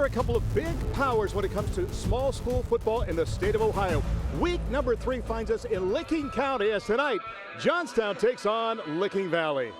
are a couple of big powers when it comes to small school football in the state of Ohio. Week number 3 finds us in Licking County as tonight, Johnstown takes on Licking Valley.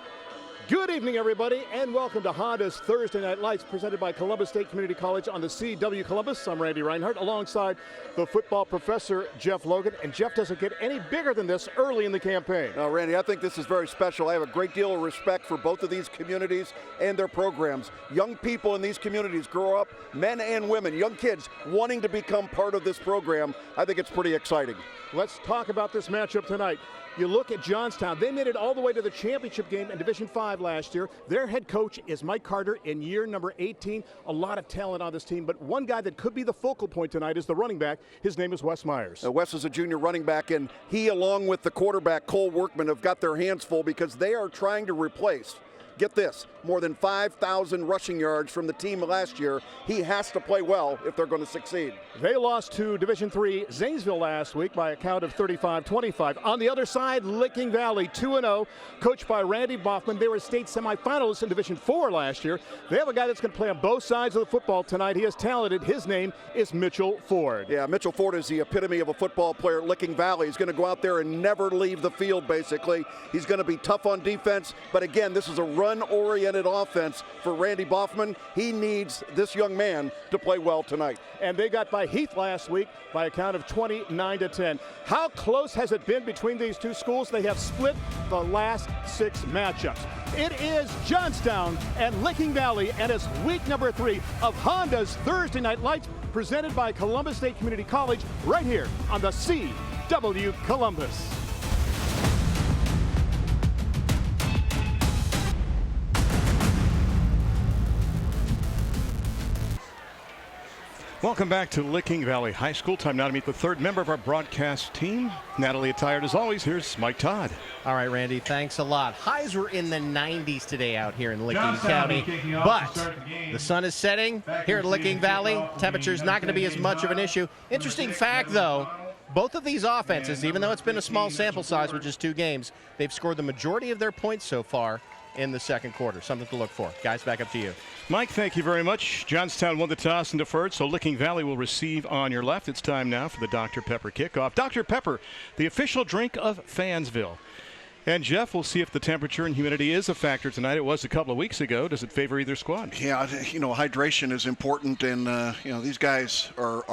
Good evening, everybody, and welcome to Honda's Thursday Night Lights, presented by Columbus State Community College on the CW Columbus. I'm Randy Reinhardt, alongside the football professor, Jeff Logan. And Jeff doesn't get any bigger than this early in the campaign. No, Randy, I think this is very special. I have a great deal of respect for both of these communities and their programs. Young people in these communities grow up, men and women, young kids, wanting to become part of this program. I think it's pretty exciting. Let's talk about this matchup tonight. You look at Johnstown. They made it all the way to the championship game in Division 5 last year. Their head coach is Mike Carter in year number 18. A lot of talent on this team, but one guy that could be the focal point tonight is the running back. His name is Wes Myers. Wes is a junior running back, and he, along with the quarterback, Cole Workman, have got their hands full because they are trying to replace, get this, more than 5,000 rushing yards from the team last year. He has to play well if they're going to succeed. They lost to Division III Zanesville last week by a count of 35-25. On the other side, Licking Valley 2-0, coached by Randy Boffman. They were state semifinalists in Division IV last year. They have a guy that's going to play on both sides of the football tonight. He is talented. His name is Mitchell Ford. Yeah, Mitchell Ford is the epitome of a football player at Licking Valley. He's going to go out there and never leave the field, basically. He's going to be tough on defense, but again, this is a run-oriented offense for Randy Boffman. He needs this young man to play well tonight. And they got by Heath last week by a count of 29-10. How close has it been between these two schools? They have split the last 6 matchups. It is Johnstown and Licking Valley, and it's week number 3 of Honda's Thursday Night Lights, presented by Columbus State Community College, right here on the CW Columbus. Welcome back to Licking Valley High School. Time now to meet the third member of our broadcast team. Natalie attired as always. Here's Mike Todd. All right, Randy, thanks a lot. Highs were in the 90s today out here in Licking County, but the sun is setting here at Licking Valley. Temperature's not going to be as much of an issue. Interesting fact, though, both of these offenses, even though it's been a small sample size with just 2 games, they've scored the majority of their points so far in the second quarter. Something to look for. Guys, back up to you. Mike, thank you very much. Johnstown won the toss and deferred, so Licking Valley will receive on your left. It's time now for the Dr. Pepper kickoff. Dr. Pepper, the official drink of Fansville. And Jeff, we'll see if the temperature and humidity is a factor tonight. It was a couple of weeks ago. Does it favor either squad? Yeah, you know, hydration is important, and you know, these guys are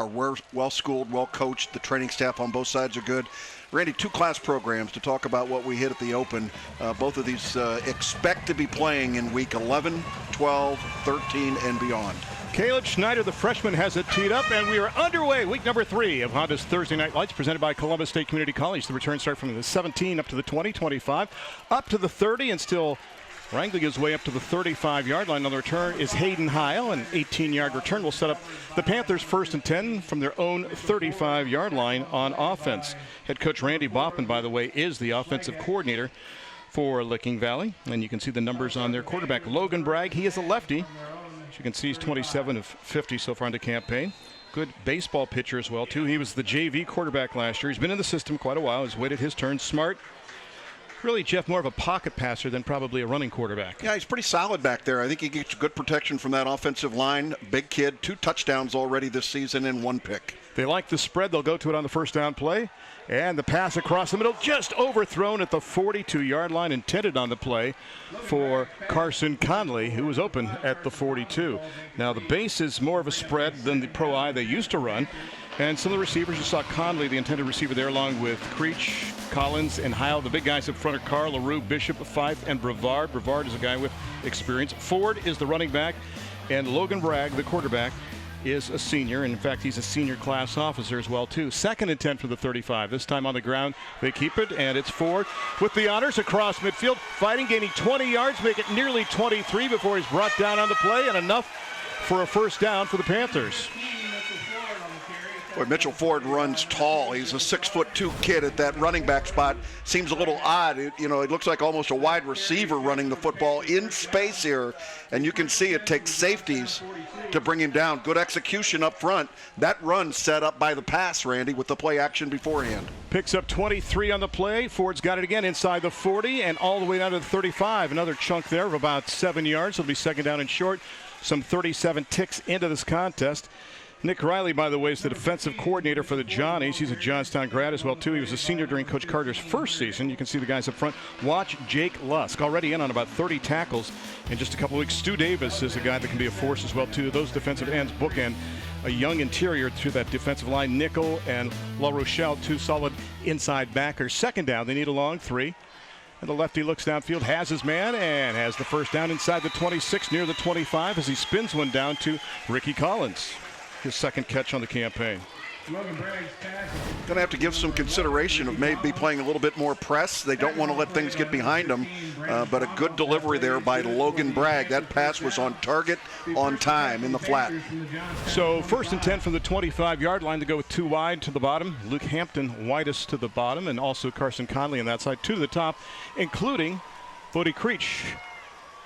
well schooled, well coached. The training staff on both sides are good. Randy, 2 class programs to talk about what we hit at the Open. Both of these expect to be playing in week 11, 12, 13, and beyond. Caleb Schneider, the freshman, has it teed up, and we are underway. Week number 3 of Honda's Thursday Night Lights, presented by Columbus State Community College. The return start from the 17 up to the 20, 25, up to the 30, and still wrangling his way up to the 35-yard line. On the return is Hayden Heil. An 18-yard return will set up the Panthers 1st and 10 from their own 35-yard line on offense. Head coach Randy Boffman, by the way, is the offensive coordinator for Licking Valley. And you can see the numbers on their quarterback, Logan Bragg. He is a lefty. As you can see, he's 27 of 50 so far in the campaign. Good baseball pitcher as well, too. He was the JV quarterback last year. He's been in the system quite a while. He's waited his turn. Smart. Really, Jeff, more of a pocket passer than probably a running quarterback. Yeah, he's pretty solid back there. I think he gets good protection from that offensive line. Big kid, 2 touchdowns already this season and 1 pick. They like the spread. They'll go to it on the first down play. And the pass across the middle, just overthrown at the 42-yard line, intended on the play for Carson Conley, who was open at the 42. Now, the base is more of a spread than the pro I they used to run. And some of the receivers, you saw Conley, the intended receiver there, along with Creech, Collins, and Heil. The big guys up front are Carl, LaRue, Bishop, Fife, and Brevard. Brevard is a guy with experience. Ford is the running back, and Logan Bragg, the quarterback, is a senior. And in fact, he's a senior class officer as well, too. 2nd and 10 for the 35. This time on the ground, they keep it, and it's Ford with the honors across midfield. Fighting, gaining 20 yards, make it nearly 23 before he's brought down on the play, and enough for a first down for the Panthers. Boy, Mitchell Ford runs tall. He's a 6'2" kid at that running back spot. Seems a little odd. It looks like almost a wide receiver running the football in space here. And you can see it takes safeties to bring him down. Good execution up front. That run set up by the pass, Randy, with the play action beforehand. Picks up 23 on the play. Ford's got it again inside the 40 and all the way down to the 35. Another chunk there of about 7 yards. It'll be 2nd down and short. some 37 ticks into this contest. Nick Riley, by the way, is the defensive coordinator for the Johnnies. He's a Johnstown grad as well, too. He was a senior during Coach Carter's first season. You can see the guys up front. Watch Jake Lusk, already in on about 30 tackles in just a couple of weeks. Stu Davis is a guy that can be a force as well, too. Those defensive ends bookend a young interior to that defensive line. Nickel and La Rochelle, two solid inside backers. Second down, they need a long 3. And the lefty looks downfield, has his man, and has the first down inside the 26, near the 25, as he spins one down to Ricky Collins. His second catch on the campaign. Going to have to give some consideration of maybe playing a little bit more press. They don't want to let things get behind them, but a good delivery there by Logan Bragg. That pass was on target, on time, in the flat. So 1st and 10 from the 25-yard line to go with 2 wide to the bottom. Luke Hampton widest to the bottom, and also Carson Conley on that side, 2 to the top, including Bodie Creech.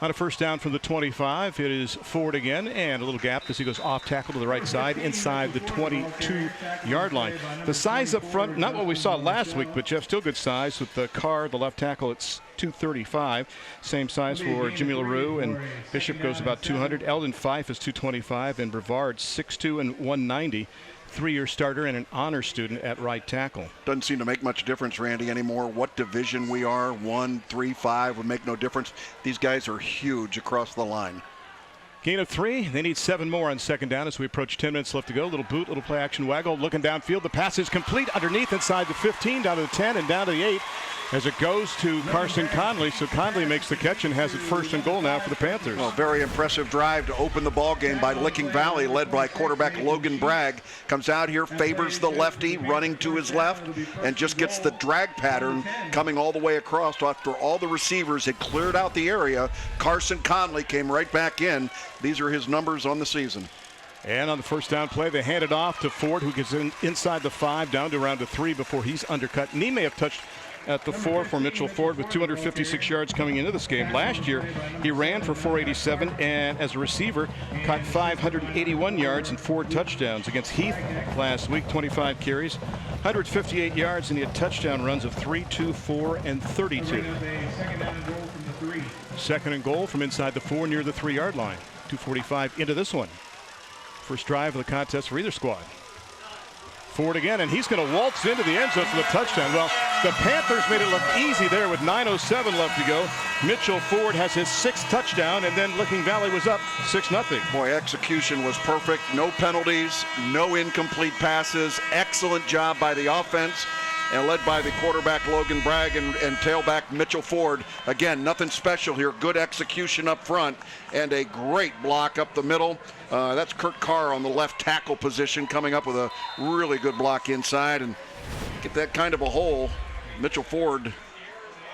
On a first down from the 25, it is Ford again, and a little gap as he goes off tackle to the right side inside the 22-yard line. The size up front, not what we saw last week, but Jeff, still good size with the Carr, the left tackle, it's 235. Same size for Jimmy LaRue, and Bishop goes about 200. Eldon Fife is 225, and Brevard 6'2" and 190. 3-year starter and an honor student at right tackle. Doesn't seem to make much difference, Randy, anymore. What division we are, 1, 3, 5 would make no difference. These guys are huge across the line. Gain of 3. They need 7 more on second down as we approach 10 minutes left to go. Little boot, little play action waggle, looking downfield. The pass is complete underneath inside the 15, down to the 10, and down to the 8 as it goes to Carson Conley. So Conley makes the catch and has it 1st and goal now for the Panthers. Well, very impressive drive to open the ball game by Licking Valley, led by quarterback Logan Bragg. Comes out here, favors the lefty, running to his left, and just gets the drag pattern coming all the way across. After all the receivers had cleared out the area, Carson Conley came right back in. These are his numbers on the season. And on the first down play, they hand it off to Ford, who gets inside the 5, down to around the 3 before he's undercut. And he may have touched at the 4 for Mitchell Ford with 256 yards coming into this game. Last year, he ran for 487, and as a receiver, caught 581 yards and 4 touchdowns against Heath last week. 25 carries, 158 yards, and he had touchdown runs of 3, 2, 4, and 32. Second and goal from inside the 4 near the 3-yard line. 2:45 into this one. First drive of the contest for either squad. Ford again, and he's going to waltz into the end zone for the touchdown. Well, the Panthers made it look easy there with 9:07 left to go. Mitchell Ford has his 6th touchdown, and then Licking Valley was up 6-0. Boy, execution was perfect. No penalties, no incomplete passes. Excellent job by the offense, and led by the quarterback Logan Bragg and tailback Mitchell Ford. Again, nothing special here. Good execution up front and a great block up the middle. That's Kurt Carr on the left tackle position, coming up with a really good block inside. And get that kind of a hole, Mitchell Ford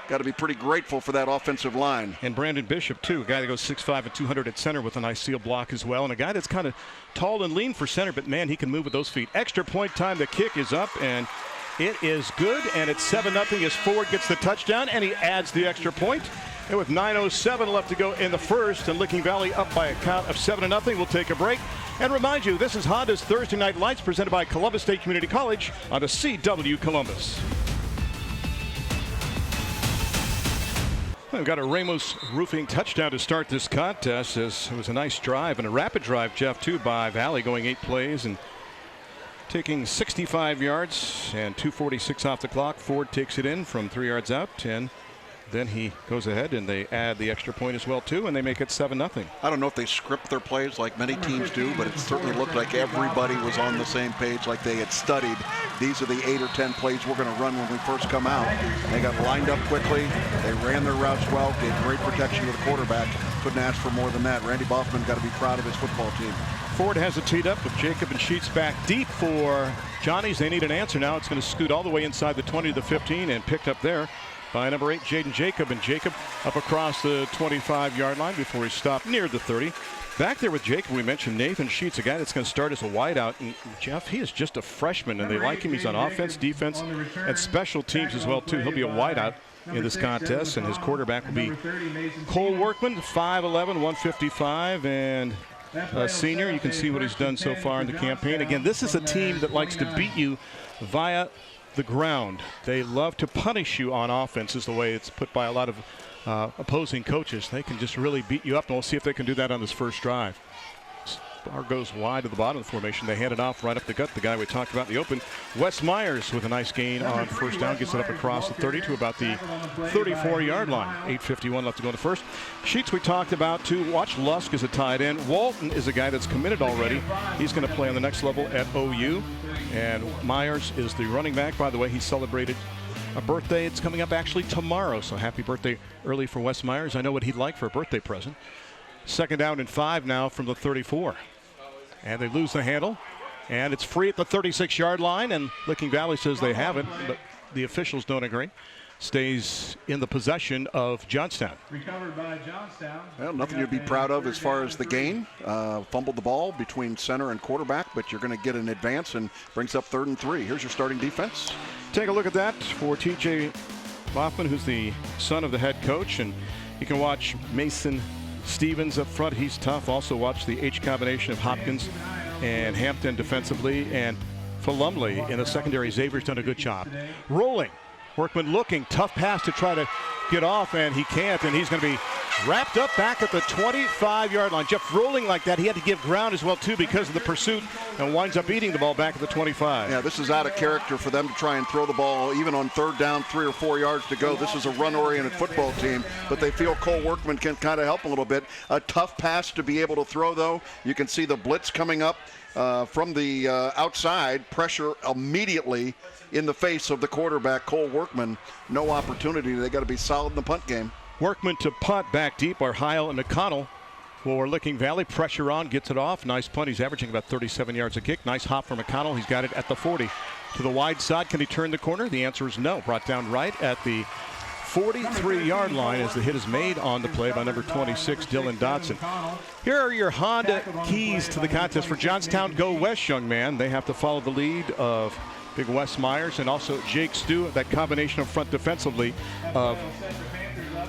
got to be pretty grateful for that offensive line. And Brandon Bishop, too, a guy that goes 6'5" and 200 at center with a nice seal block as well. And a guy that's kind of tall and lean for center, but, man, he can move with those feet. Extra point time, the kick is up, and it is good, and it's 7-0 as Ford gets the touchdown, and he adds the extra point. And with 9:07 left to go in the first, and Licking Valley up by a count of 7-0, we'll take a break. And remind you, this is Honda's Thursday Night Lights presented by Columbus State Community College on the CW Columbus. We've got a Ramos Roofing touchdown to start this contest, as it was a nice drive and a rapid drive, Jeff, too, by Valley, going 8 plays and taking 65 yards and 2:46 off the clock. Ford takes it in from 3 yards out, and then he goes ahead and they add the extra point as well, too, and they make it 7-0. I don't know if they script their plays like many teams do, but it certainly looked like everybody was on the same page, like they had studied. These are the 8 or 10 plays we're going to run when we first come out. They got lined up quickly. They ran their routes well, gave great protection to the quarterback. Couldn't ask for more than that. Randy Boffman got to be proud of his football team. Ford has it teed up with Jacob and Sheets back deep for Johnnies. They need an answer now. It's going to scoot all the way inside the 20 to the 15 and picked up there by number 8, Jaden Jacob. And Jacob up across the 25-yard line before he stopped near the 30. Back there with Jacob, we mentioned Nathan Sheets, a guy that's going to start as a wideout. And Jeff, he is just a freshman, and they like him. He's on offense, defense, and special teams as well, too. He'll be a wideout in this contest, and his quarterback will be Cole Workman, 5'11", 155, and a senior. You can see what he's done so far in the campaign. Again, this is a team that likes to beat you via the ground. They love to punish you on offense, is the way it's put by a lot of opposing coaches. They can just really beat you up, and we'll see if they can do that on this first drive. Bar goes wide to the bottom of the formation. They hand it off right up the gut. The guy we talked about in the open, Wes Myers, with a nice gain on first down, gets it up across the 30 to about the 34-yard line. 8:51 left to go in the first. Sheets we talked about too. Watch Lusk as a tight end. Walton is a guy that's committed already. He's going to play on the next level at OU. And Myers is the running back. By the way, he celebrated a birthday. It's coming up actually tomorrow. So happy birthday early for Wes Myers. I know what he'd like for a birthday present. Second down and 5 now from the 34. And they lose the handle. And it's free at the 36-yard line. And Licking Valley says they have it, but the officials don't agree. Stays in the possession of Johnstown. Recovered by Johnstown. Well, nothing to be proud of as far as the gain. Fumbled the ball between center and quarterback, but you're going to get an advance and brings up 3rd and 3. Here's your starting defense. Take a look at that for T.J. Boffman, who's the son of the head coach. And you can watch Mason Stevens up front. He's tough. Also watch the H combination of Hopkins and Hampton defensively, and Falumley in the secondary. Xavier's done a good job. Rolling. Workman looking. Tough pass to try to get off, and he can't, and he's going to be wrapped up back at the 25-yard line. Jeff, rolling like that, he had to give ground as well, too, because of the pursuit, and winds up eating the ball back at the 25. Yeah, this is out of character for them to try and throw the ball even on 3rd down, 3 or 4 yards to go. This is a run-oriented football team, but they feel Cole Workman can kind of help a little bit. A tough pass to be able to throw, though. You can see the blitz coming up from the outside. Pressure immediately in the face of the quarterback, Cole Workman. No opportunity. They got to be solid in the punt game. Workman to punt back deep are Heil and McConnell for Licking Valley. Pressure on, gets it off. Nice punt. He's averaging about 37 yards a kick. Nice hop for McConnell. He's got it at the 40. To the wide side, can he turn the corner? The answer is no. Brought down right at the 43-yard line as the hit is made on the play by number 26, Dylan Dotson. Here are your Honda keys to the contest for Johnstown. Go West, young man. They have to follow the lead of big Wes Myers and also Jake Stu. That combination up front defensively of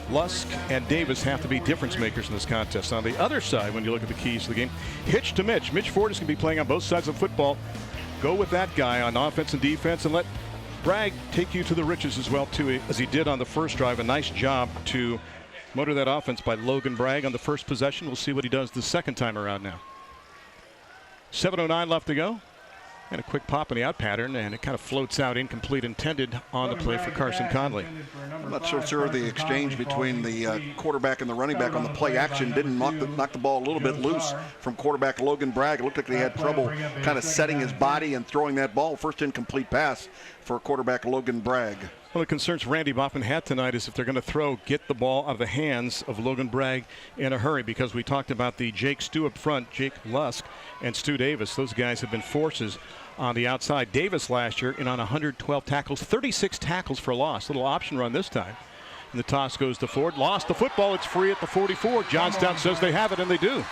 Lusk and Davis have to be difference makers in this contest. On the other side, when you look at the keys to the game, Hitch to Mitch. Mitch Ford is going to be playing on both sides of football. Go with that guy on offense and defense, and let Bragg take you to the riches as well, too, as he did on the first drive. A nice job to motor that offense by Logan Bragg on the first possession. We'll see what he does the second time around now. 7:09 left to go. And a quick pop in the out pattern, and it kind of floats out incomplete, intended on the play for Carson Conley. I'm not so sure the exchange between the quarterback and the running back on the play action didn't knock the ball a little bit loose from quarterback Logan Bragg. It looked like he had trouble kind of setting his body and throwing that ball. First incomplete pass for quarterback Logan Bragg. One of the concerns Randy Boffman had tonight is if they're going to throw, get the ball out of the hands of Logan Bragg in a hurry, because we talked about the Jake Stu up front, Jake Lusk and Stu Davis. Those guys have been forces on the outside. Davis last year in on 112 tackles, 36 tackles for loss. Little option run this time. And the toss goes to Ford. Lost the football. It's free at the 44. Johnstown says they have it, and they do.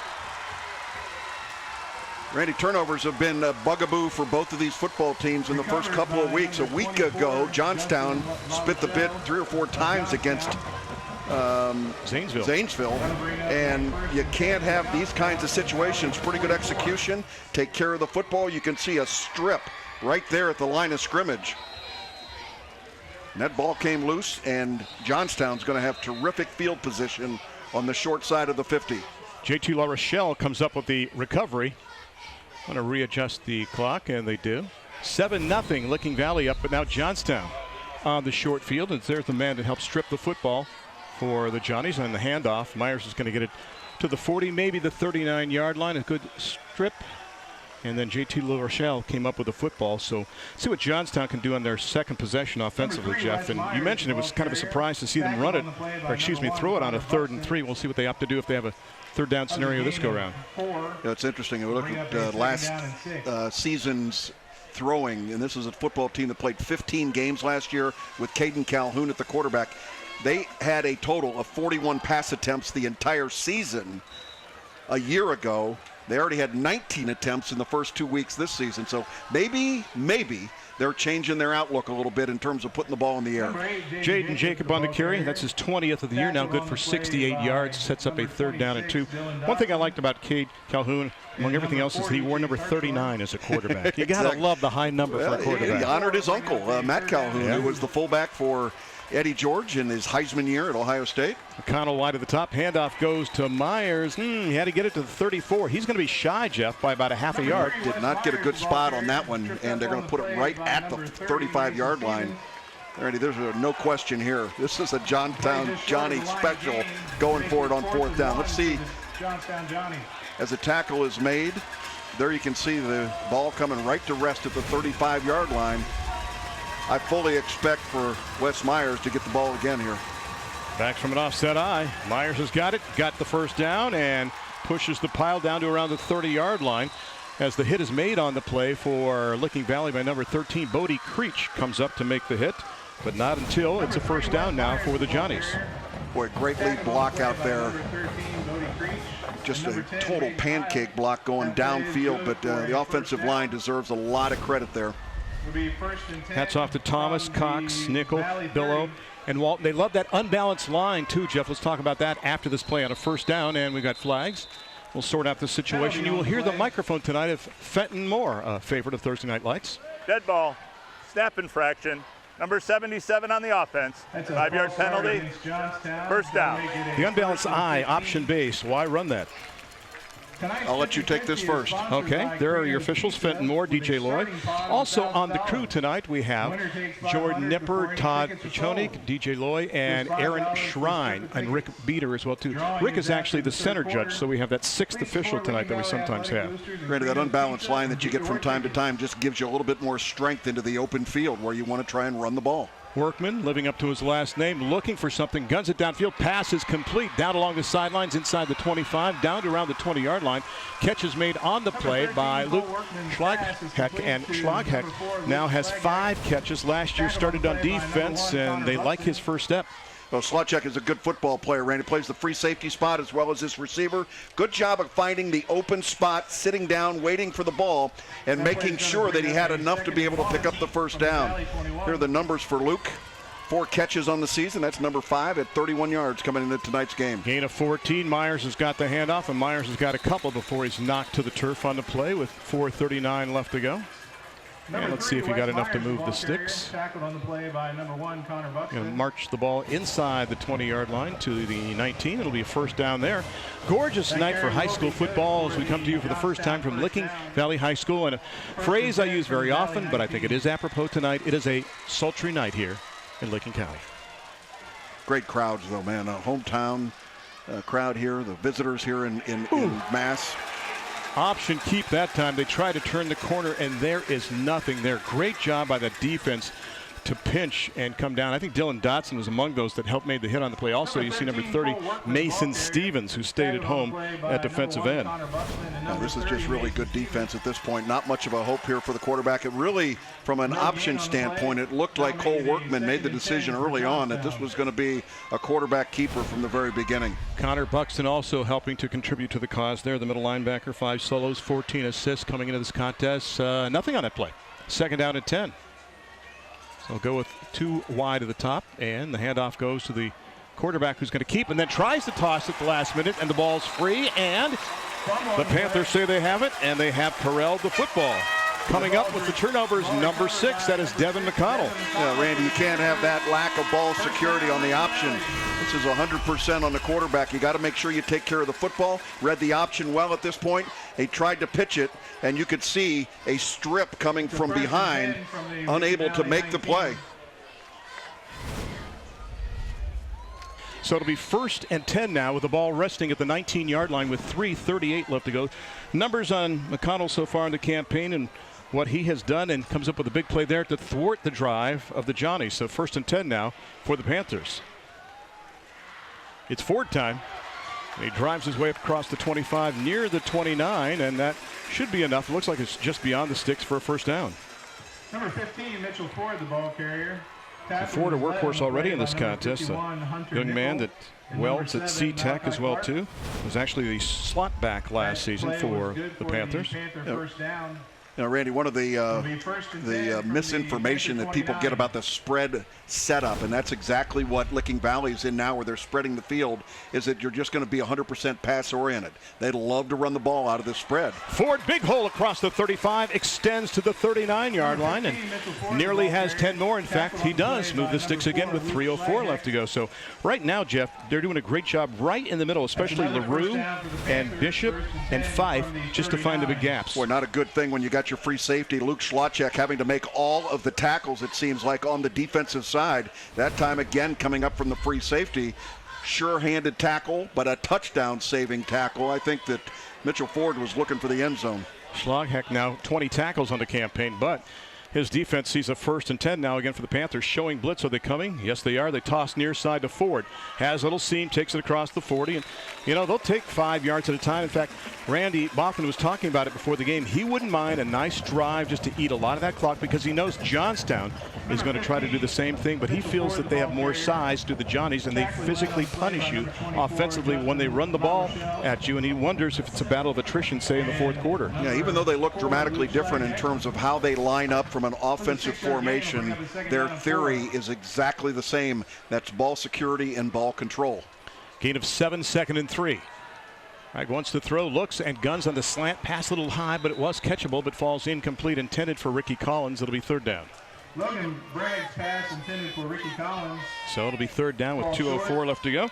Randy, turnovers have been a bugaboo for both of these football teams in the first couple of weeks. A week ago, Johnstown spit the bit 3 or 4 times against Zanesville. And you can't have these kinds of situations. Pretty good execution. Take care of the football. You can see a strip right there at the line of scrimmage. And that ball came loose, and Johnstown's going to have terrific field position on the short side of the 50. JT La Rochelle comes up with the recovery. Want to readjust the clock, and they do. 7-0, Licking Valley up, but now Johnstown on the short field, and there's the man that helped strip the football for the Johnnies on the handoff. Myers is going to get it to the 40, maybe the 39-yard line. A good strip, and then JT La Rochelle came up with the football. So see what Johnstown can do on their second possession offensively, Jeff. And you mentioned it was kind of a surprise to see them run it, or excuse me, throw it on a 3rd and 3. We'll see what they opt to do if they have a 3rd down scenario this go round. Yeah, it's interesting. We look at last season's throwing, and this is a football team that played 15 games last year with Caden Calhoun at the quarterback. They had a total of 41 pass attempts the entire season. A year ago, they already had 19 attempts in the first 2 weeks this season. So maybe they're changing their outlook a little bit in terms of putting the ball in the air. Jaden Jacob on the carry. That's his 20th of the year. Now good for 68 yards. Sets up a 3rd down and 2. One thing I liked about Cade Calhoun, among everything else, is that he wore number 39 as a quarterback. You got to love the high number for a quarterback. He honored his uncle, Matt Calhoun, who was the fullback for Eddie George in his Heisman year at Ohio State. McConnell wide at the top. Handoff goes to Myers. He had to get it to the 34. He's going to be shy, Jeff, by about a half a yard. Did not get a good spot on that one, and they're going to put it right at the 35-yard line. Alrighty, there's no question here. This is a Johnstown Johnny special going for it on 4th down. Let's see. Johnstown Johnnies. As a tackle is made, there you can see the ball coming right to rest at the 35-yard line. I fully expect for Wes Myers to get the ball again here. Back from an offset eye. Myers has got it, got the first down, and pushes the pile down to around the 30-yard line as the hit is made on the play for Licking Valley by number 13. Bodie Creech comes up to make the hit, but not until it's a first down now for the Johnnies. Boy, great lead block out there. Just a total pancake block going downfield, but the offensive line deserves a lot of credit there. Hats off to Thomas, Cox, Nickel, Billow, and Walton. They love that unbalanced line too, Jeff. Let's talk about that after this play on a first down, and we've got flags. We'll sort out the situation. You will hear the microphone tonight of Fenton Moore, a favorite of Thursday Night Lights. Dead ball, snap infraction, number 77 on the offense. 5-yard penalty, first down. The unbalanced eye, option base. Why run that? I'll let you take this first. Okay, there are your officials, Fenton Moore, DJ Lloyd. Also on the crew tonight, we have Jordan Nipper, Todd Pichonik, DJ Lloyd, and Aaron Shrine, and Rick Beater as well, too. Rick is actually the center judge, so we have that 6th official tonight that we sometimes have. Granted, that unbalanced line that you get from time to time just gives you a little bit more strength into the open field where you want to try and run the ball. Workman, living up to his last name, looking for something, guns it downfield, pass is complete, down along the sidelines, inside the 25, down to around the 20-yard line. Catch is made on the play by Luke Schlagheck, and Schlagheck now has 5 catches. Last year started on defense, and they like his first step. Well, Slotchek is a good football player, Randy. Plays the free safety spot as well as his receiver. Good job of finding the open spot, sitting down, waiting for the ball, and making sure that he had enough to be able to pick up the first down. Here are the numbers for Luke. 4 catches on the season. That's number 5 at 31 yards coming into tonight's game. Gain of 14. Myers has got the handoff, and Myers has got a couple before he's knocked to the turf on the play with 4:39 left to go. And let's see if he got enough to move the sticks. Going to march the ball inside the 20-yard line to the 19. It'll be a first down there. Gorgeous night for high school football as we come to you for the first time from Licking Valley High School. And a phrase I use very often, but I think it is apropos tonight. It is a sultry night here in Licking County. Great crowds, though, man. A hometown crowd here. The visitors here in mass. Option keep that time. They try to turn the corner, and there is nothing there. Great job by the defense to pinch and come down. I think Dylan Dotson was among those that helped made the hit on the play. Also, you see number 30, Mason Stevens, who stayed at home at defensive end. Now, this is just really good defense at this point. Not much of a hope here for the quarterback. It really, from an option standpoint, it looked like Cole Workman made the decision early on that this was going to be a quarterback keeper from the very beginning. Connor Buxton also helping to contribute to the cause there. The middle linebacker, 5 solos, 14 assists coming into this contest. Nothing on that play. Second down and 10. So go with 2 wide at the top, and the handoff goes to the quarterback who's going to keep and then tries to toss at the last minute, and the ball's free, and the Panthers say they have it, and they have corralled the football. Coming up with the turnovers, number 6, that is Devin McConnell. Yeah, Randy, you can't have that lack of ball security on the option. This is 100% on the quarterback. You got to make sure you take care of the football. Read the option well at this point. He tried to pitch it, and you could see a strip coming from behind, unable to make the play. So it'll be 1st and 10 now with the ball resting at the 19-yard line with 3:38 left to go. Numbers on McConnell so far in the campaign and what he has done, and comes up with a big play there to thwart the drive of the Johnnies. So 1st and 10 now for the Panthers. It's Ford time. He drives his way up across the 25 near the 29, and that should be enough. It looks like it's just beyond the sticks for a first down. Number 15, Mitchell Ford, the ball carrier. Ford, a workhorse already in this contest. A young man that welds at C-Tech as well, too. Was actually the slot back last season for the Panthers. You know, Randy, one of the misinformation that people get about the spread setup, and that's exactly what Licking Valley is in now, where they're spreading the field, is that you're just going to be 100% pass-oriented. They'd love to run the ball out of this spread. Ford, big hole across the 35, extends to the 39-yard line, and nearly has 10 more. In fact, he does move the sticks again with 3:04 left to go. So right now, Jeff, they're doing a great job right in the middle, especially LaRue and Bishop and Fife, just to find the big gaps. Boy, not a good thing when you got your free safety, Luke Schlotchek, having to make all of the tackles, it seems like, on the defensive side. That time again coming up from the free safety. Sure-handed tackle, but a touchdown-saving tackle. I think that Mitchell Ford was looking for the end zone. Schlotchek now 20 tackles on the campaign, but his defense sees a 1st and 10 now again for the Panthers. Showing blitz. Are they coming? Yes, they are. They toss near side to Ford. Has a little seam, takes it across the 40. And, you know, they'll take 5 yards at a time. In fact, Randy Boffman was talking about it before the game. He wouldn't mind a nice drive just to eat a lot of that clock because he knows Johnstown is going to try to do the same thing, but he feels that they have more size to the Johnnies and they physically punish you offensively when they run the ball at you, and he wonders if it's a battle of attrition, say, in the 4th quarter. Yeah, even though they look dramatically different in terms of how they line up from an offensive formation, their theory is exactly the same. That's ball security and ball control. Gain of 7, 2nd and 3. Bragg wants to throw, looks, and guns on the slant. Pass a little high, but it was catchable, but falls incomplete, intended for Ricky Collins. It'll be 3rd down. Logan Bragg's pass intended for Ricky Collins. So it'll be 3rd down with 2:04 left to go.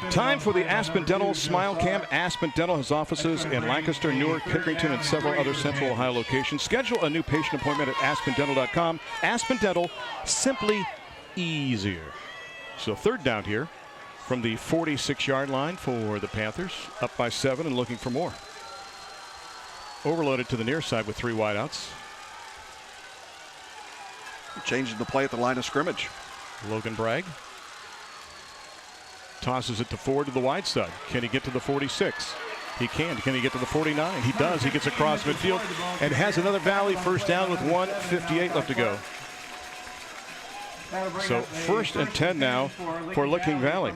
Time for the Aspen Dental Smile Camp. Aspen Dental has offices in Lancaster, Newark, Pickerington, and several other Central Ohio locations. Schedule a new patient appointment at aspendental.com. Aspen Dental, simply easier. So 3rd down here from the 46-yard line for the Panthers. Up by 7 and looking for more. Overloaded to the near side with 3 wideouts. Changing the play at the line of scrimmage. Logan Bragg tosses it to Ford to the wide side. Can he get to the 46? He can. Can he get to the 49? He does. He gets across midfield and has another Valley 1st down with 1:58 left to go. So 1st and 10 now for Licking Valley.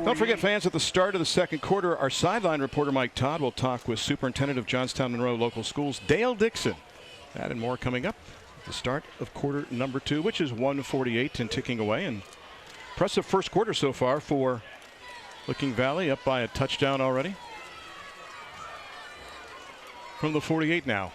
Don't forget, fans, at the start of the 2nd quarter, our sideline reporter Mike Todd will talk with Superintendent of Johnstown Monroe Local Schools, Dale Dixon. That and more coming up. The start of quarter number 2, which is 1:48 and ticking away. And impressive 1st quarter so far for Licking Valley, up by a touchdown already. From the 48 now.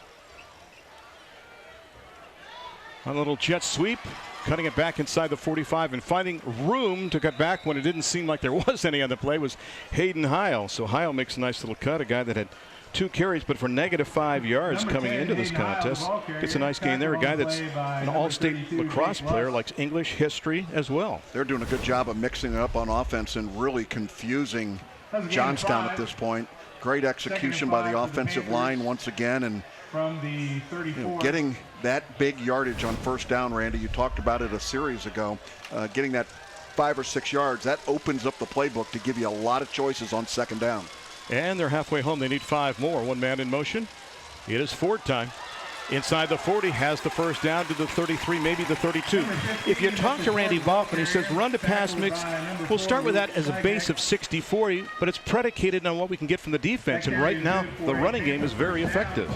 A little jet sweep, cutting it back inside the 45 and finding room to cut back when it didn't seem like there was any on the play was Hayden Heil. So Heil makes a nice little cut, a guy that had 2 carries, but for -5 yards coming into this contest. Gets a nice gain there. A guy that's an all-state lacrosse player, likes English, history as well. They're doing a good job of mixing it up on offense and really confusing Johnstown at this point. Great execution by the offensive line once again, and getting that big yardage on 1st down, Randy. You talked about it a series ago. Getting that 5 or 6 yards, that opens up the playbook to give you a lot of choices on 2nd down. And they're halfway home. They need 5 more. 1 man in motion. It is Ford time. Inside the 40, has the 1st down to the 33, maybe the 32. If you talk to Randy Boffman, he says run to pass mix. We'll start with that as a base of 60-40, but it's predicated on what we can get from the defense. And right now, the running game is very effective.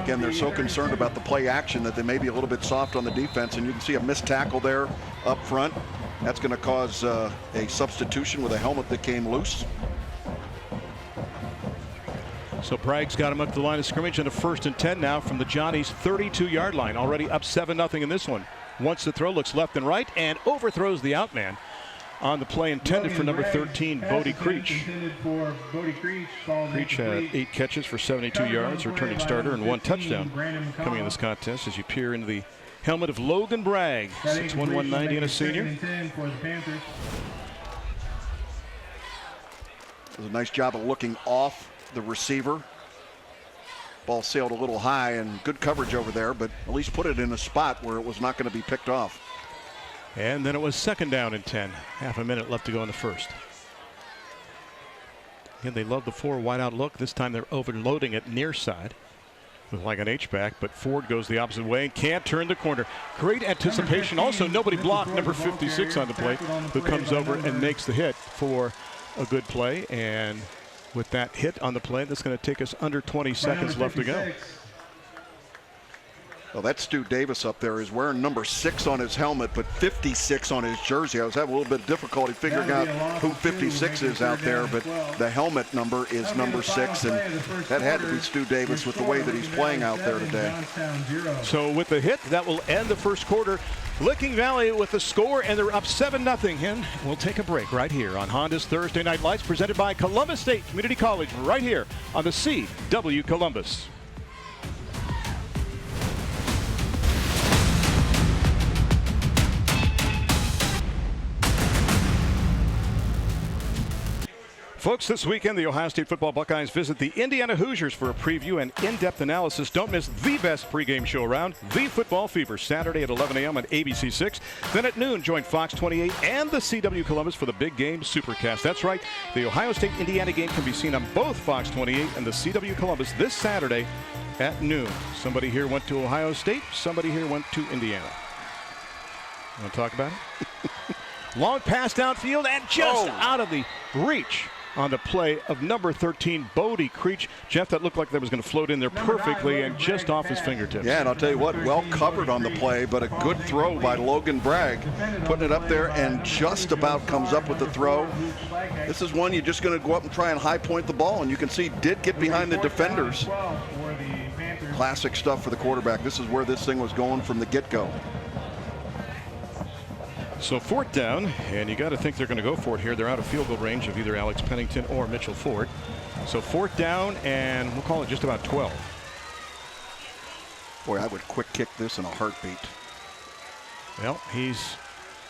Again, they're so concerned about the play action that they may be a little bit soft on the defense, and you can see a missed tackle there up front. That's going to cause a substitution with a helmet that came loose. So Bragg's got him up to the line of scrimmage, and a 1st and 10 now from the Johnnies' 32-yard line. Already up 7-0 in this one. Wants to throw, looks left and right, and overthrows the outman on the play intended for number 13, Bodie Creech. Creech had 8 catches for 72 yards, returning starter, and 1 touchdown coming in this contest as you peer into the helmet of Logan Bragg, 6'1", 190, and a senior. It was a nice job of looking off the receiver. Ball sailed a little high, and good coverage over there, but at least put it in a spot where it was not going to be picked off. And then it was 2nd down and 10. Half a minute left to go in the 1st. Again, they love the 4 wideout look. This time they're overloading it near side with like an H-back, but Ford goes the opposite way and can't turn the corner. Great anticipation. Also, nobody blocked number 56 on the play, who comes over and makes the hit for a good play. And with that hit on the play. That's going to take us under 20 seconds left to go. Well, that's Stu Davis up there. He's wearing number 6 on his helmet, but 56 on his jersey. I was having a little bit of difficulty figuring out who 56 is out there, but the helmet number is number 6, and that had to be Stu Davis with the way that he's playing out there today. So with the hit, that will end the first quarter. Licking Valley with the score, and they're up 7-0. And we'll take a break right here on Honda's Thursday Night Lights, presented by Columbus State Community College, right here on the CW Columbus. Folks, this weekend, the Ohio State football Buckeyes visit the Indiana Hoosiers for a preview and in-depth analysis. Don't miss the best pregame show around, The Football Fever, Saturday at 11 a.m. on ABC 6. Then at noon, join Fox 28 and the CW Columbus for the Big Game Supercast. That's right, the Ohio State-Indiana game can be seen on both Fox 28 and the CW Columbus this Saturday at noon. Somebody here went to Ohio State, somebody here went to Indiana. Want to talk about it? Long pass downfield and just out of the reach on the play of number 13, Bodie Creech. Jeff, that looked like that was going to float in there perfectly and just off his fingertips. Yeah, and I'll tell you what, well covered on the play, but a good throw by Logan Bragg, putting it up there and just about comes up with the throw. This is one you're just going to go up and try and high point the ball, and you can see did get behind the defenders. Classic stuff for the quarterback. This is where this thing was going from the get-go. So 4th down, and you got to think they're going to go for it here. They're out of field goal range of either Alex Pennington or Mitchell Ford. So 4th down, and we'll call it just about 12. Boy, I would quick kick this in a heartbeat. Well, he's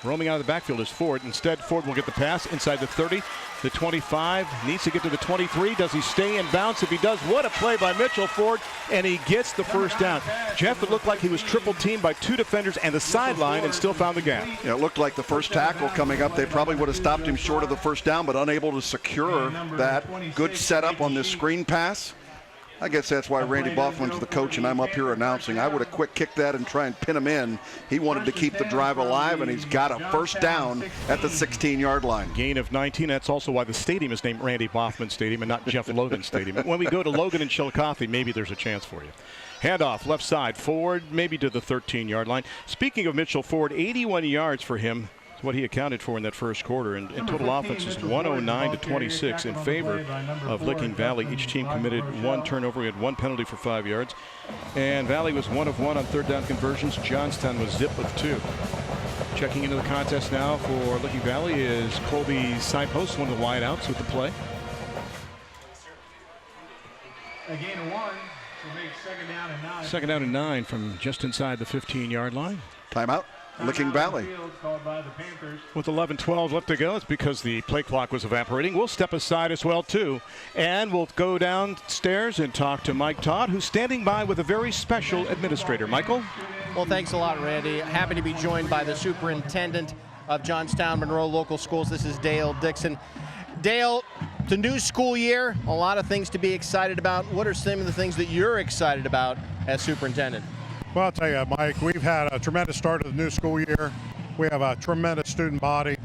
roaming out of the backfield is Ford. Instead, Ford will get the pass inside the 30, the 25, needs to get to the 23. Does he stay in bounds? If he does, what a play by Mitchell Ford, and he gets the first down. Jeff, it looked like he was triple teamed by 2 defenders and the sideline and still found the gap. Yeah, it looked like the first tackle coming up, they probably would have stopped him short of the first down, but unable to secure that. Good setup on this screen pass. I guess that's why Randy Boffman's the coach and I'm up here announcing. I would have quick kicked that and try and pin him in. He wanted to keep the drive alive, and he's got a first down at the 16-yard line. Gain of 19. That's also why the stadium is named Randy Boffman Stadium and not Jeff Logan Stadium. When we go to Logan and Chillicothe, maybe there's a chance for you. Handoff left side, Ford maybe to the 13-yard line. Speaking of Mitchell Ford, 81 yards for him. What he accounted for in that first quarter, and total offense is 109-26 in favor of Licking Valley. Each team committed 1 turnover. We had 1 penalty for 5 yards, and Valley was 1 of 1 on 3rd down conversions. Johnstown was zip with 2. Checking into the contest now for Licking Valley is Colby Sipost, one of the wideouts with the play. A gain of 1, so make 2nd down and 9. 2nd down and 9 from just inside the 15-yard line. Timeout. Licking Valley. With 11-12 left to go, it's because the play clock was evaporating. We'll step aside as well, too. And we'll go downstairs and talk to Mike Todd, who's standing by with a very special administrator. Michael? Well, thanks a lot, Randy. Happy to be joined by the superintendent of Johnstown Monroe Local Schools. This is Dale Dixon. Dale, it's a new school year, a lot of things to be excited about. What are some of the things that you're excited about as superintendent? Well, I'll tell you, Mike, we've had a tremendous start of the new school year. We have a tremendous student body,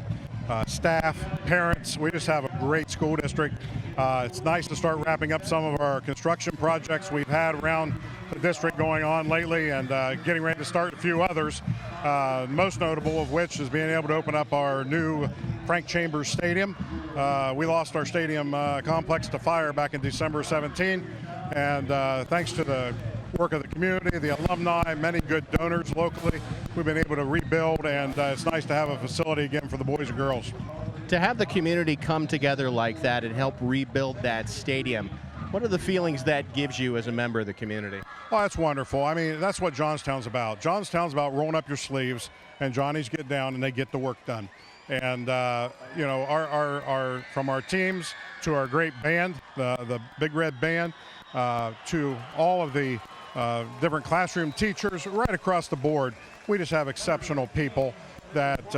staff, parents. We just have a great school district. It's nice to start wrapping up some of our construction projects we've had around the district going on lately, and getting ready to start a few others. Most notable of which is being able to open up our new Frank Chambers Stadium. We lost our stadium complex to fire back in December 17, and thanks to the work of the community, the alumni, many good donors locally, we've been able to rebuild, and it's nice to have a facility again for the boys and girls. To have the community come together like that and help rebuild that stadium, what are the feelings that gives you as a member of the community? Oh, that's wonderful. I mean, that's what Johnstown's about. Johnstown's about rolling up your sleeves, and Johnnies get down and they get the work done. And you know, our from our teams to our great band, the Big Red Band, to all of the different classroom teachers right across the board, we just have exceptional people that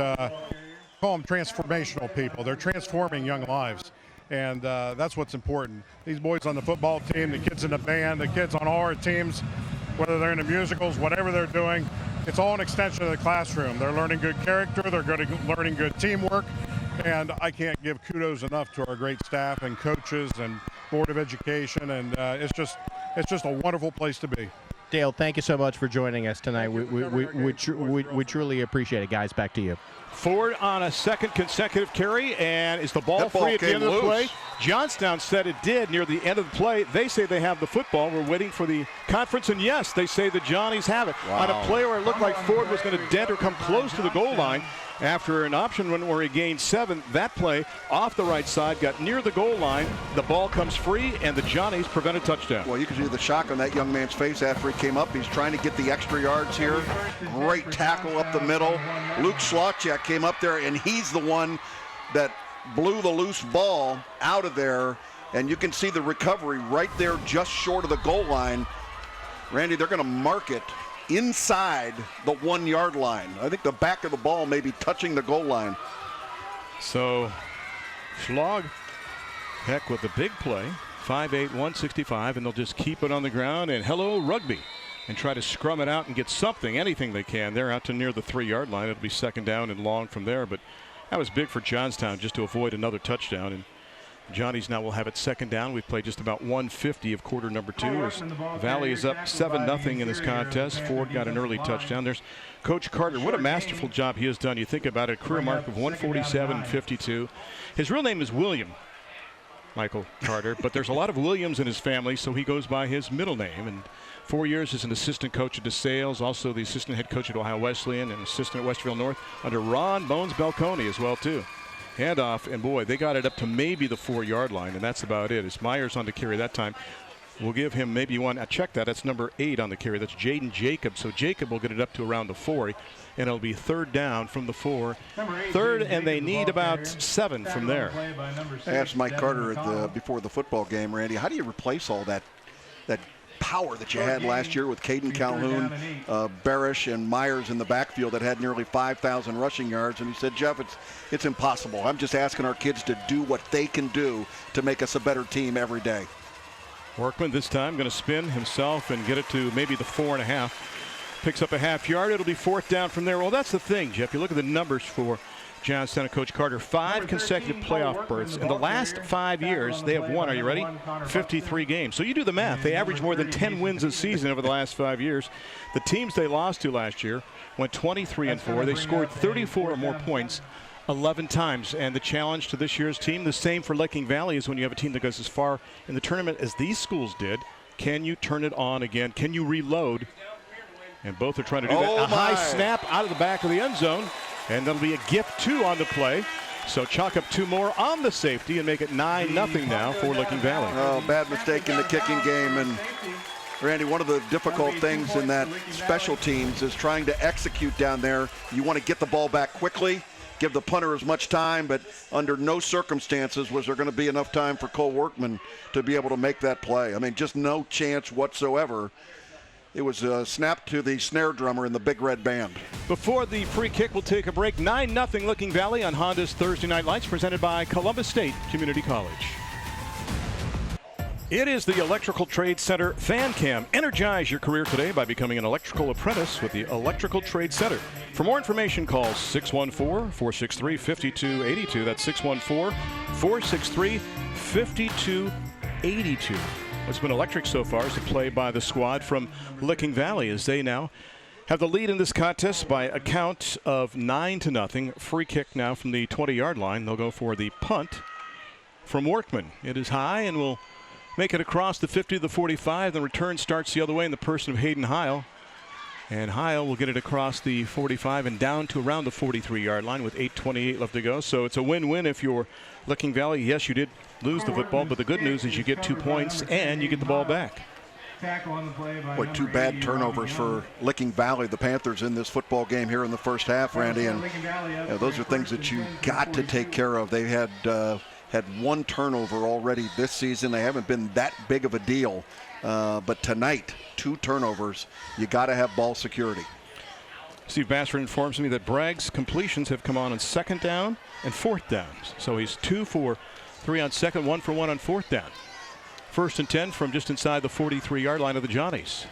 call them transformational people. They're transforming young lives, and that's what's important. These boys on the football team, the kids in the band, the kids on all our teams, whether they're in the musicals, whatever they're doing, it's all an extension of the classroom. They're learning good character, they're learning good teamwork, and I can't give kudos enough to our great staff and coaches and Board of Education, and it's just a wonderful place to be. Dale, thank you so much for joining us tonight. We truly appreciate it, guys. Back to you. Ford on a second consecutive carry, and is the ball free at the end of the play? Johnstown said it did near the end of the play. They say they have the football. We're waiting for the conference, and yes, they say the Johnnies have it. Wow. On a play where it looked like Ford was going to dent or come close to the goal line after an option run where he gained 7. That play off the right side got near the goal line. The ball comes free, and the Johnnies prevent a touchdown. Well, you can see the shock on that young man's face after he came up. He's trying to get the extra yards here. Great tackle up the middle. Luke Slotchak came up there, and he's the one that blew the loose ball out of there. And you can see the recovery right there just short of the goal line. Randy, they're going to mark it inside the 1 yard line. I think the back of the ball may be touching the goal line. So Schlag, heck, with the big play, 5'8", 165, and they'll just keep it on the ground and hello rugby and try to scrum it out and get something, anything they can. They're out to near the 3 yard line. It'll be second down and long from there, but that was big for Johnstown just to avoid another touchdown. And Johnnies now will have it second down. We've played just about 150 of quarter number 2 as Valley is up 7-0 in this contest. Ford got an early touchdown. There's Coach Carter. What a masterful job he has done. You think about it, career mark of 147.52. His real name is William Michael Carter, but there's a lot of Williams in his family, so he goes by his middle name. And 4 years as an assistant coach at DeSales, also the assistant head coach at Ohio Wesleyan and assistant at Westerville North under Ron Bones Belconi as well, too. Handoff, and boy, they got it up to maybe the 4 yard line, and that's about it. It's Myers on the carry that time. We'll give him maybe one. I checked that. That's number 8 on the carry. That's Jaden Jacob. So Jacob will get it up to around the 4, and it'll be third down from the 4. Third, and they need about 7 from there. I asked Mike Carter before the football game, Randy, how do you replace all that power that you had last year with Caden Calhoun, Barish, and Myers in the backfield that had nearly 5,000 rushing yards? And he said, Jeff, it's impossible. I'm just asking our kids to do what they can do to make us a better team every day. Workman this time going to spin himself and get it to maybe the 4.5. Picks up a half yard. It'll be fourth down from there. Well, that's the thing, Jeff. You look at the numbers for Johnstown and Coach Carter. 5 consecutive playoff berths. In the last 5 years, they have won, are you ready? 53 games. So you do the math. They average more than 10 wins a season over the last 5 years. The teams they lost to last year went 23-4. They scored 34 or more points 11 times. And the challenge to this year's team, the same for Licking Valley, is when you have a team that goes as far in the tournament as these schools did, can you turn it on again? Can you reload? And both are trying to do that. A high snap out of the back of the end zone. And that'll be a gift 2 on the play. So chalk up 2 more on the safety and make it 9-0 now for Licking Valley. Oh, bad mistake in the kicking game. And Randy, one of the difficult things in that special teams is trying to execute down there. You want to get the ball back quickly, give the punter as much time, but under no circumstances was there going to be enough time for Cole Workman to be able to make that play. I mean, just no chance whatsoever. It was a snap to the snare drummer in the Big Red Band. Before the free kick, we'll take a break. 9-0 Licking Valley on Honda's Thursday Night Lights, presented by Columbus State Community College. It is the Electrical Trade Center Fan Cam. Energize your career today by becoming an electrical apprentice with the Electrical Trade Center. For more information, call 614-463-5282. That's 614-463-5282. What's been electric so far is the play by the squad from Licking Valley as they now have the lead in this contest by a count of 9-0. Free kick now from the 20-yard line. They'll go for the punt from Workman. It is high and will make it across the 50 to the 45. The return starts the other way in the person of Hayden Heil. And Heil will get it across the 45 and down to around the 43-yard line with 8:28 left to go. So it's a win-win if you're Licking Valley. Yes, you did lose the football, but the good news is you get 2 points and you get the ball back. Boy, 2 bad turnovers for Licking Valley, the Panthers, in this football game here in the first half, Randy. And those are things that you got to take care of. They had 1 turnover already this season. They haven't been that big of a deal. But tonight, 2 turnovers. You got to have ball security. Steve Bassford informs me that Bragg's completions have come on second down and fourth downs. So he's 2 for 3 on second, 1 for 1 on fourth down. First and 10 from just inside the 43-yard line of the Johnnies.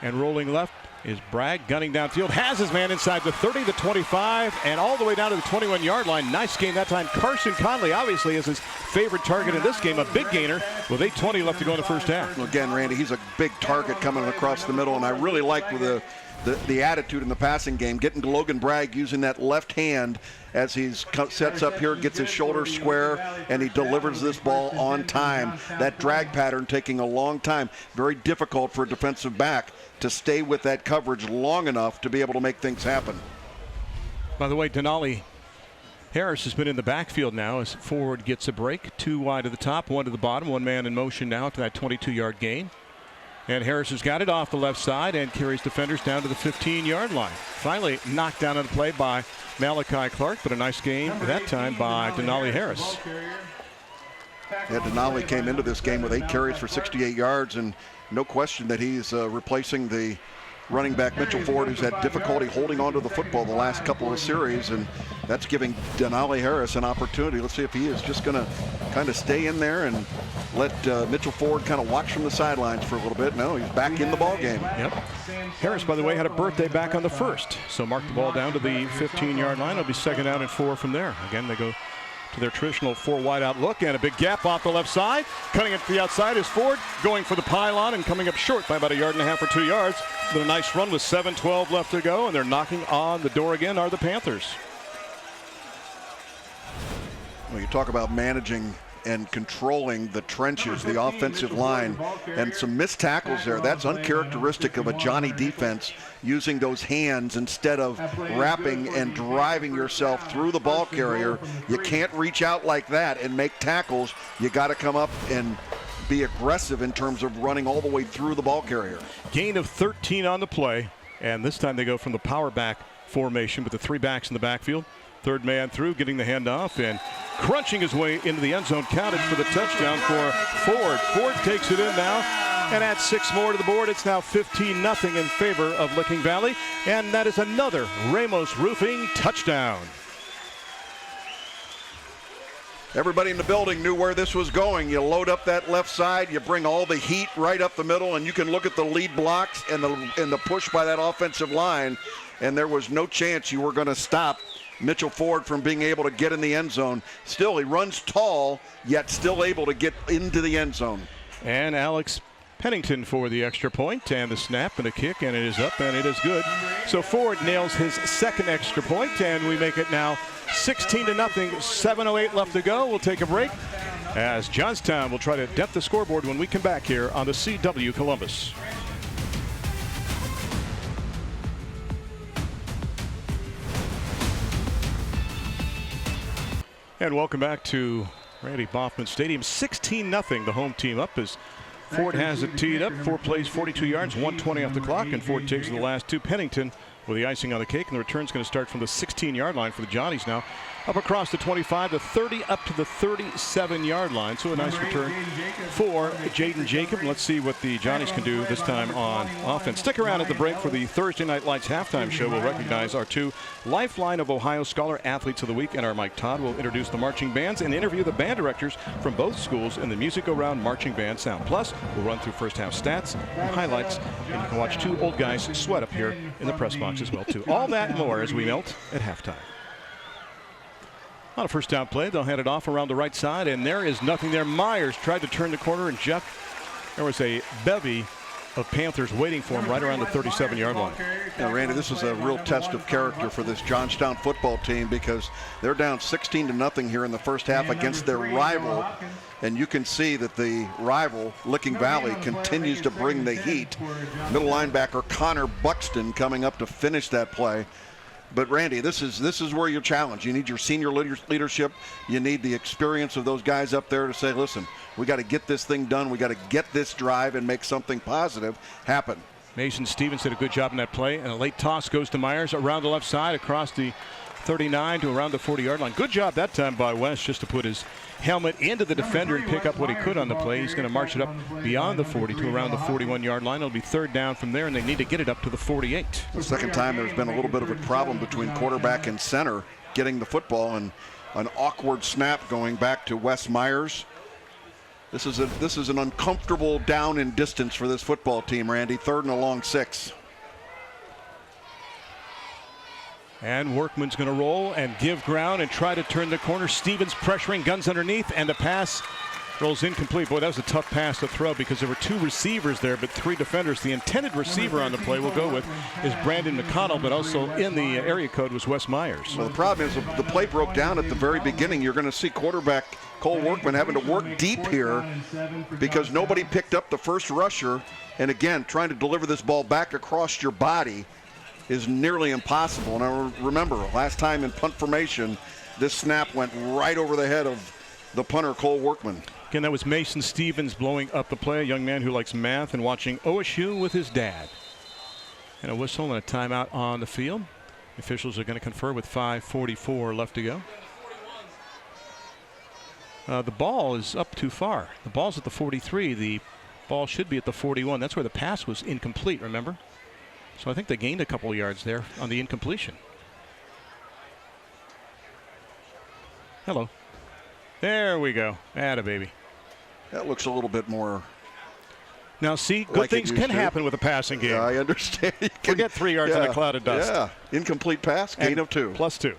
And rolling left is Bragg, gunning downfield, has his man inside the 30, the 25, and all the way down to the 21-yard line. Nice game that time. Carson Conley obviously is his favorite target in this game, a big gainer with 8:20 left to go in the first half. Again, Randy, he's a big target coming across the middle, and I really like the attitude in the passing game, getting Logan Bragg using that left hand as he sets up here, gets his shoulders square, and he delivers this ball on time. That drag pattern taking a long time. Very difficult for a defensive back to stay with that coverage long enough to be able to make things happen. By the way, Denali Harris has been in the backfield now as forward gets a break. 2 wide to the top, 1 to the bottom, 1 man in motion now to that 22-yard gain. And Harris has got it off the left side and carries defenders down to the 15-yard line. Finally knocked down on the play by Malachi Clark, but a nice game that time by Denali Harris. Yeah, Denali came into this game with 8 carries for 68 yards, and no question that he's replacing the running back Mitchell Ford, who's had difficulty holding onto the football the last couple of series, and that's giving Denali Harris an opportunity. Let's see if he is just going to kind of stay in there and let Mitchell Ford kind of watch from the sidelines for a little bit. No, he's back in the ball game. Yep. Harris, by the way, had a birthday back on the 1st, so mark the ball down to the 15-yard line. It'll be 2nd down and 4 from there. Again, they go to their traditional 4 wide out look, and a big gap off the left side. Cutting it to the outside is Ford, going for the pylon and coming up short by about 1.5 yards or 2 yards. But a nice run with 7:12 left to go, and they're knocking on the door again are the Panthers. Well, you talk about managing and controlling the trenches, the offensive line, and some missed tackles there. That's uncharacteristic of a Johnny defense, using those hands instead of wrapping and driving yourself through the ball carrier. You can't reach out like that and make tackles. You got to come up and be aggressive in terms of running all the way through the ball carrier. Gain of 13 on the play, and this time they go from the power back formation with the 3 backs in the backfield. 3rd man through, getting the handoff and crunching his way into the end zone, counted for the touchdown for Ford. Ford takes it in now and adds 6 more to the board. It's now 15-0 in favor of Licking Valley, and that is another Ramos Roofing touchdown. Everybody in the building knew where this was going. You load up that left side, you bring all the heat right up the middle, and you can look at the lead blocks and the push by that offensive line, and there was no chance you were going to stop Mitchell Ford from being able to get in the end zone. Still, he runs tall, yet still able to get into the end zone. And Alex Pennington for the extra point, and the snap and a kick, and it is up, and it is good. So Ford nails his 2nd extra point, and we make it now 16-0, 7:08 left to go. We'll take a break as Johnstown will try to depth the scoreboard when we come back here on the CW Columbus. And welcome back to Randy Baughman Stadium. 16-0, the home team up as Ford has it teed up. 4 plays, 42 yards, 1:20 off the clock, and Ford takes the last 2. Pennington with the icing on the cake, and the return's going to start from the 16-yard line for the Johnnies now. Up across the 25, the 30, up to the 37-yard line. So a nice return for Jaden Jacob. Let's see what the Johnnies can do this time on offense. Stick around at the break for the Thursday Night Lights halftime show. We'll recognize our 2 Lifeline of Ohio Scholar Athletes of the Week, and our Mike Todd will introduce the marching bands and interview the band directors from both schools in the Music Around Marching Band Sound. Plus, we'll run through first half stats and highlights, and you can watch 2 old guys sweat up here in the press box as well, too. All that and more as we melt at halftime. On a first down play, they'll hand it off around the right side, and there is nothing there. Myers tried to turn the corner, and Jeff, there was a bevy of Panthers waiting for him right around the 37-yard line. Now, Randy, this is a real test of character for this Johnstown football team, because they're down 16-0 here in the first half against their rival, and you can see that the rival, Licking Valley, continues to bring the heat. Middle linebacker Connor Buxton coming up to finish that play. But Randy, this is where you're challenged. You need your senior leadership. You need the experience of those guys up there to say, listen, we got to get this thing done. We got to get this drive and make something positive happen. Mason Stevens did a good job in that play, and a late toss goes to Myers around the left side across the 39 to around the 40-yard line. Good job that time by West just to put his helmet into the defender and pick up what he could on the play. He's going to march it up beyond the 40 to around the 41-yard line. It'll be 3rd down from there, and they need to get it up to the 48. The second time there's been a little bit of a problem between quarterback and center getting the football, and an awkward snap going back to Wes Myers. This is an uncomfortable down in distance for this football team, Randy. 3rd and a long 6. And Workman's going to roll and give ground and try to turn the corner. Stevens pressuring, guns underneath, and the pass rolls incomplete. Boy, that was a tough pass to throw because there were 2 receivers there, but 3 defenders. The intended receiver on the play we'll go with is Brandon McConnell, but also in the area code was Wes Myers. Well, the problem is the play broke down at the very beginning. You're going to see quarterback Cole Workman having to work deep here because nobody picked up the first rusher. And again, trying to deliver this ball back across your body is nearly impossible. And I remember last time in punt formation, this snap went right over the head of the punter, Cole Workman. Again, that was Mason Stevens blowing up the play, a young man who likes math and watching OSU with his dad. And a whistle and a timeout on the field. Officials are going to confer with 5:44 left to go. The ball is up too far. The ball's at the 43. The ball should be at the 41. That's where the pass was incomplete, remember? So I think they gained a couple of yards there on the incompletion. Hello. There we go. Atta baby. That looks a little bit more. Now see, good like things can happen with a passing game. Yeah, I understand. Forget 3 yards on a cloud of dust. Yeah, incomplete pass, gain of 2. +2.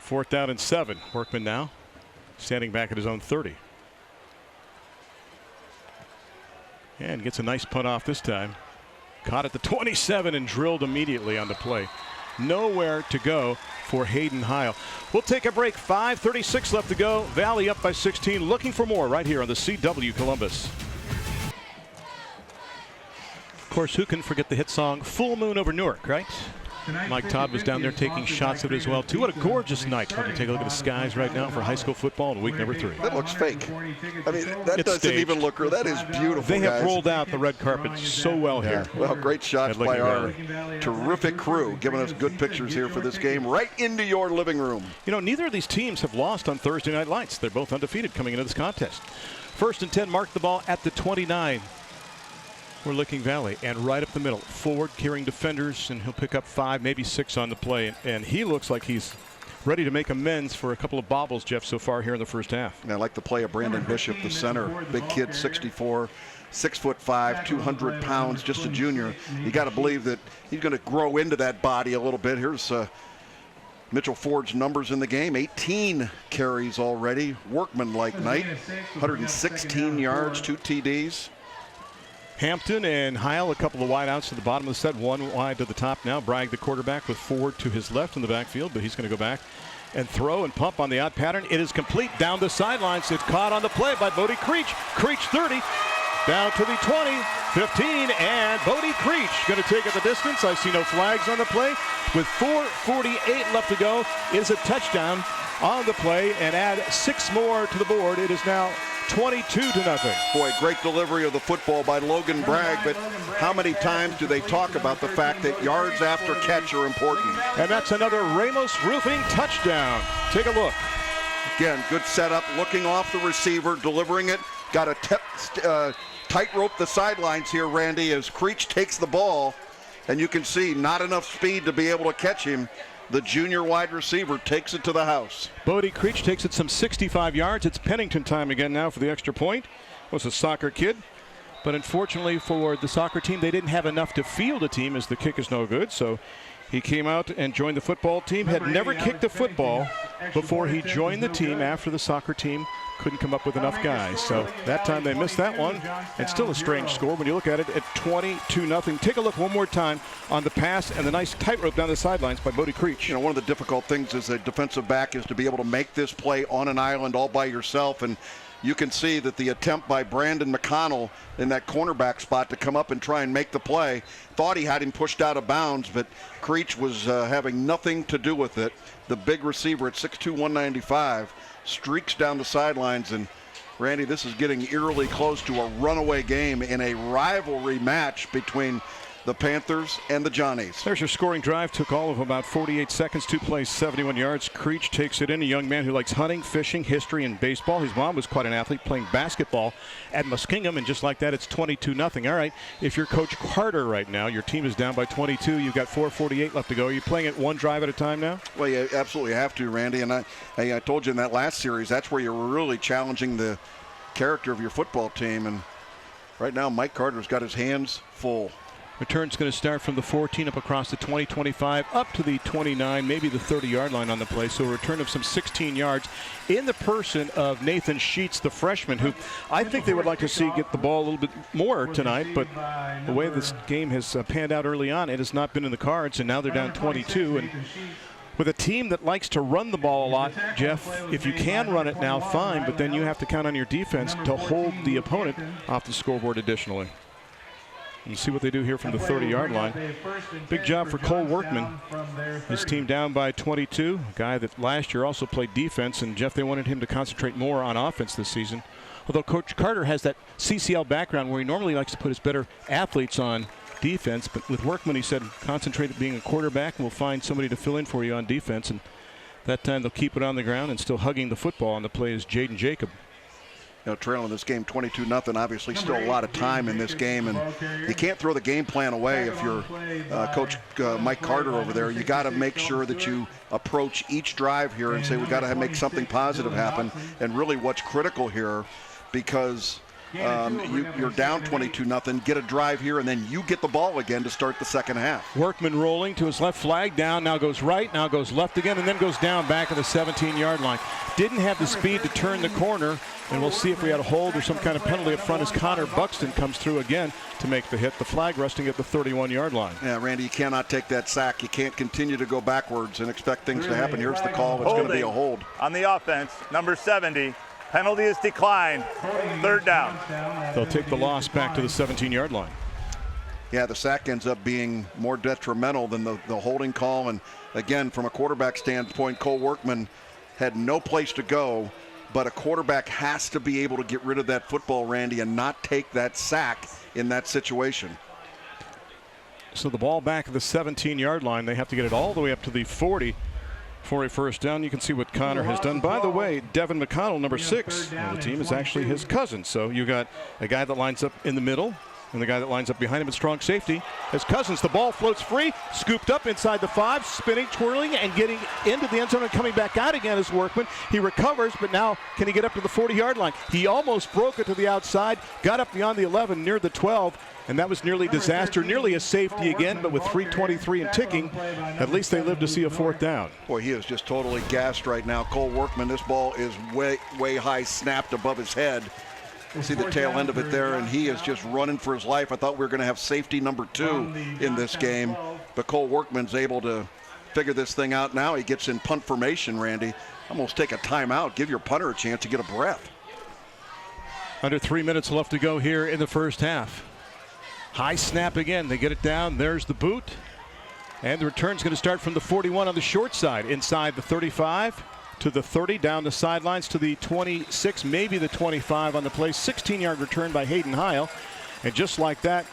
4th down and 7. Workman now standing back at his own 30. And gets a nice punt off this time. Caught at the 27 and drilled immediately on the play. Nowhere to go for Hayden Heil. We'll take a break. 5:36 left to go. Valley up by 16. Looking for more right here on the CW Columbus. Of course, who can forget the hit song Full Moon Over Newark, right? Mike Todd was down there taking shots of it as well, too. What a gorgeous night. Let me take a look at the skies right now for high school football in week number 3. That looks fake. I mean, that doesn't staged. even look real. That is beautiful, They have guys. rolled out the red carpet so well here. Well, great shots by our terrific crew, giving us good pictures here for this game right into your living room. You know, neither of these teams have lost on Thursday Night Lights. They're both undefeated coming into this contest. 1st and 10, mark the ball at the 29. We're Licking Valley, and right up the middle. Forward carrying defenders, and he'll pick up 5, maybe 6 on the play. And he looks like he's ready to make amends for a couple of bobbles, Jeff, so far here in the first half. And I like the play of Brandon Bishop, the center. Big kid, 6'4", 6'5", 200 pounds, just a junior. You got to believe that he's going to grow into that body a little bit. Here's Mitchell Ford's numbers in the game. 18 carries already. Workman-like night. 116 yards, 2 TDs. Hampton and Heil, a couple of wide outs to the bottom of the set, 1 wide to the top now. Bragg, the quarterback, with Ford to his left in the backfield, but he's going to go back and throw and pump on the out pattern. It is complete down the sidelines. It's caught on the play by Bodie Creech. Creech 30, down to the 20, 15, and Bodie Creech going to take it the distance. I see no flags on the play. With 4:48 left to go, it is a touchdown on the play and add 6 more to the board. It is now 22-0. Boy, great delivery of the football by Logan Bragg, but how many times do they talk about the fact that yards after catch are important? And that's another Ramos Roofing touchdown. Take a look. Again, good setup, looking off the receiver, delivering it. Got a tightrope the sidelines here, Randy, as Creech takes the ball, and you can see not enough speed to be able to catch him. The junior wide receiver takes it to the house. Bodie Creech takes it some 65 yards. It's Pennington time again now for the extra point. Was a soccer kid, but unfortunately for the soccer team, they didn't have enough to field a team as the kick is no good. So he came out and joined the football team. Had never kicked a football before he joined the team after the soccer team couldn't come up with enough guys. So that time they missed that one. And still a strange score when you look at it at 22-0. Take a look one more time on the pass and the nice tightrope down the sidelines by Bodie Creech. You know, one of the difficult things as a defensive back is to be able to make this play on an island all by yourself. And you can see that the attempt by Brandon McConnell in that cornerback spot to come up and try and make the play, thought he had him pushed out of bounds, but Creech was having nothing to do with it. The big receiver at 6'2", 195 streaks down the sidelines. And Randy, this is getting eerily close to a runaway game in a rivalry match between the Panthers and the Johnnies. There's your scoring drive. Took all of about 48 seconds. 2 plays, 71 yards. Creech takes it in. A young man who likes hunting, fishing, history, and baseball. His mom was quite an athlete playing basketball at Muskingum, and just like that, it's 22-0. All right, if you're Coach Carter right now, your team is down by 22. You've got 4:48 left to go. Are you playing it one drive at a time now? Well, you absolutely have to, Randy. And I told you in that last series, that's where you're really challenging the character of your football team. And right now, Mike Carter's got his hands full. Return's going to start from the 14 up across the 20, 25, up to the 29, maybe the 30-yard line on the play. So a return of some 16 yards in the person of Nathan Sheets, the freshman, who I think they would like to see get the ball a little bit more tonight. But the way this game has panned out early on, it has not been in the cards, and now they're down 22. And with a team that likes to run the ball a lot, Jeff, if you can run it now, fine, but then you have to count on your defense to hold the opponent off the scoreboard additionally. You see what they do here from the 30-yard line. Big job for Cole Workman. His team down by 22. A guy that last year also played defense, and Jeff, they wanted him to concentrate more on offense this season. Although Coach Carter has that CCL background where he normally likes to put his better athletes on defense, but with Workman he said concentrate at being a quarterback and we'll find somebody to fill in for you on defense, and that time they'll keep it on the ground, and still hugging the football on the play is Jaden Jacob. You know, trailing this game 22-0, obviously still a lot of time in this game, and you can't throw the game plan away if you're Coach Mike Carter over there. You got to make sure that you approach each drive here and say we got to make something positive happen. And really what's critical here, because you're down 22-0, get a drive here, and then you get the ball again to start the second half. Workman rolling to his left, flag down, now goes right, now goes left again, and then goes down back at the 17-yard line. Didn't have the speed to turn the corner, and we'll see if we had a hold or some kind of penalty up front as Connor Buxton comes through again to make the hit. The flag resting at the 31-yard line. Yeah, Randy, you cannot take that sack. You can't continue to go backwards and expect things to happen. Here's the call. It's going to be a hold. On the offense, number 70. Penalty is declined. Third down. They'll take the loss back to the 17-yard line. Yeah, the sack ends up being more detrimental than the holding call. And again, from a quarterback standpoint, Cole Workman had no place to go, but a quarterback has to be able to get rid of that football, Randy, and not take that sack in that situation. So the ball back at the 17-yard line. They have to get it all the way up to the 40 for a first down. You can see what Connor has done. By the way, Devin McConnell, number 6 on the team, is actually his cousin. So you got a guy that lines up in the middle, and the guy that lines up behind him at strong safety. As Cousins, the ball floats free, scooped up inside the 5, spinning, twirling, and getting into the end zone and coming back out again is Workman. He recovers, but now can he get up to the 40-yard line? He almost broke it to the outside, got up beyond the 11, near the 12, and that was nearly disaster, nearly a safety again, but with 3:23 and ticking, at least they live to see a fourth down. Boy, he is just totally gassed right now. Cole Workman, this ball is way high, snapped above his head. See the tail end of it there, and he is just running for his life. I thought we were going to have safety number 2 in this game, but Cole Workman's able to figure this thing out now. He gets in punt formation, Randy. Almost take a timeout, give your punter a chance to get a breath. Under 3 minutes left to go here in the first half. High snap again. They get it down. There's the boot. And the return's going to start from the 41 on the short side. Inside the 35 to the 30. Down the sidelines to the 26, maybe the 25 on the play. 16-yard return by Hayden Heil. And just like that,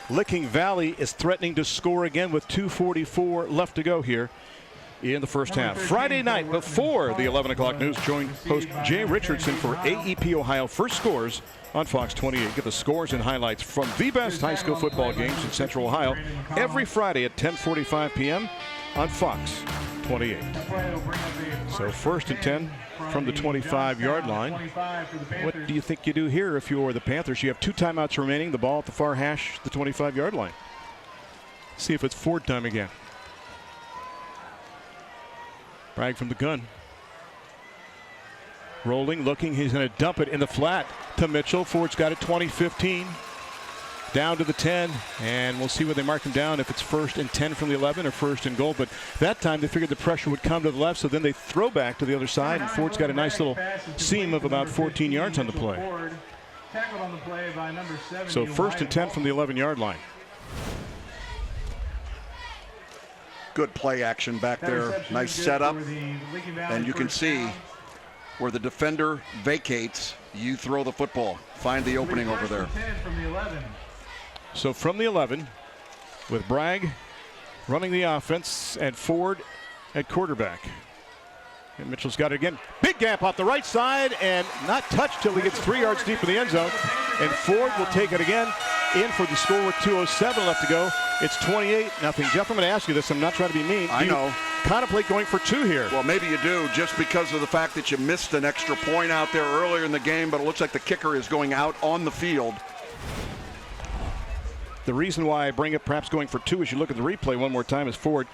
Licking Valley is threatening to score again with 2:44 left to go here in the first half. Friday night before the 11 o'clock news, join host Jay Richardson for AEP Ohio First Scores on Fox 28. Get the scores and highlights from the best high school football games in Central Ohio every Friday at 10:45 p.m. on Fox 28. So 1st and 10 from the 25-yard line. What do you think you do here if you're the Panthers? You have 2 timeouts remaining. The ball at the far hash, the 25-yard line. See if it's Ford time again. Bragg from the gun. Rolling, looking, he's going to dump it in the flat to Mitchell. Ford's got it 20-15. Down to the 10, and we'll see where they mark him down, if it's 1st and 10 from the 11 or 1st and goal. But that time they figured the pressure would come to the left, so then they throw back to the other side, and Ford's got a nice little seam of about 14 yards on the play. So 1st and 10 from the 11-yard line. Good play action back there. Nice setup. And you can see where the defender vacates, you throw the football. Find the opening over there. So from the 11, with Bragg running the offense and Ford at quarterback. And Mitchell's got it again. Big gap off the right side and not touched till he gets 3 yards deep in the end zone. And Ford will take it again in for the score with 2:07 left to go. It's 28-0. Jeff, I'm going to ask you this. I'm not trying to be mean. I know. Contemplate going for 2 here. Well, maybe you do, just because of the fact that you missed an extra point out there earlier in the game, but it looks like the kicker is going out on the field. The reason why I bring it perhaps going for 2 as you look at the replay one more time is Ford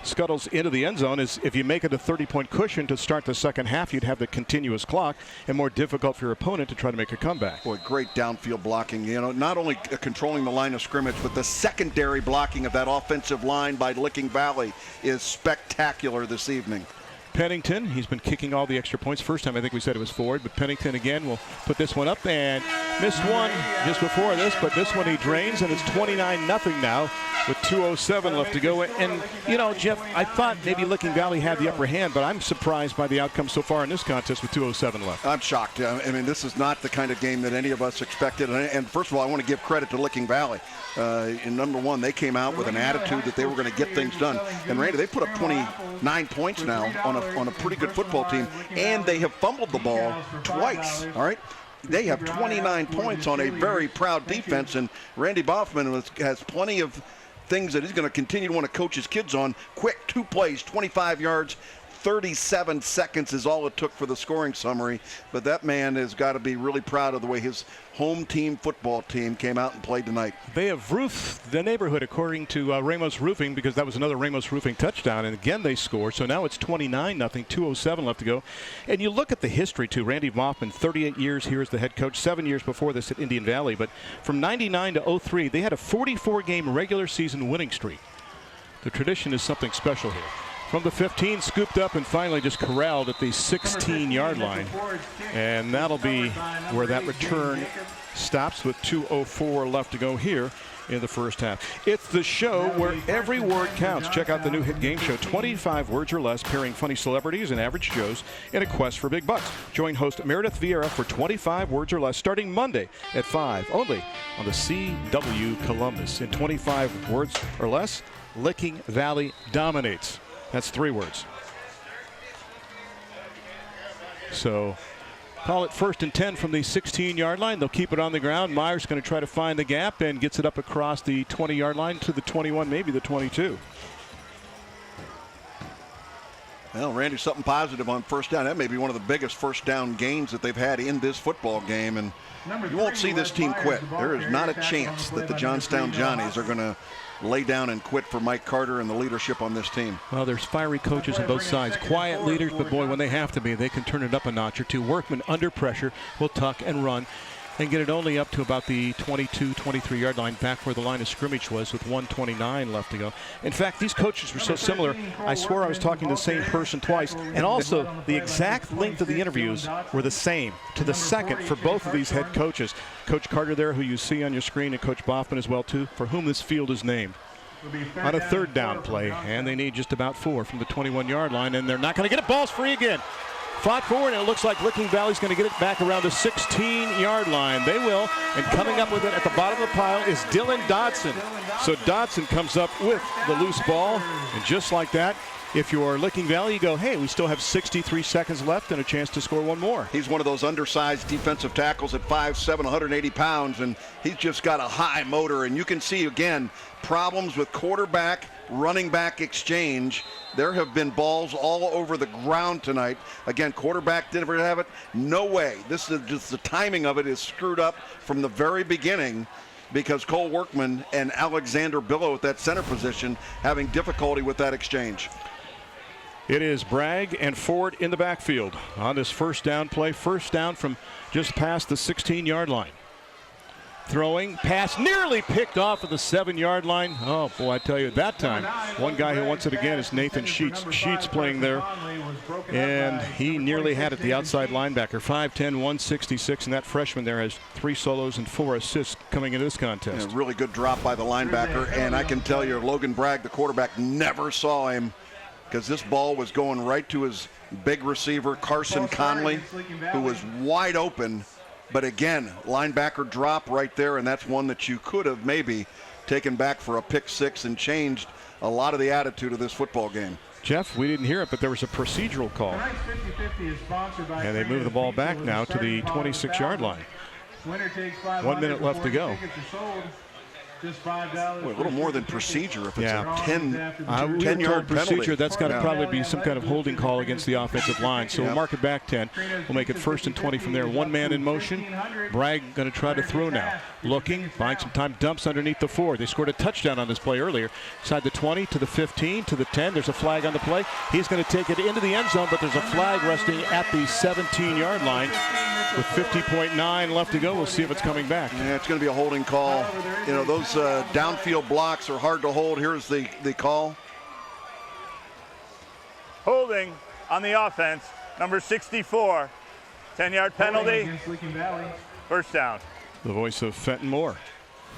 scuttles into the end zone. Is if you make it a 30-point cushion to start the second half, you'd have the continuous clock and more difficult for your opponent to try to make a comeback. Boy, great downfield blocking. You know, not only controlling the line of scrimmage, but the secondary blocking of that offensive line by Licking Valley is spectacular this evening. Pennington, he's been kicking all the extra points. First time I think we said it was Ford, but Pennington again will put this one up and missed one just before this, but this one he drains, and it's 29-0 now with 2:07 left to go. And, you know, Jeff, I thought maybe Licking Valley had the upper hand, but I'm surprised by the outcome so far in this contest with 2:07 left. I'm shocked. I mean, this is not the kind of game that any of us expected. And first of all, I want to give credit to Licking Valley. In number one, they came out with an attitude that they were going to get things done. And Randy, they put up 29 points now on a pretty good football team, and they have fumbled the ball twice. All right. They have 29 points on a very proud defense, and Randy Boffman has plenty of things that he's going to continue to want to coach his kids on. Quick 2 plays, 25 yards, 37 seconds is all it took for the scoring summary. But that man has got to be really proud of the way his home team football team came out and played tonight. They have roofed the neighborhood, according to Ramos Roofing, because that was another Ramos Roofing touchdown. And again, they score. So now it's 29-0, 2:07 left to go. And you look at the history, too. Randy Boffman, 38 years here as the head coach, 7 years before this at Indian Valley. But from 99 to 03, they had a 44-game regular season winning streak. The tradition is something special here. From the 15, scooped up and finally just corralled at the 16-yard line. And that'll be where that return stops with 2:04 left to go here in the first half. It's the show where every word counts. Check out the new hit game show, 25 words or less, pairing funny celebrities and average Joes in a quest for big bucks. Join host Meredith Vieira for 25 words or less starting Monday at 5, only on the CW Columbus. In 25 words or less, Licking Valley dominates. That's 3 words. So call it 1st and 10 from the 16-yard line. They'll keep it on the ground. Myers going to try to find the gap and gets it up across the 20-yard line to the 21, maybe the 22. Well, Randy, something positive on first down. That may be one of the biggest first down gains that they've had in this football game. And you won't see this team quit. There is not a chance that the Johnstown Johnnies are going to lay down and quit for Mike Carter and the leadership on this team. Well, there's fiery coaches on both sides. Quiet leaders, but boy, when they have to be, they can turn it up a notch or two. Workman under pressure will tuck and run and get it only up to about the 22, 23-yard line, back where the line of scrimmage was with 1:29 left to go. In fact, these coaches were so similar, I swore I was talking to the same person twice, and also the exact length of the interviews were the same, to the second, for both of these head coaches. Coach Carter there, who you see on your screen, and Coach Boffman as well, too, for whom this field is named. On a 3rd down play, and they need just about 4 from the 21-yard line, and they're not going to get it. Ball's free again. Fought forward, and it looks like Licking Valley's going to get it back around the 16-yard line. They will, and coming up with it at the bottom of the pile is Dylan Dodson. So Dodson comes up with the loose ball, and just like that, if you're Licking Valley, you go, hey, we still have 63 seconds left and a chance to score one more. He's one of those undersized defensive tackles at 5'7", 180 pounds, and he's just got a high motor. And you can see, again, problems with quarterback, running back exchange. There have been balls all over the ground tonight. Again, quarterback didn't have it. No way. This is just the timing of it is screwed up from the very beginning, because Cole Workman and Alexander Billow at that center position having difficulty with that exchange. It is Bragg and Ford in the backfield on this first down play. First down from just past the 16-yard line. Throwing, pass nearly picked off at the 7-yard line. Oh, boy, I tell you, that time, one guy who wants it again is Nathan Sheets. Sheets playing there, and he nearly had it, the outside linebacker. 5'10", 166, and that freshman there has 3 solos and 4 assists coming into this contest. Yeah, really good drop by the linebacker, and I can tell you, Logan Bragg, the quarterback, never saw him, because this ball was going right to his big receiver, Carson Conley, who was wide open. But again, linebacker drop right there, and that's one that you could have maybe taken back for a pick 6 and changed a lot of the attitude of this football game. Jeff, we didn't hear it, but there was a procedural call. And they move the ball back now to the 26-yard line. 1 minute left to go. Just $5. Boy, a little more than procedure if it's Yeah. a 10-yard told penalty. procedure, that's got to probably be some kind of holding call against the offensive line. So we'll mark it back 10. We'll make it 1st and 20 from there. One man in motion. Bragg going to try to throw now. Looking, buying some time, dumps underneath the 4. They scored a touchdown on this play earlier. Inside the 20 to the 15 to the 10. There's a flag on the play. He's going to take it into the end zone, but there's a flag resting at the 17-yard line. With 50.9 left to go, we'll see if it's coming back. Yeah, it's going to be a holding call. You know, those downfield blocks are hard to hold. Here's the call. Holding on the offense, number 64. 10-yard penalty, Against Licking Valley. first down. The voice of Fenton Moore.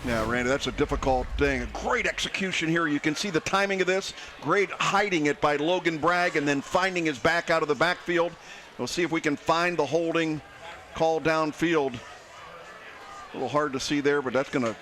Yeah, Randy, that's a difficult thing. A great execution here. You can see the timing of this. Great hiding it by Logan Bragg and then finding his back out of the backfield. We'll see if we can find the holding call downfield. A little hard to see there, but that's going to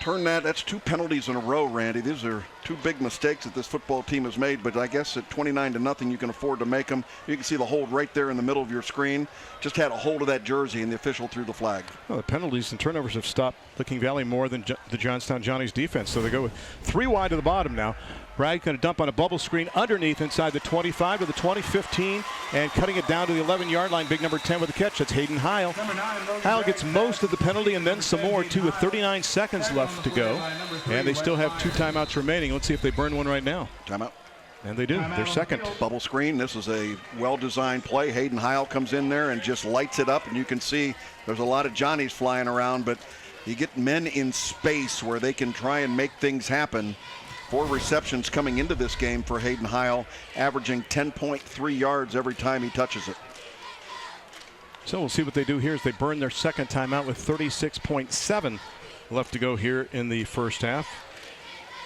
turn that. That's 2 penalties in a row, Randy. These are 2 big mistakes that this football team has made, but I guess at 29-0, you can afford to make them. You can see the hold right there in the middle of your screen. Just had a hold of that jersey, and the official threw the flag. Well, the penalties and turnovers have stopped Licking Valley more than the Johnstown Johnnies defense. So they go with 3 wide to the bottom now. Bragg going to dump on a bubble screen underneath inside the 25 to the 20, 15, and cutting it down to the 11-yard line. Big number 10 with a catch. That's Hayden Heil. Heil gets most of the penalty and then some more, too, with 39 seconds left to go. And they still have 2 timeouts remaining. Let's see if they burn one right now. Timeout. And they do. They're second. Bubble screen. This is a well-designed play. Hayden Heil comes in there and just lights it up, and you can see there's a lot of Johnnies flying around, but you get men in space where they can try and make things happen. 4 receptions coming into this game for Hayden Heil, averaging 10.3 yards every time he touches it. So we'll see what they do here as they burn their second timeout with 36.7 left to go here in the first half.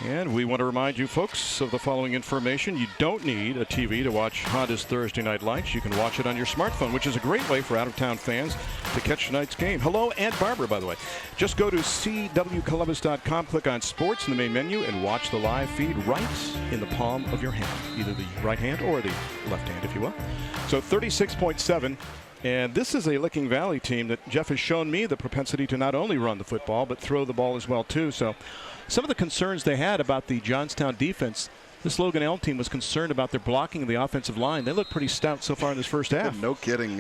And we want to remind you folks of the following information. You don't need a TV to watch Honda's Thursday Night Lights. You can watch it on your smartphone, which is a great way for out-of-town fans to catch tonight's game. Hello, Aunt Barbara, by the way. Just go to cwcolumbus.com, click on Sports in the main menu, and watch the live feed right in the palm of your hand, either the right hand or the left hand, if you will. So 36.7. And this is a Licking Valley team that Jeff has shown me the propensity to not only run the football, but throw the ball as well, too. So some of the concerns they had about the Johnstown defense, this Logan Elm team was concerned about their blocking of the offensive line. They look pretty stout so far in this first half. No kidding.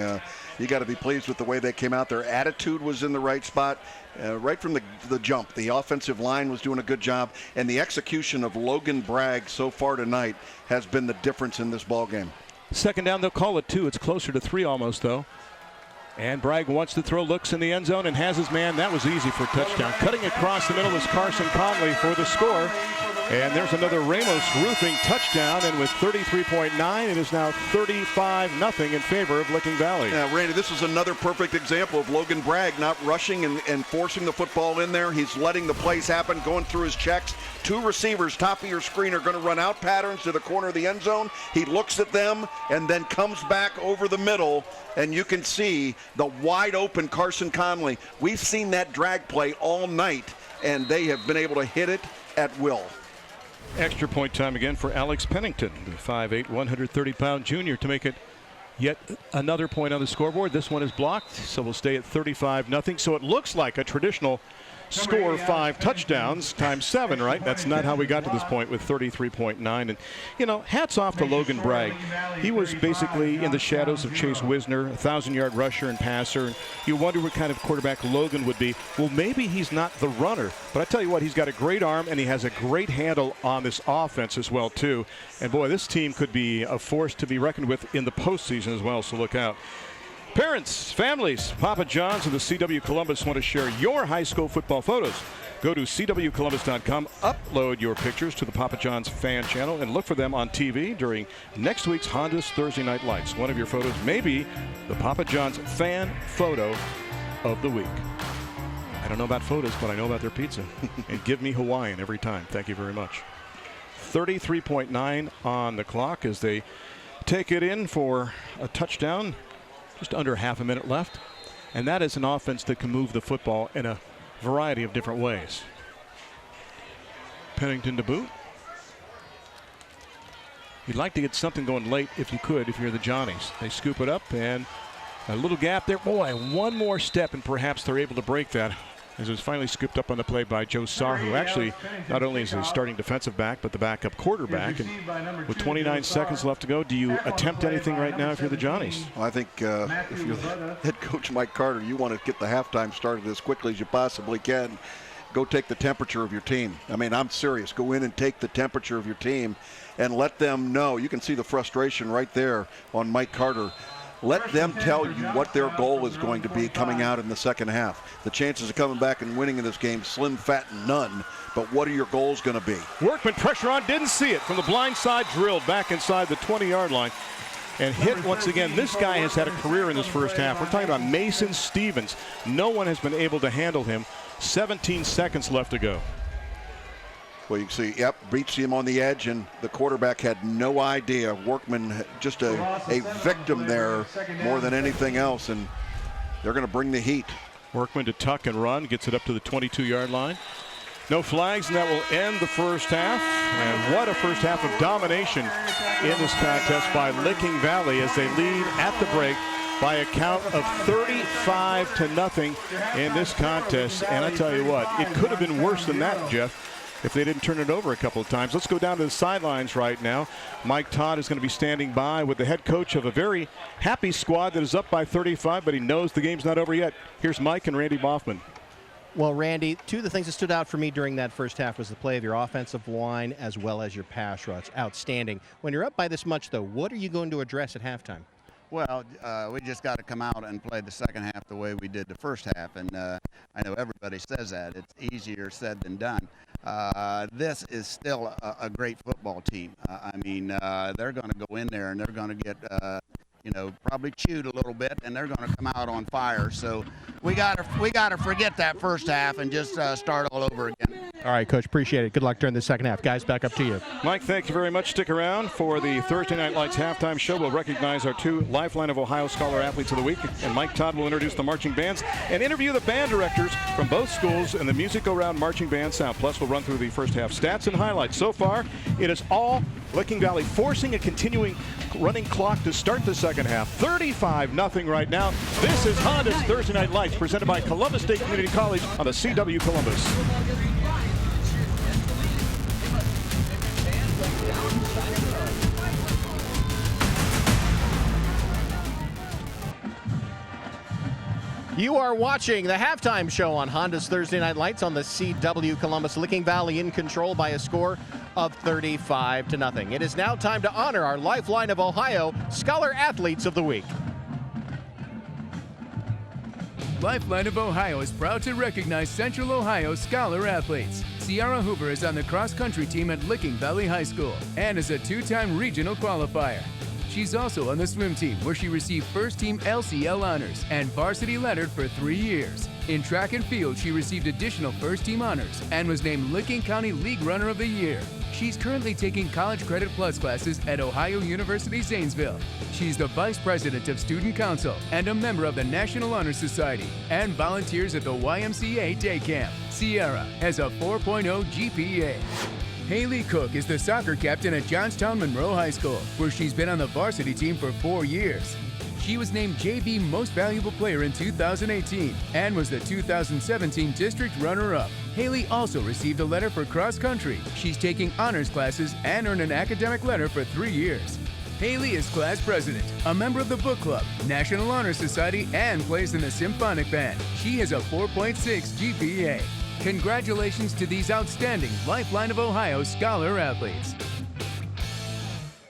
You got to be pleased with the way they came out. Their attitude was in the right spot right from the jump. The offensive line was doing a good job, and the execution of Logan Bragg so far tonight has been the difference in this ball game. Second down, they'll call it 2. It's closer to 3 almost, though. And Bragg wants to throw, looks in the end zone, and has his man. That was easy for a touchdown. Cutting across the middle is Carson Conley for the score. And there's another Ramos Roofing touchdown, and with 33.9, it is now 35-0 in favor of Licking Valley. Yeah, Randy, this is another perfect example of Logan Bragg not rushing and forcing the football in there. He's letting the plays happen, going through his checks. 2 receivers, top of your screen, are going to run out patterns to the corner of the end zone. He looks at them and then comes back over the middle, and you can see the wide open Carson Conley. We've seen that drag play all night, and they have been able to hit it at will. Extra point time again for Alex Pennington, the 5'8", 130-pound junior, to make it yet another point on the scoreboard. This one is blocked, so we'll stay at 35-0. So it looks like a traditional score 5 touchdowns times 7, right? That's not how we got to this point with 33.9. And, you know, hats off to Logan Bragg. He was basically in the shadows of Chase Wisner, a 1,000-yard rusher and passer. And you wonder what kind of quarterback Logan would be. Well, maybe he's not the runner, but I tell you what, he's got a great arm and he has a great handle on this offense as well, too. And, boy, this team could be a force to be reckoned with in the postseason as well, so look out. Parents, families, Papa John's and the CW Columbus want to share your high school football photos. Go to cwcolumbus.com, upload your pictures to the Papa John's fan channel, and look for them on TV during next week's Honda's Thursday Night Lights. One of your photos may be the Papa John's fan photo of the week. I don't know about photos, but I know about their pizza. And give me Hawaiian every time. Thank you very much. 33.9 on the clock as they take it in for a touchdown. Just under half a minute left. And that is an offense that can move the football in a variety of different ways. Pennington to boot. You'd like to get something going late if you could, if you're the Johnnies. They scoop it up and a little gap there. Boy, one more step and perhaps they're able to break that. As it was finally scooped up on the play by Joe Sarr, who actually not only is a starting defensive back, but the backup quarterback. And with 29 seconds left to go, do you attempt anything right now if you're the Johnnies? Well, I think if you're the head coach Mike Carter, you want to get the halftime started as quickly as you possibly can. Go take the temperature of your team. I mean, I'm serious. Go in and take the temperature of your team and let them know. You can see the frustration right there on Mike Carter. Let them tell you what their goal is going to be coming out in the second half. The chances of coming back and winning in this game, slim, fat, none. But what are your goals going to be? Workman, pressure on, didn't see it. From the blind side, drilled back inside the 20-yard line. And hit once again. This guy has had a career in this first half. We're talking about Mason Stevens. No one has been able to handle him. 17 seconds left to go. Well, you can see, yep, reached him on the edge, and the quarterback had no idea. Workman just a victim there more than anything else, and they're going to bring the heat. Workman to tuck and run, gets it up to the 22-yard line. No flags, and that will end the first half. And what a first half of domination in this contest by Licking Valley as they lead at the break by a count of 35-0 in this contest. And I tell you what, it could have been worse than that, Jeff, if they didn't turn it over a couple of times. Let's go down to the sidelines right now. Mike Todd is going to be standing by with the head coach of a very happy squad that is up by 35, but he knows the game's not over yet. Here's Mike and Randy Boffman. Well, Randy, two of the things that stood out for me during that first half was the play of your offensive line as well as your pass rush. Outstanding. When you're up by this much, though, what are you going to address at halftime? Well, we just got to come out and play the second half the way we did the first half. And I know everybody says that. It's easier said than done. This is still a great football team. I mean, they're going to go in there and they're going to get, probably chewed a little bit, and they're going to come out on fire. So we got to forget that first half and just start all over again. All right, Coach, appreciate it. Good luck during the second half. Guys, back up to you. Mike, thank you very much. Stick around for the Thursday Night Lights halftime show. We'll recognize our two Lifeline of Ohio Scholar Athletes of the Week, and Mike Todd will introduce the marching bands and interview the band directors from both schools and the Music Go Round marching band sound. Plus, we'll run through the first half stats and highlights. So far, it is all Licking Valley forcing a continuing running clock to start the second half. 35-0 right now. This is Honda's Thursday Night Lights, presented by Columbus State Community College on the CW Columbus. You are watching the halftime show on Honda's Thursday Night Lights on the CW Columbus. Licking Valley in control by a score of 35-0. It is now time to honor our Lifeline of Ohio Scholar Athletes of the Week. Lifeline of Ohio is proud to recognize Central Ohio Scholar Athletes. Ciara Hoover is on the cross-country team at Licking Valley High School and is a two-time regional qualifier. She's also on the swim team, where she received first-team LCL honors and varsity lettered for 3 years. In track and field, she received additional first-team honors and was named Licking County League Runner of the Year. She's currently taking College Credit Plus classes at Ohio University Zanesville. She's the Vice President of Student Council and a member of the National Honor Society and volunteers at the YMCA Day Camp. Ciara has a 4.0 GPA. Haley Cook is the soccer captain at Johnstown Monroe High School, where she's been on the varsity team for 4 years. She was named JV Most Valuable Player in 2018 and was the 2017 District Runner-Up. Haley also received a letter for cross country. She's taking honors classes and earned an academic letter for 3 years. Haley is class president, a member of the Book Club, National Honor Society, and plays in the Symphonic Band. She has a 4.6 GPA. Congratulations to these outstanding Lifeline of Ohio Scholar Athletes.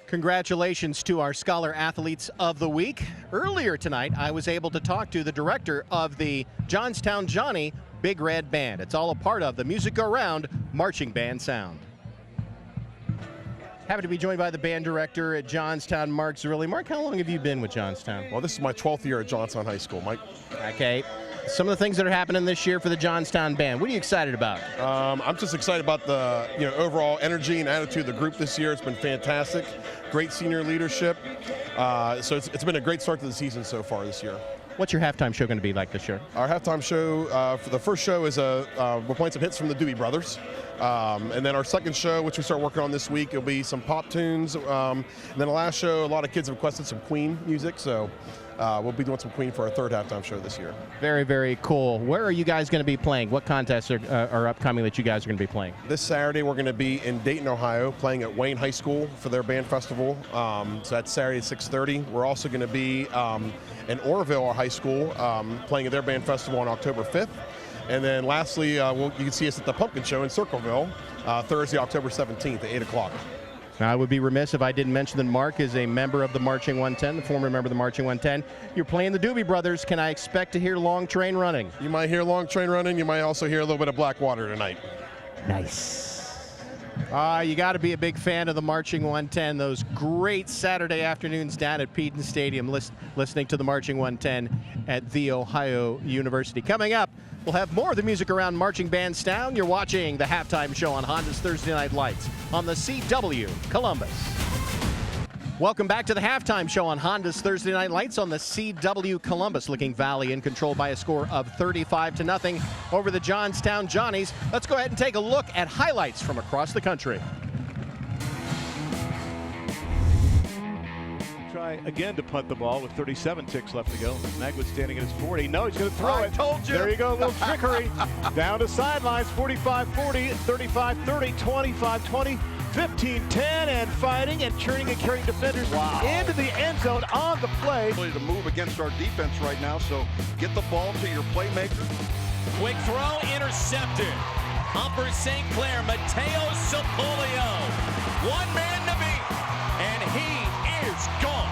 Congratulations to our Scholar Athletes of the Week. Earlier tonight, I was able to talk to the director of the Johnstown Johnnie Big Red Band. It's all a part of the Music Go Round marching band sound. Happy to be joined by the band director at Johnstown, Mark Zerilli. Mark, how long have you been with Johnstown? Well, this is my 12th year at Johnstown High School, Mike. Okay. Some of the things that are happening this year for the Johnstown band. What are you excited about? I'm just excited about the overall energy and attitude of the group this year. It's been fantastic. Great senior leadership. So it's been a great start to the season so far this year. What's your halftime show going to be like this year? Our halftime show for the first show is we're playing some hits from the Dewey Brothers. And then our second show, which we start working on this week, will be some pop tunes. And then the last show, a lot of kids have requested some Queen music. So we'll be doing some Queen for our third halftime show this year. Very, very cool. Where are you guys going to be playing? What contests are upcoming that you guys are going to be playing? This Saturday, we're going to be in Dayton, Ohio, playing at Wayne High School for their band festival. So that's Saturday at 6:30. We're also going to be in Orville High School, playing at their band festival on October 5th. And then lastly, you can see us at the Pumpkin Show in Circleville, Thursday, October 17th at 8 o'clock. Now, I would be remiss if I didn't mention that Mark is a member of the Marching 110, the former member of the Marching 110. You're playing the Doobie Brothers. Can I expect to hear Long Train Running? You might hear Long Train Running. You might also hear a little bit of Blackwater tonight. Nice. You got to be a big fan of the Marching 110. Those great Saturday afternoons down at Peden Stadium listening to the Marching 110 at The Ohio University. Coming up, we'll have more of the music around marching bands down. You're watching the halftime show on Honda's Thursday Night Lights on the CW Columbus. Welcome back to the halftime show on Honda's Thursday Night Lights on the CW Columbus. Licking Valley in control by a score of 35-0 over the Johnstown Johnnies. Let's go ahead and take a look at highlights from across the country. Try again to punt the ball with 37 ticks left to go. Magwood standing at his 40. No, he's going to throw it. I told you. There you go, a little trickery. Down to sidelines, 45-40, 35-30, 25-20, 15-10, and fighting and churning and carrying defenders into the end zone on the play. To move against our defense right now, so get the ball to your playmaker. Quick throw, intercepted. Upper St. Clair, Mateo Sapolio. One man to beat, and he is gone.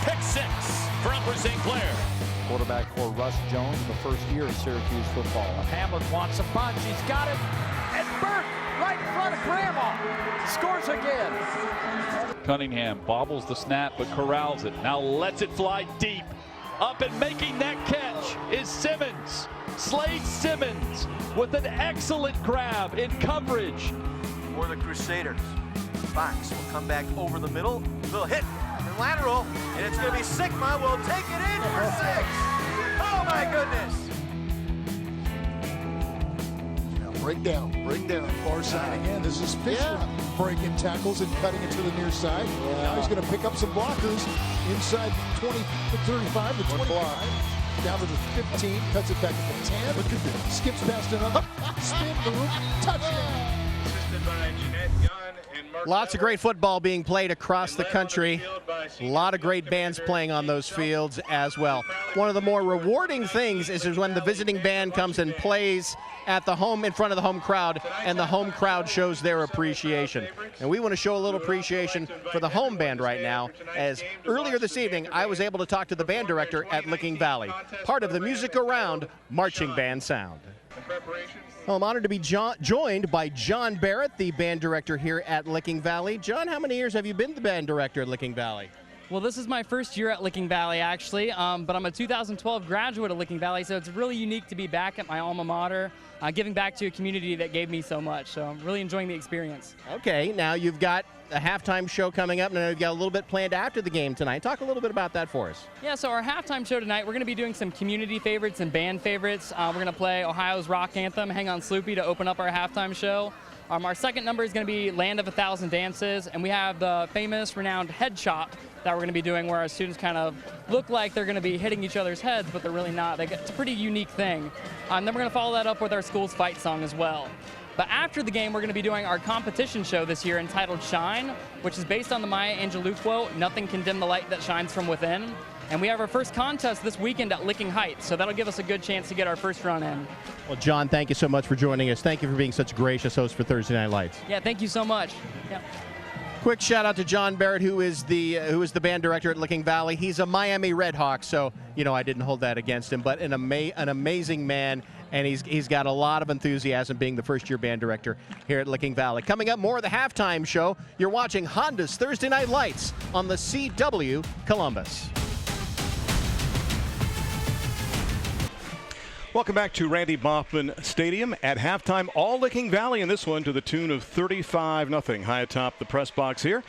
Pick 6 for Upper St. Clair. Quarterback for Russ Jones, the first year of Syracuse football. Hamlet wants a punch. He's got it. And Burke right in front of Grandma. Scores again. Cunningham bobbles the snap but corrals it. Now lets it fly deep. Up and making that catch is Simmons. Slade Simmons with an excellent grab in coverage. For the Crusaders. Fox will come back over the middle. Will hit and lateral, and it's going to be Sigma. Will take it in for 6. Oh my goodness! Now break down, far side again. This is Fisher breaking tackles and cutting it to the near side. Now he's going to pick up some blockers inside 20, 35 to 25. Down to the 15, cuts it back to the 10. Look at this. Skips past another. Spin move, touchdown. Lots of great football being played across the country. A lot of great bands playing on those fields as well. One of the more rewarding things is when the visiting band comes and plays at the home in front of the home crowd, and the home crowd shows their appreciation. And we want to show a little appreciation for the home band right now, as earlier this evening I was able to talk to the band director at Licking Valley, part of the Music Around Marching Band Sound. Well, I'm honored to be joined by John Barrett, the band director here at Licking Valley. John, how many years have you been the band director at Licking Valley? Well, this is my first year at Licking Valley, actually, but I'm a 2012 graduate of Licking Valley, so it's really unique to be back at my alma mater, giving back to a community that gave me so much. So I'm really enjoying the experience. Okay, now you've got a halftime show coming up, and you've got a little bit planned after the game tonight. Talk a little bit about that for us. Yeah, so our halftime show tonight, we're going to be doing some community favorites and band favorites. We're going to play Ohio's rock anthem, Hang On Sloopy, to open up our halftime show. Our second number is going to be Land of a Thousand Dances, and we have the famous, renowned head chop that we're going to be doing, where our students kind of look like they're going to be hitting each other's heads, but they're really not. It's a pretty unique thing. Then we're going to follow that up with our school's fight song as well. But after the game, we're going to be doing our competition show this year entitled Shine, which is based on the Maya Angelou quote, "Nothing can dim the light that shines from within." And we have our first contest this weekend at Licking Heights, so that'll give us a good chance to get our first run in. Well, John, thank you so much for joining us. Thank you for being such a gracious host for Thursday Night Lights. Yeah, thank you so much. Yeah. Quick shout out to John Barrett, who is the band director at Licking Valley. He's a Miami Redhawk, so I didn't hold that against him. But an amazing man, and he's got a lot of enthusiasm being the first-year band director here at Licking Valley. Coming up, more of the halftime show. You're watching Honda's Thursday Night Lights on the CW Columbus. Welcome back to Randy Baughman Stadium. At halftime, all Licking Valley in this one to the tune of 35-0. High atop the press box here.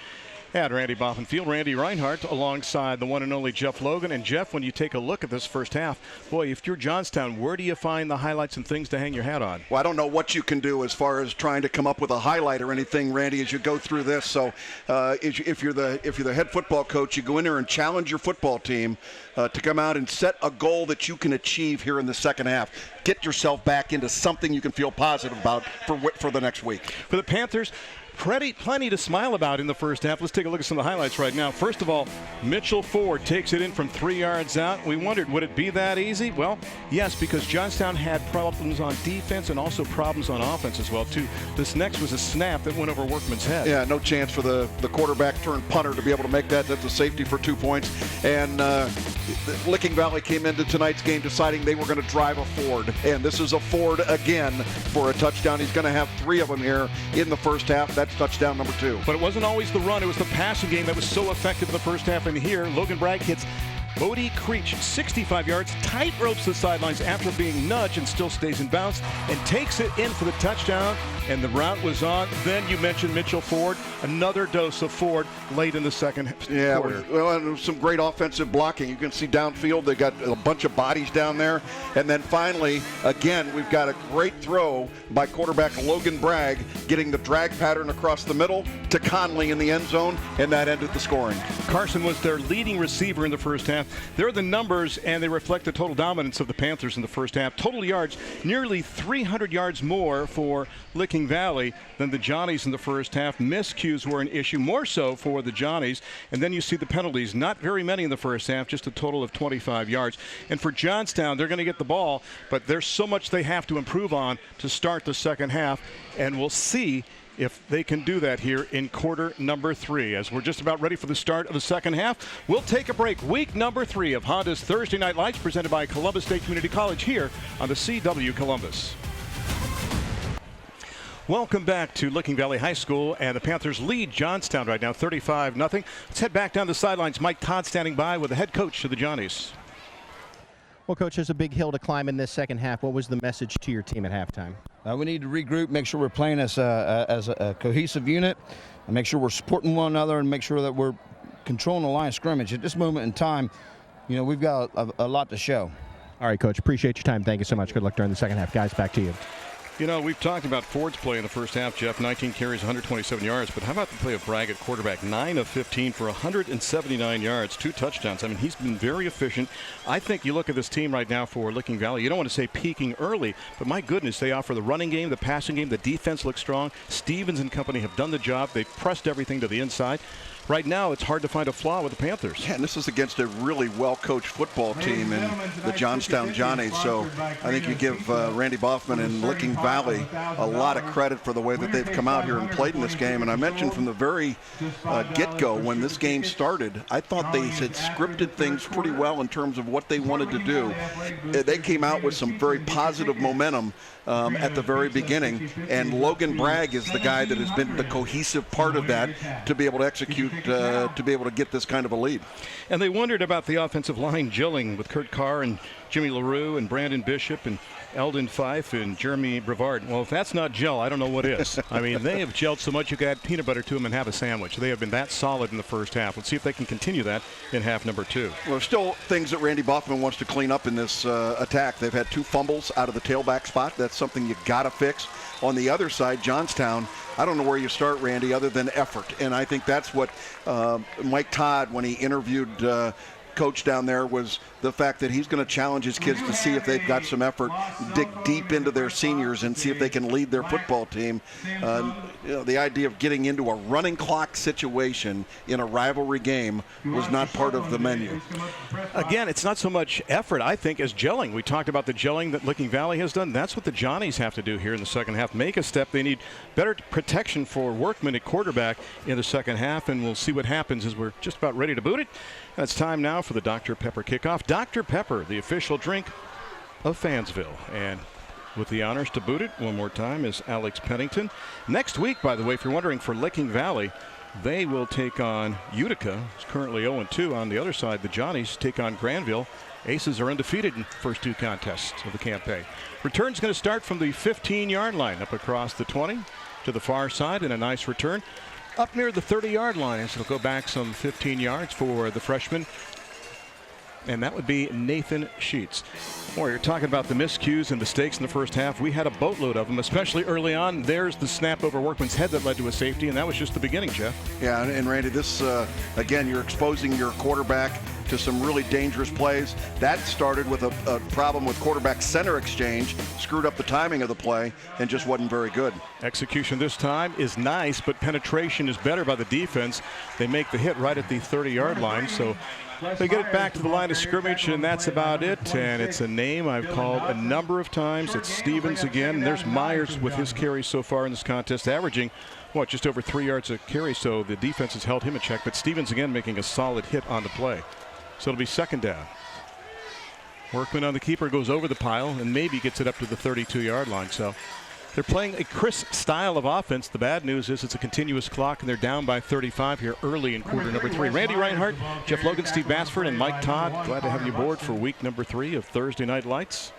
At Randy Boffin Field, Randy Reinhardt alongside the one and only Jeff Logan. And Jeff, when you take a look at this first half, boy, if you're Johnstown, where do you find the highlights and things to hang your hat on? Well, I don't know what you can do as far as trying to come up with a highlight or anything, Randy, as you go through this. So if you're the head football coach, you go in there and challenge your football team to come out and set a goal that you can achieve here in the second half. Get yourself back into something you can feel positive about for the next week. For the Panthers, plenty to smile about in the first half. Let's take a look at some of the highlights right now. First of all, Mitchell Ford takes it in from 3 yards out. We wondered, would it be that easy? Well, yes, because Johnstown had problems on defense and also problems on offense as well, too. This next was a snap that went over Workman's head. Yeah, no chance for the quarterback turned punter to be able to make that. That's a safety for 2 points. And Licking Valley came into tonight's game deciding they were going to drive a Ford. And this is a Ford again for a touchdown. He's going to have 3 of them here in the first half. That's touchdown number 2. But it wasn't always the run. It was the passing game that was so effective in the first half. And here, Logan Bragg hits Bodie Creech 65 yards, tight ropes the sidelines after being nudged and still stays in bounds and takes it in for the touchdown. And the route was on. Then you mentioned Mitchell Ford, another dose of Ford late in the second quarter. Well, and some great offensive blocking. You can see downfield, they got a bunch of bodies down there. And then finally, again, we've got a great throw by quarterback Logan Bragg, getting the drag pattern across the middle to Conley in the end zone, and that ended the scoring. Carson was their leading receiver in the first half. They're the numbers, and they reflect the total dominance of the Panthers in the first half. Total yards, nearly 300 yards more for Licking Valley than the Johnnies in the first half. Miscues were an issue, more so for the Johnnies. And then you see the penalties, not very many in the first half, just a total of 25 yards. And for Johnstown, they're going to get the ball, but there's so much they have to improve on to start the second half, and we'll see if they can do that here in quarter number 3. As we're just about ready for the start of the second half, we'll take a break. Week number 3 of Honda's Thursday Night Lights, presented by Columbus State Community College here on the CW Columbus. Welcome back to Licking Valley High School, and the Panthers lead Johnstown right now 35-0. Let's head back down the sidelines. Mike Todd standing by with the head coach of the Johnnies. Well, Coach, there's a big hill to climb in this second half. What was the message to your team at halftime? We need to regroup, make sure we're playing as a cohesive unit, and make sure we're supporting one another, and make sure that we're controlling the line of scrimmage. At this moment in time, we've got a lot to show. All right, Coach, appreciate your time. Thank you so much. Good luck during the second half. Guys, back to you. We've talked about Ford's play in the first half, Jeff. 19 carries, 127 yards. But how about the play of Bragg at quarterback? 9 of 15 for 179 yards, 2 touchdowns. I mean, he's been very efficient. I think you look at this team right now for Licking Valley. You don't want to say peaking early, but my goodness, they offer the running game, the passing game. The defense looks strong. Stevens and company have done the job. They've pressed everything to the inside. Right now, it's hard to find a flaw with the Panthers. Yeah, and this is against a really well-coached football team in the Johnstown Johnnies. So I think you give Randy Boffman and Licking Valley a lot of credit for the way that they've come out here and played in this game. And I mentioned from the very get-go when this game started, I thought they had scripted things pretty well in terms of what they wanted to do. They came out with some very positive momentum at the very beginning, and Logan Bragg is the guy that has been the cohesive part of that to be able to execute, to be able to get this kind of a lead. And they wondered about the offensive line gelling with Kurt Carr and Jimmy LaRue and Brandon Bishop and Eldon Fife and Jeremy Brevard. Well, if that's not gel, I don't know what is. I mean, they have gelled so much you could add peanut butter to them and have a sandwich. They have been that solid in the first half. Let's see if they can continue that in half number 2. Well, there's still things that Randy Boffman wants to clean up in this attack. They've had 2 fumbles out of the tailback spot. That's something you got to fix. On the other side, Johnstown, I don't know where you start, Randy, other than effort. And I think that's what Mike Todd, when he interviewed coach down there, was the fact that he's going to challenge his kids to see if they've got some effort, dig deep into their seniors and see if they can lead their football team. The idea of getting into a running clock situation in a rivalry game was not part of the menu. Again, it's not so much effort, I think, as gelling. We talked about the gelling that Licking Valley has done. That's what the Johnnies have to do here in the second half. Make a step. They need better protection for Workman at quarterback in the second half, and we'll see what happens as we're just about ready to boot it. And it's time now for the Dr. Pepper kickoff. Dr. Pepper, the official drink of Fansville. And with the honors to boot it one more time is Alex Pennington. Next week, by the way, if you're wondering, for Licking Valley, they will take on Utica. It's currently 0-2. On the other side, the Johnnies take on Granville. Aces are undefeated in the first 2 contests of the campaign. Return's going to start from the 15-yard line up across the 20 to the far side, and a nice return. up near the 30-yard line. As it'll go back some 15 yards for the freshman. And that would be Nathan Sheets. Boy, you're talking about the miscues and mistakes in the first half. We had a boatload of them, especially early on. There's the snap over Workman's head that led to a safety, and that was just the beginning, Jeff. Yeah, and Randy, this, again, you're exposing your quarterback to some really dangerous plays. That started with a problem with quarterback center exchange, screwed up the timing of the play, and just wasn't very good. Execution this time is nice, but penetration is better by the defense. They make the hit right at the 30-yard line, so they get it back to the line of scrimmage, and that's about it. And it's a name I've called a number of times. It's Stevens again. And there's Myers with his carries so far in this contest, averaging, what, just over 3 yards a carry. So the defense has held him in check. But Stevens again making a solid hit on the play. So it'll be second down. Workman on the keeper, goes over the pile and maybe gets it up to the 32-yard line. So they're playing a crisp style of offense. The bad news is it's a continuous clock, and they're down by 35 here early in quarter number 3. Randy Reinhardt, Jeff Logan, Steve Bassford, and Mike Todd, glad to have you aboard for week number 3 of Thursday Night Lights.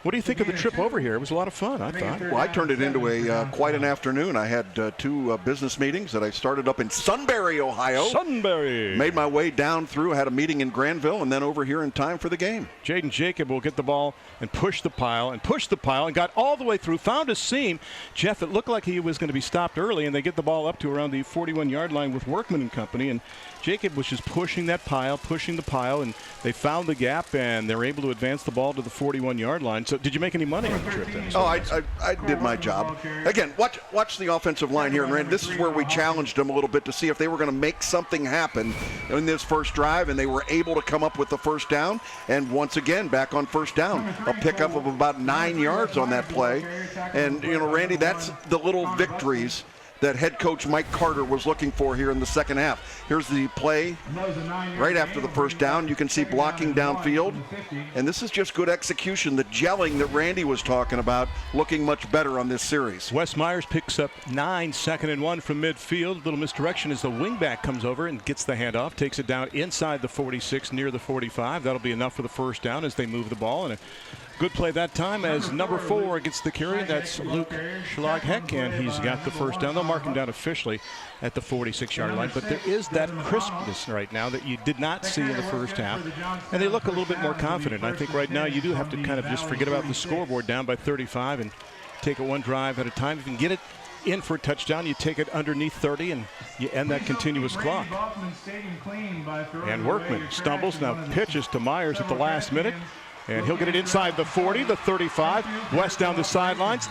What do you think of the trip over here? It was a lot of fun, I thought. Well, I turned it into a quite an afternoon. I had 2 business meetings that I started up in Sunbury, Ohio. Sunbury. Made my way down through, had a meeting in Granville, and then over here in time for the game. Jaden Jacob will get the ball and push the pile and got all the way through, found a seam. Jeff, it looked like he was going to be stopped early, and they get the ball up to around the 41-yard line with Workman and company, and Jacob was just pushing the pile, and they found the gap, and they're able to advance the ball to the 41-yard line. So did you make any money on the trip then? Oh, I did my job. Again, watch the offensive line here. And Randy, this is where we challenged them a little bit to see if they were going to make something happen in this first drive, and they were able to come up with the first down. And once again, back on first down, a pickup of about 9 yards on that play. And, you know, Randy, that's the little victories that head coach Mike Carter was looking for here in the second half. Here's the play right after the first down. You can see blocking downfield, and this is just good execution. The gelling that Randy was talking about looking much better on this series. Wes Myers picks up 9, 2nd and 1 from midfield. Little misdirection as the wingback comes over and gets the handoff, takes it down inside the 46 near the 45. That'll be enough for the first down as they move the ball, and a good play that time as number 4 gets the carry. That's Luke Schlagheck, and he's got the first down. They'll mark him down officially at the 46-yard line, but there is that crispness right now that you did not see in the first half, and they look a little bit more confident. I think right now you do have to kind of just forget about the scoreboard, down by 35, and take it one drive at a time. If you can get it in for a touchdown, you take it underneath 30, and you end that continuous clock. And Workman stumbles, now pitches to Myers at the last minute, and he'll get it inside the 40, the 35, West down the sidelines.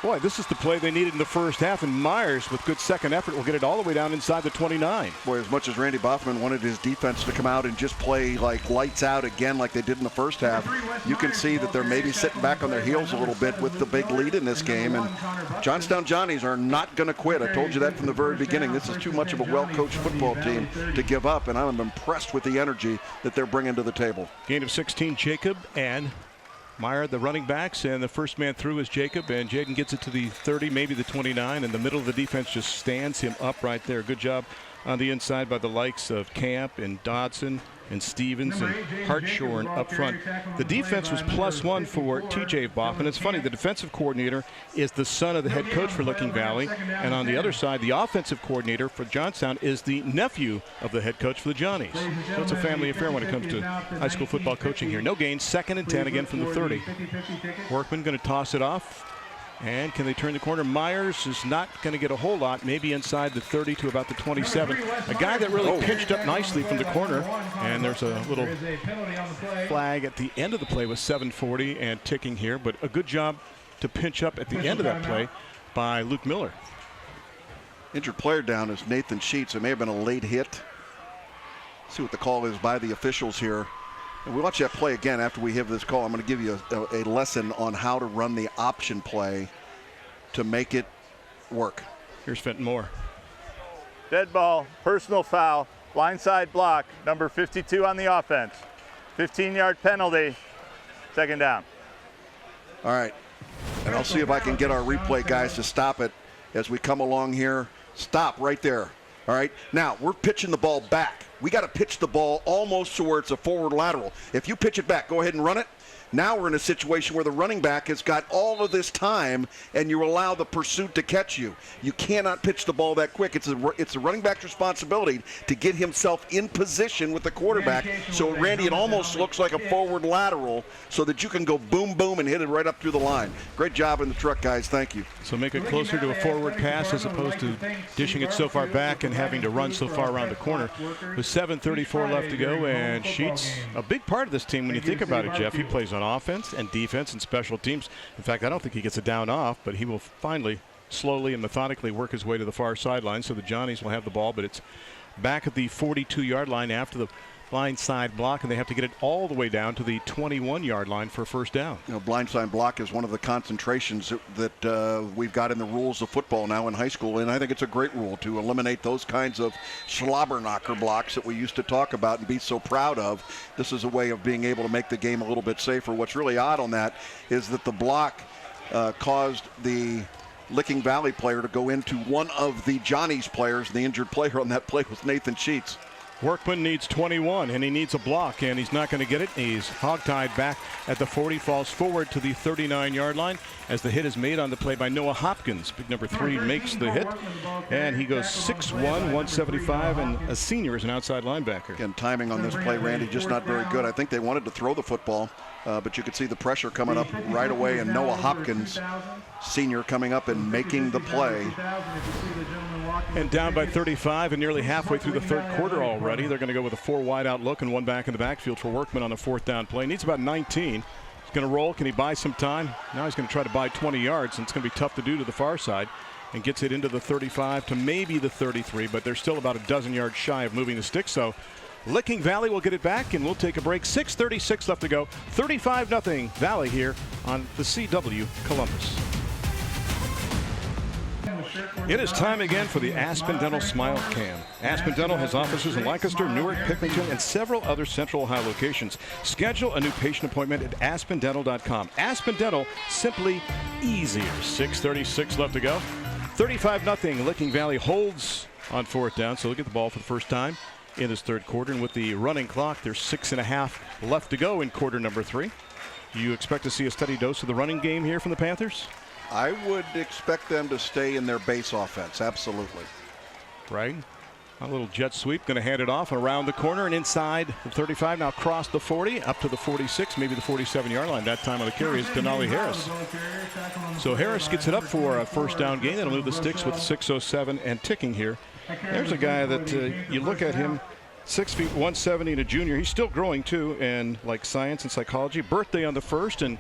Boy, this is the play they needed in the first half, and Myers, with good second effort, will get it all the way down inside the 29. Boy, as much as Randy Boffman wanted his defense to come out and just play like lights out again like they did in the first half, you can see that they're maybe sitting back on their heels a little bit with the big lead in this game, and Johnstown Johnnies are not going to quit. I told you that from the very beginning. This is too much of a well-coached football team to give up, and I'm impressed with the energy that they're bringing to the table. Gain of 16, Jacob and Meyer, the running backs, and the first man through is Jacob, and Jaden gets it to the 30, maybe the 29, and the middle of the defense just stands him up right there. Good job on the inside by the likes of Camp and Dodson and Stevens and Hartshorn up front. The defense was +1 for TJ Boffman. It's funny, the defensive coordinator is the son of the head coach for Licking Valley, and on the other side, the offensive coordinator for Johnstown is the nephew of the head coach for the Johnnies. So it's a family affair when it comes to high school football coaching here. No gain, 2nd and 10 again from the 30. Workman going to toss it off. And can they turn the corner? Myers is not going to get a whole lot, maybe inside the 30 to about the 27. A guy that really pitched up nicely from the corner. And there's a little flag at the end of the play with 7:40 and ticking here. But a good job to pinch up at the end of that play by Luke Miller. Injured player down is Nathan Sheets. It may have been a late hit. See what the call is by the officials here. And we watch that play again after we have this call. I'm going to give you a lesson on how to run the option play to make it work. Here's Fenton Moore. Dead ball, personal foul, blindside block, number 52 on the offense. 15-yard penalty, 2nd down. All right, and I'll see if I can get our replay guys to stop it as we come along here. Stop right there. All right, now we're pitching the ball back. we got to pitch the ball almost to where it's a forward lateral. If you pitch it back, go ahead and run it. Now we're in a situation where the running back has got all of this time, and you allow the pursuit to catch you. You cannot pitch the ball that quick. It's a running back's responsibility to get himself in position with the quarterback. So, Randy, it almost looks like a forward lateral so that you can go boom, boom, and hit it right up through the line. Great job in the truck, guys. Thank you. So make it closer to a forward pass as opposed to dishing it so far back and having to run so far around the corner. With 7:34 left to go, and Sheets, a big part of this team when you think about it, Jeff. He plays on offense and defense and special teams. In fact, I don't think he gets a down off, but he will finally slowly and methodically work his way to the far sideline. So the Johnnies will have the ball, but it's back at the 42-yard line after the blindside block, and they have to get it all the way down to the 21-yard line for a first down. You know, blindside block is one of the concentrations that we've got in the rules of football now in high school, and I think it's a great rule to eliminate those kinds of slobber knocker blocks that we used to talk about and be so proud of. This is a way of being able to make the game a little bit safer. What's really odd on that is that the block caused the Licking Valley player to go into one of the Johnnies players. The injured player on that play was Nathan Sheets. Workman needs 21, and he needs a block, and he's not going to get it. He's hogtied back at the 40, falls forward to the 39-yard line as the hit is made on the play by Noah Hopkins. Big number 3 makes the hit, and he goes 6'1", 175, and a senior is an outside linebacker. Again, timing on this play, Randy, just not very good. I think they wanted to throw the football, but you could see the pressure coming up right away, and Noah Hopkins, senior, coming up and making the play. And down by 35 and nearly halfway through the third quarter already. They're going to go with a 4 wide out look and 1 back in the backfield for Workman on the 4th down play. Needs about 19. He's going to roll. Can he buy some time? Now he's going to try to buy 20 yards, and it's going to be tough to do to the far side. And gets it into the 35 to maybe the 33, but they're still about a dozen yards shy of moving the stick. So Licking Valley will get it back, and we'll take a break. 6:36 left to go. 35-0 Valley here on the CW Columbus. It is time again for the Aspen Dental Smile Cam. Aspen Dental has offices in Lancaster, Newark, Pickerington, and several other Central Ohio locations. Schedule a new patient appointment at aspendental.com. Aspen Dental, simply easier. 6:36 left to go. 35-0. Licking Valley holds on 4th down, so they'll get the ball for the first time in this third quarter. And with the running clock, there's 6.5 left to go in quarter number 3. Do you expect to see a steady dose of the running game here from the Panthers? I would expect them to stay in their base offense, absolutely. Right. A little jet sweep, going to hand it off around the corner and inside the 35, now across the 40, up to the 46, maybe the 47-yard line. That time on the carry is Denali Harris. So Harris gets it up for a first down gain. That'll move the sticks with 6:07 and ticking here. There's a guy that you look at him, 6 feet 170 and a junior. He's still growing too, and like science and psychology. Birthday on the 1st, and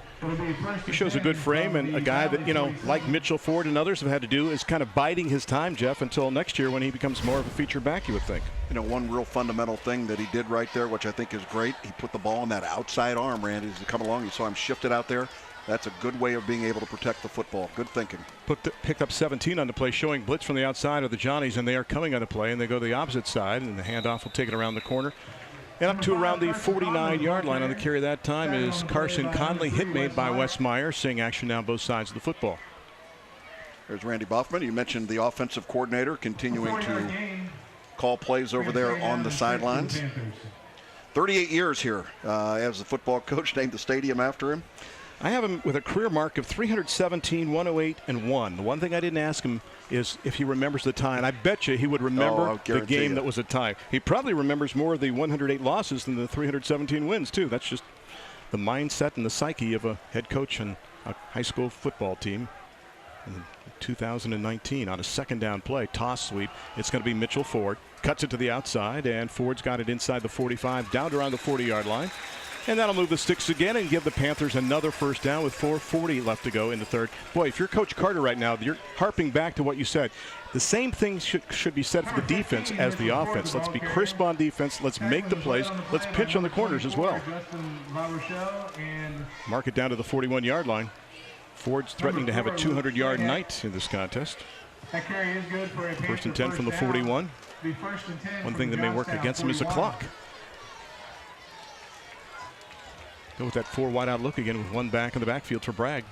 he shows a good frame, and a guy that, you know, like Mitchell Ford and others have had to do is kind of biding his time, Jeff, until next year when he becomes more of a feature back, you would think. You know, one real fundamental thing that he did right there, which I think is great, he put the ball in that outside arm, Randy, as he come along. You saw him shift it out there. That's a good way of being able to protect the football. Good thinking. Picked up 17 on the play, showing blitz from the outside of the Johnnies, and they are coming on the play, and they go to the opposite side, and the handoff will take it around the corner. And up to around the 49-yard line on the carry that time is Carson Conley, hit made by Wes Meyer, seeing action down both sides of the football. There's Randy Boffman. You mentioned the offensive coordinator continuing to call plays over there on the sidelines. 38 years here as the football coach, named the stadium after him. I have him with a career mark of 317, 108, and 1. The one thing I didn't ask him is if he remembers the tie, and I bet you he would remember the game that was a tie. He probably remembers more of the 108 losses than the 317 wins, too. That's just the mindset and the psyche of a head coach and a high school football team. In 2019, on a 2nd down play, toss sweep, it's going to be Mitchell Ford. Cuts it to the outside, and Ford's got it inside the 45, down to around the 40-yard line. And that'll move the sticks again and give the Panthers another first down with 4:40 left to go in the third. Boy, if you're Coach Carter right now, you're harping back to what you said. The same thing should be said for the defense as the offense. Let's be crisp on defense. Let's make the plays. Let's pitch on the corners as well. Mark it down to the 41-yard line. Ford's threatening to have a 200-yard night in this contest. First and 10 from the 41. One thing that may work against him is the clock. Go with that 4 wide out look again with 1 back in the backfield for Bragg.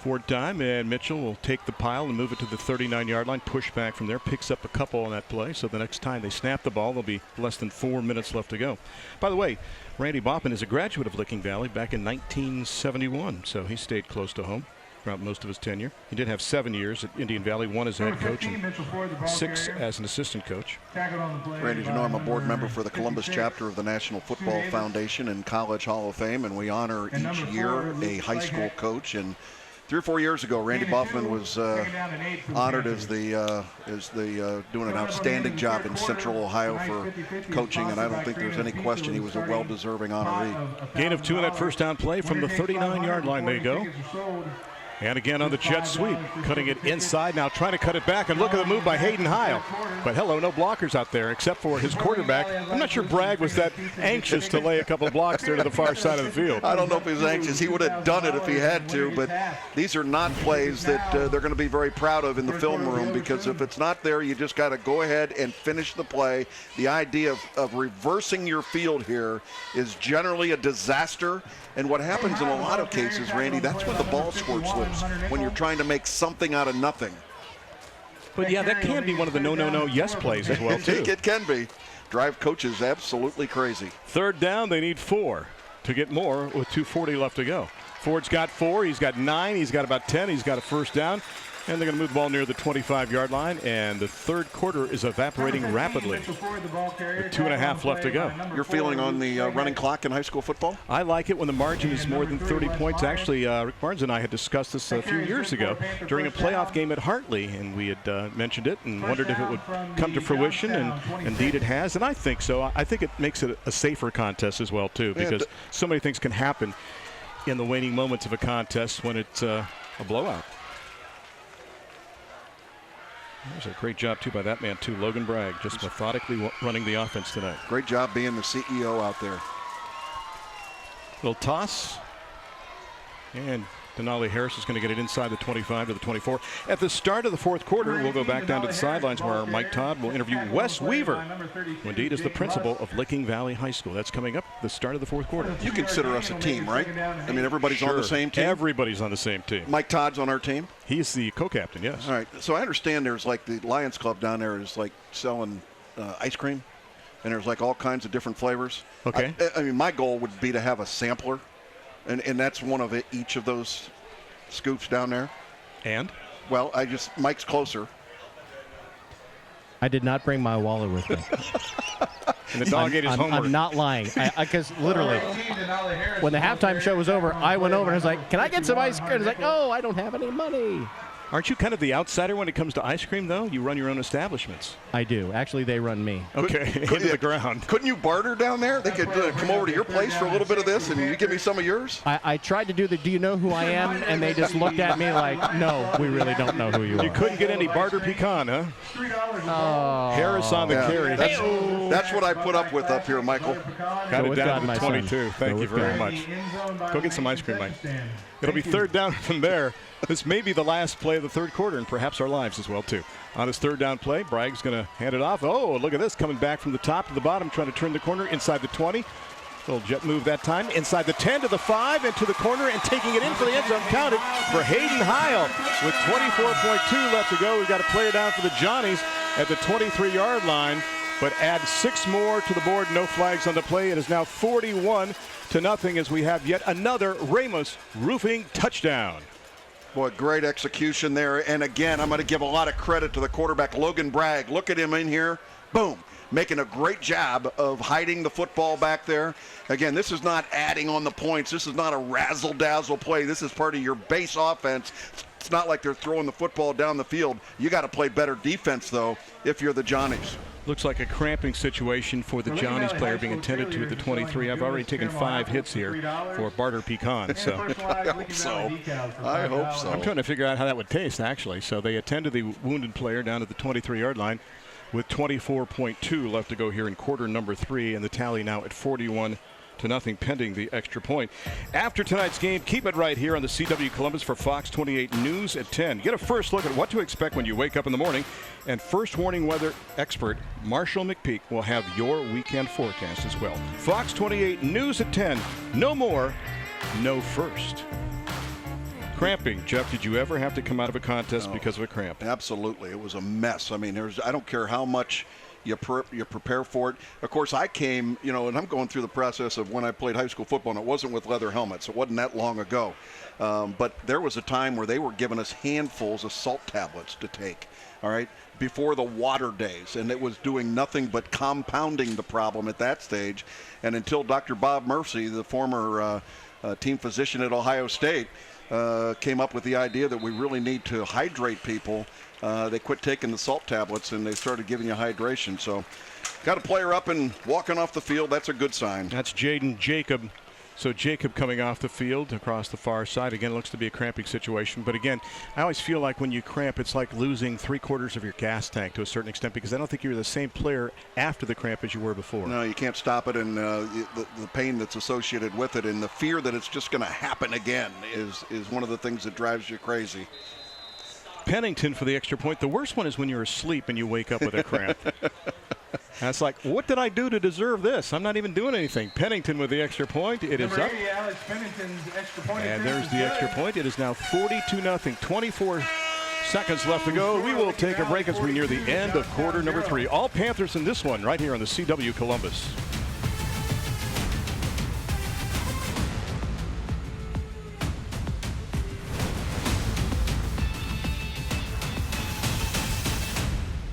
Ford time, and Mitchell will take the pile and move it to the 39-yard line. Push back from there, picks up a couple on that play. So the next time they snap the ball, there'll be less than 4 minutes left to go. By the way, Randy Baughman is a graduate of Licking Valley back in 1971, so he stayed close to home throughout most of his tenure. He did have 7 years at Indian Valley, 1 as head coach and 6 as an assistant coach. Randy, you know I'm a board member for the Columbus chapter of the National Football Foundation and College Hall of Fame, and we honor each year a high school coach. And 3 or 4 years ago, Randy Baughman was honored as doing an outstanding job in Central Ohio for coaching, and I don't think there's any question he was a well-deserving honoree. Gain of 2 in that first down play from the 39-yard line. They go. And again on the jet sweep, cutting it inside, now trying to cut it back, and look at the move by Hayden Heil. But hello, no blockers out there except for his quarterback. I'm not sure Bragg was that anxious to lay a couple of blocks there to the far side of the field. I don't know if he was anxious. He would have done it if he had to, but these are not plays that they're going to be very proud of in the film room, because if it's not there, you just got to go ahead and finish the play. The idea of reversing your field here is generally a disaster. And what happens in a lot of cases, Randy, that's when the ball squirt slips, when you're trying to make something out of nothing. But yeah, that can be one of the no, yes plays as well, too. It can be. Drive coaches absolutely crazy. Third down, they need 4 to get more with 2:40 left to go. Ford's got 4, he's got 9, he's got about 10, he's got a first down. And they're going to move the ball near the 25-yard line, and the third quarter is evaporating rapidly. With 2.5 left to go. You're feeling on the running clock in high school football? I like it when the margin is more than 30 points. Actually, Rick Barnes and I had discussed this a few years ago during a playoff game at Hartley, and we had mentioned it and wondered if it would come to fruition, and indeed it has, and I think so. I think it makes it a safer contest as well, too, because so many things can happen in the waning moments of a contest when it's a blowout. There's a great job, too, by that man, too. Logan Bragg, just methodically running the offense tonight. Great job being the CEO out there. Little toss. And Denali Harris is going to get it inside the 25 to the 24. At the start of the fourth quarter, we'll go back down to the sidelines where Mike Todd will interview Wes Weaver, who indeed is the principal of Licking Valley High School. That's coming up at the start of the fourth quarter. You consider us a team, right? I mean, everybody's on the same team? Everybody's on the same team. Mike Todd's on our team? He's the co-captain, yes. All right. So I understand there's like the Lions Club down there is like selling ice cream, and there's like all kinds of different flavors. Okay. I mean, my goal would be to have a sampler, and that's one of each of those scoops down there. And? Well, Mike's closer. I did not bring my wallet with me. And the dog ate his homework. I'm not lying. Because literally, when the halftime show was over, I went over and I was like, can I get some ice cream? I was like, oh, I don't have any money. Aren't you kind of the outsider when it comes to ice cream, though? You run your own establishments. I do. Actually, they run me. Okay, into the ground. Couldn't you barter down there? They could come over to your place for a little bit of this, and you give me some of yours? I tried to do the do you know who I am? And they just looked at me like, no, we really don't know who you are. You couldn't get any barter pecan, huh? Oh. Harris on the carry. That's what I put up with up here, Michael. Got it down to 22. Thank you very much. Go get some ice cream, Mike. It'll be third down from there. This may be the last play of the third quarter, and perhaps our lives as well, too. On his third down play, Bragg's going to hand it off. Oh, look at this, coming back from the top to the bottom, trying to turn the corner inside the 20. Little jet move that time. Inside the 10 to the 5 and to the corner, and taking it in for the end zone. Counted for Hayden Heil with 24.2 left to go. We've got a player down for the Johnnies at the 23-yard line, but add 6 more to the board. No flags on the play. It is now 41-0 as we have yet another Ramos Roofing touchdown. Boy, great execution there. And again, I'm going to give a lot of credit to the quarterback, Logan Bragg. Look at him in here. Boom. Making a great job of hiding the football back there. Again, this is not adding on the points. This is not a razzle-dazzle play. This is part of your base offense. It's not like they're throwing the football down the field. You got to play better defense, though, if you're the Johnnies. Looks like a cramping situation for the Johnnies player being attended to at the 23. I've already taken 5 hits here for barter pecan. So I hope so. I hope so. I'm trying to figure out how that would taste, actually. So they attended the wounded player down at the 23-yard line with 24.2 left to go here in quarter number 3, and the tally now at 41-0 pending the extra point. After tonight's game, keep it right here on the CW Columbus for Fox 28 News at 10. Get a first look at what to expect when you wake up in the morning, and first warning weather expert Marshall McPeak will have your weekend forecast as well. Fox 28 News at 10. No more, no first. Cramping. Jeff, did you ever have to come out of a contest because of a cramp? Absolutely. It was a mess. I mean, I don't care how much you prepare for it. Of course, I came, and I'm going through the process of when I played high school football, and it wasn't with leather helmets. It wasn't that long ago. But there was a time where they were giving us handfuls of salt tablets to take, all right, before the water days. And it was doing nothing but compounding the problem at that stage. And until Dr. Bob Murphy, the former team physician at Ohio State, came up with the idea that we really need to hydrate people, they quit taking the salt tablets and they started giving you hydration. So got a player up and walking off the field. That's a good sign. That's Jaden Jacob. So Jacob coming off the field across the far side. Again, looks to be a cramping situation. But again, I always feel like when you cramp, it's like losing 3/4 of your gas tank to a certain extent, because I don't think you're the same player after the cramp as you were before. No, you can't stop it, and the pain that's associated with it and the fear that it's just going to happen again is one of the things that drives you crazy. Pennington for the extra point. The worst one is when you're asleep and you wake up with a cramp. And it's like, what did I do to deserve this? I'm not even doing anything. Pennington with the extra point. It is up. Alex Pennington's extra point. And there's the extra point. It is now 42-0. 24 seconds left to go. We will take a break as we near the end of quarter number 3. All Panthers in this one right here on the CW Columbus.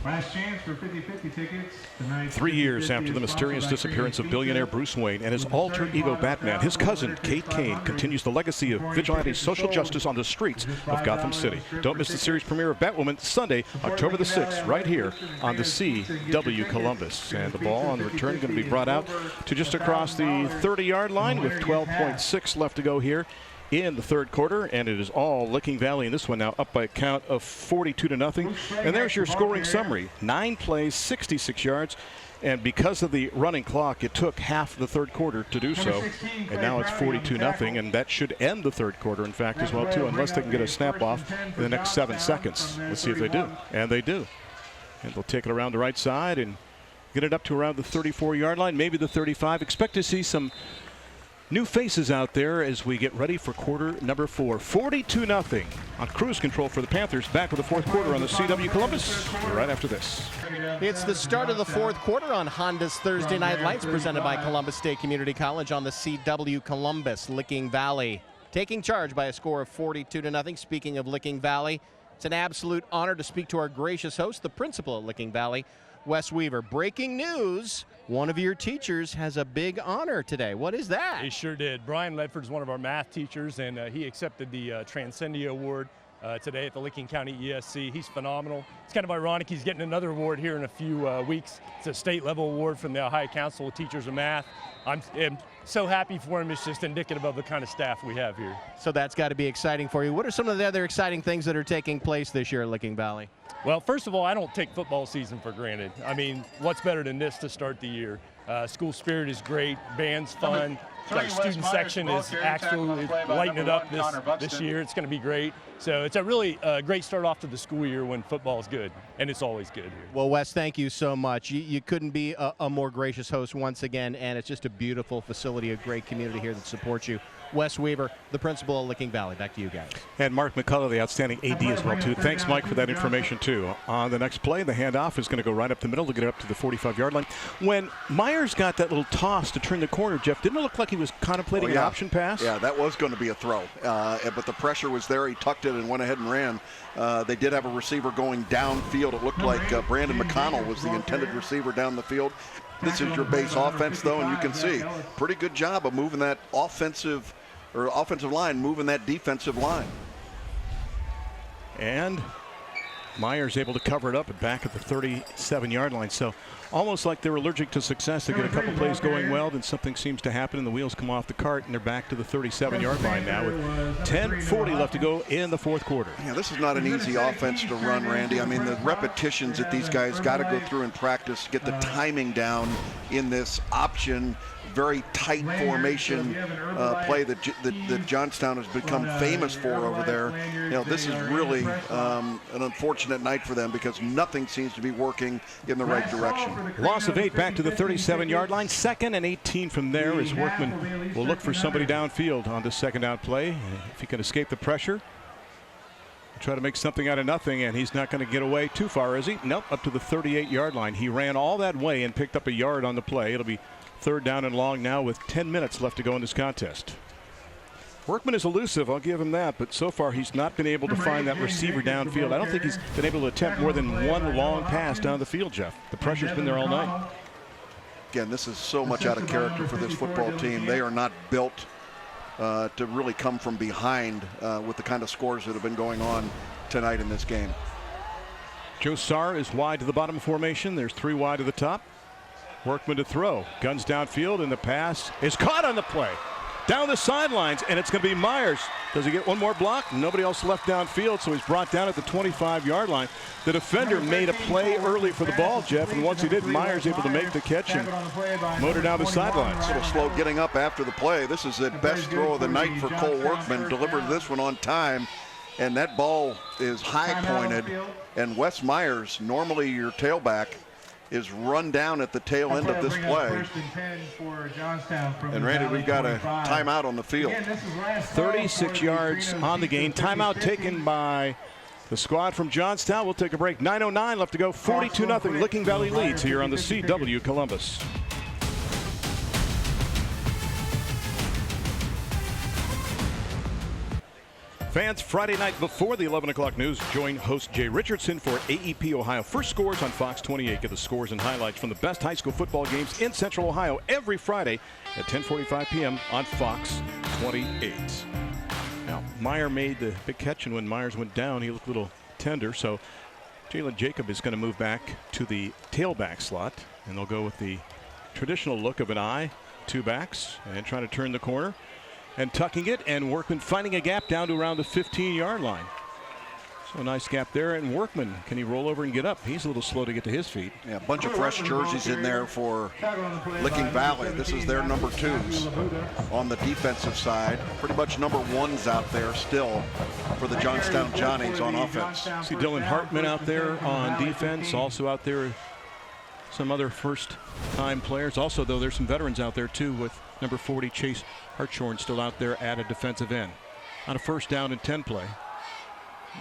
Last chance for 50-50 tickets tonight. 3 years after the mysterious disappearance of billionaire Bruce Wayne and his alter ego Batman, his cousin Kate Kane continues the legacy of vigilante social justice on the streets of Gotham City. Don't miss the series premiere of Batwoman Sunday, October the 6th, right here on the CW Columbus. And the ball on the return going to be brought out to just across the 30-yard line with 12.6 left to go here in the third quarter, and it is all Licking Valley in this one, now up by a count of 42-0. And there's your scoring summary. 9 plays, 66 yards, and because of the running clock, it took half the third quarter to do so, and now it's 42-0, and that should end the third quarter, in fact, as well, too, unless they can get a snap off in the next 7 seconds. Let's see if they do, and they do. And they'll take it around the right side and get it up to around the 34-yard line, maybe the 35. Expect to see some new faces out there as we get ready for quarter number 4. 42-0 on cruise control for the Panthers. Back with the fourth quarter on the CW Columbus right after this. It's the start of the fourth quarter on Honda's Thursday Night Lights, presented by Columbus State Community College on the CW Columbus. Licking Valley taking charge by a score of 42-0. Speaking of Licking Valley, it's an absolute honor to speak to our gracious host, the principal at Licking Valley, Wes Weaver. Breaking news. One of your teachers has a big honor today. What is that? He sure did. Brian Ledford's one of our math teachers, and he accepted the Transcendia Award today at the Licking County ESC. He's phenomenal. It's kind of ironic he's getting another award here in a few weeks. It's a state-level award from the Ohio Council of Teachers of Math. I'm so happy for him. It's just indicative of the kind of staff we have here. So that's got to be exciting for you. What are some of the other exciting things that are taking place this year at Licking Valley? Well, first of all, I don't take football season for granted. I mean, what's better than this to start the year? School spirit is great, band's fun. Our student section is absolutely lighting it up this year. It's going to be great. So it's a really great start off to the school year when football is good, and it's always good here. Well, Wes, thank you so much. You couldn't be a more gracious host once again, and it's just a beautiful facility, a great community here that supports you. Wes Weaver, the principal of Licking Valley. Back to you guys. And Mark McCullough, the outstanding AD as well, too. Thanks, Mike, for that information, too. On the next play, the handoff is going to go right up the middle to get it up to the 45-yard line. When Myers got that little toss to turn the corner, Jeff, didn't it look like he was contemplating an option pass? Yeah, that was going to be a throw. But the pressure was there. He tucked it and went ahead and ran. They did have a receiver going downfield. It looked like Brandon McConnell was the intended receiver down the field. This is your base offense, though, and you can see pretty good job of moving that offensive line, moving that defensive line. And Myers able to cover it up and back at the 37-yard line. So almost like they're allergic to success. They get a couple plays going well, then something seems to happen and the wheels come off the cart, and they're back to the 37-yard line now with 10:40 left to go in the fourth quarter. Yeah, this is not an easy offense to run, Randy. I mean, the repetitions that these guys got to go through in practice to get the timing down in this option, very tight formation play that Johnstown has become famous for over there. You know, this is really an unfortunate night for them because nothing seems to be working in the right direction. Loss of 8 back to the 37-yard line. 2nd and 18 from there as Workman will look for somebody downfield on the second down play. If he can escape the pressure, try to make something out of nothing, and he's not going to get away too far, is he? Nope, up to the 38-yard line. He ran all that way and picked up a yard on the play. It'll be 3rd down and long now with 10 minutes left to go in this contest. Workman is elusive, I'll give him that, but so far he's not been able to find that receiver downfield. I don't think he's been able to attempt more than one long pass down the field, Jeff. The pressure's been there all night. Again, this is so much out of character for this football team. They are not built to really come from behind with the kind of scores that have been going on tonight in this game. Joe Sarr is wide to the bottom formation. There's 3 wide to the top. Workman to throw. Guns downfield, and the pass is caught on the play. Down the sidelines, and it's going to be Myers. Does he get one more block? Nobody else left downfield, so he's brought down at the 25-yard line. The defender made a play early for the ball, Jeff, and once he did, Myers able to make the catch and motor down the sidelines. A little slow getting up after the play. This is the best throw of the night for Cole Workman. Delivered this one on time, and that ball is high pointed. And Wes Myers, normally your tailback, is run down at the tail end of this play. And Randy, we've got a timeout on the field. 36 yards on the gain. Timeout taken by the squad from Johnstown. We'll take a break. 9:09 left to go. 42-0. Licking Valley leads here on the CW Columbus. Fans, Friday night before the 11 o'clock news, join host Jay Richardson for AEP Ohio First Scores on Fox 28. Get the scores and highlights from the best high school football games in Central Ohio every Friday at 10:45 p.m. on Fox 28. Now, Meyer made the big catch, and when Myers went down, he looked a little tender. So Jalen Jacob is going to move back to the tailback slot, and they'll go with the traditional look of an eye, 2 backs, and trying to turn the corner. And tucking it, and Workman finding a gap down to around the 15-yard line. So a nice gap there, and Workman, can he roll over and get up? He's a little slow to get to his feet. Yeah, a bunch of fresh jerseys in there for Licking Valley. This is their number 2s on the defensive side. Pretty much number 1s out there still for the Johnstown Johnnies on offense. See Dylan Hartman out there on defense. Also out there, some other first-time players. Also, though, there's some veterans out there, too, with number 40, Chase Hartshorn, still out there at a defensive end. On a 1st down and 10 play.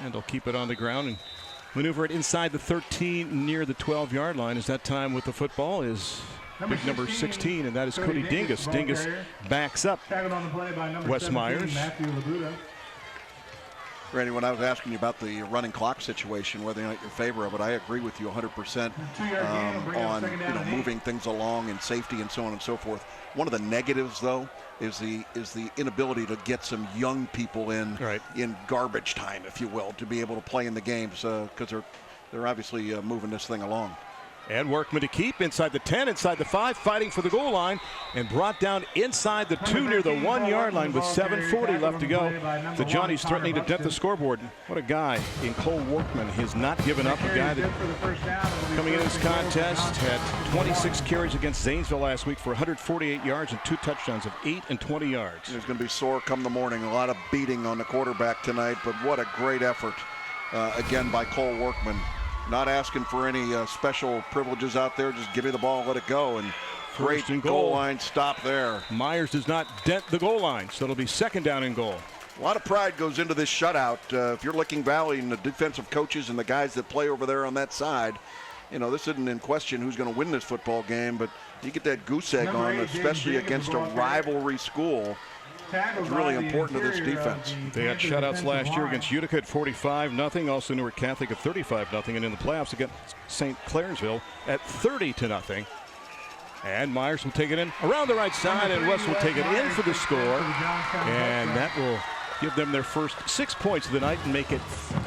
And they'll keep it on the ground and maneuver it inside the 13 near the 12-yard line. As that time with the football is big number 16, and that is Cody Dingus. Dingus backs up Wes Myers. Randy, when I was asking you about the running clock situation, whether or not you're in favor of it, I agree with you 100% on moving things along and safety and so on and so forth. One of the negatives, though, is the inability to get some young people in garbage time, if you will, to be able to play in the games because they're obviously moving this thing along. And Workman to keep inside the 10, inside the 5, fighting for the goal line, and brought down inside the 2 near the 1-yard line with 7:40 left to go. The Johnnies threatening to dent the scoreboard. What a guy in Cole Workman. He's not given up. A guy that coming into this contest had 26 carries against Zanesville last week for 148 yards and 2 touchdowns of 8 and 20 yards. He's going to be sore come the morning. A lot of beating on the quarterback tonight, but what a great effort again by Cole Workman. Not asking for any special privileges out there. Just give me the ball and let it go. And great goal line stop there. Myers does not dent the goal line, so it'll be 2nd down and goal. A lot of pride goes into this shutout. If you're Licking Valley and the defensive coaches and the guys that play over there on that side, this isn't in question who's going to win this football game, but you get that goose egg on, especially against a rivalry school. It's really important to this defense. They had shutouts last year against Utica at 45-0. Also Newark Catholic at 35-0. And in the playoffs against St. Clairsville at 30-0. And Myers will take it in around the right side, and West will take it in for the score. And that will give them their first 6 points of the night and make it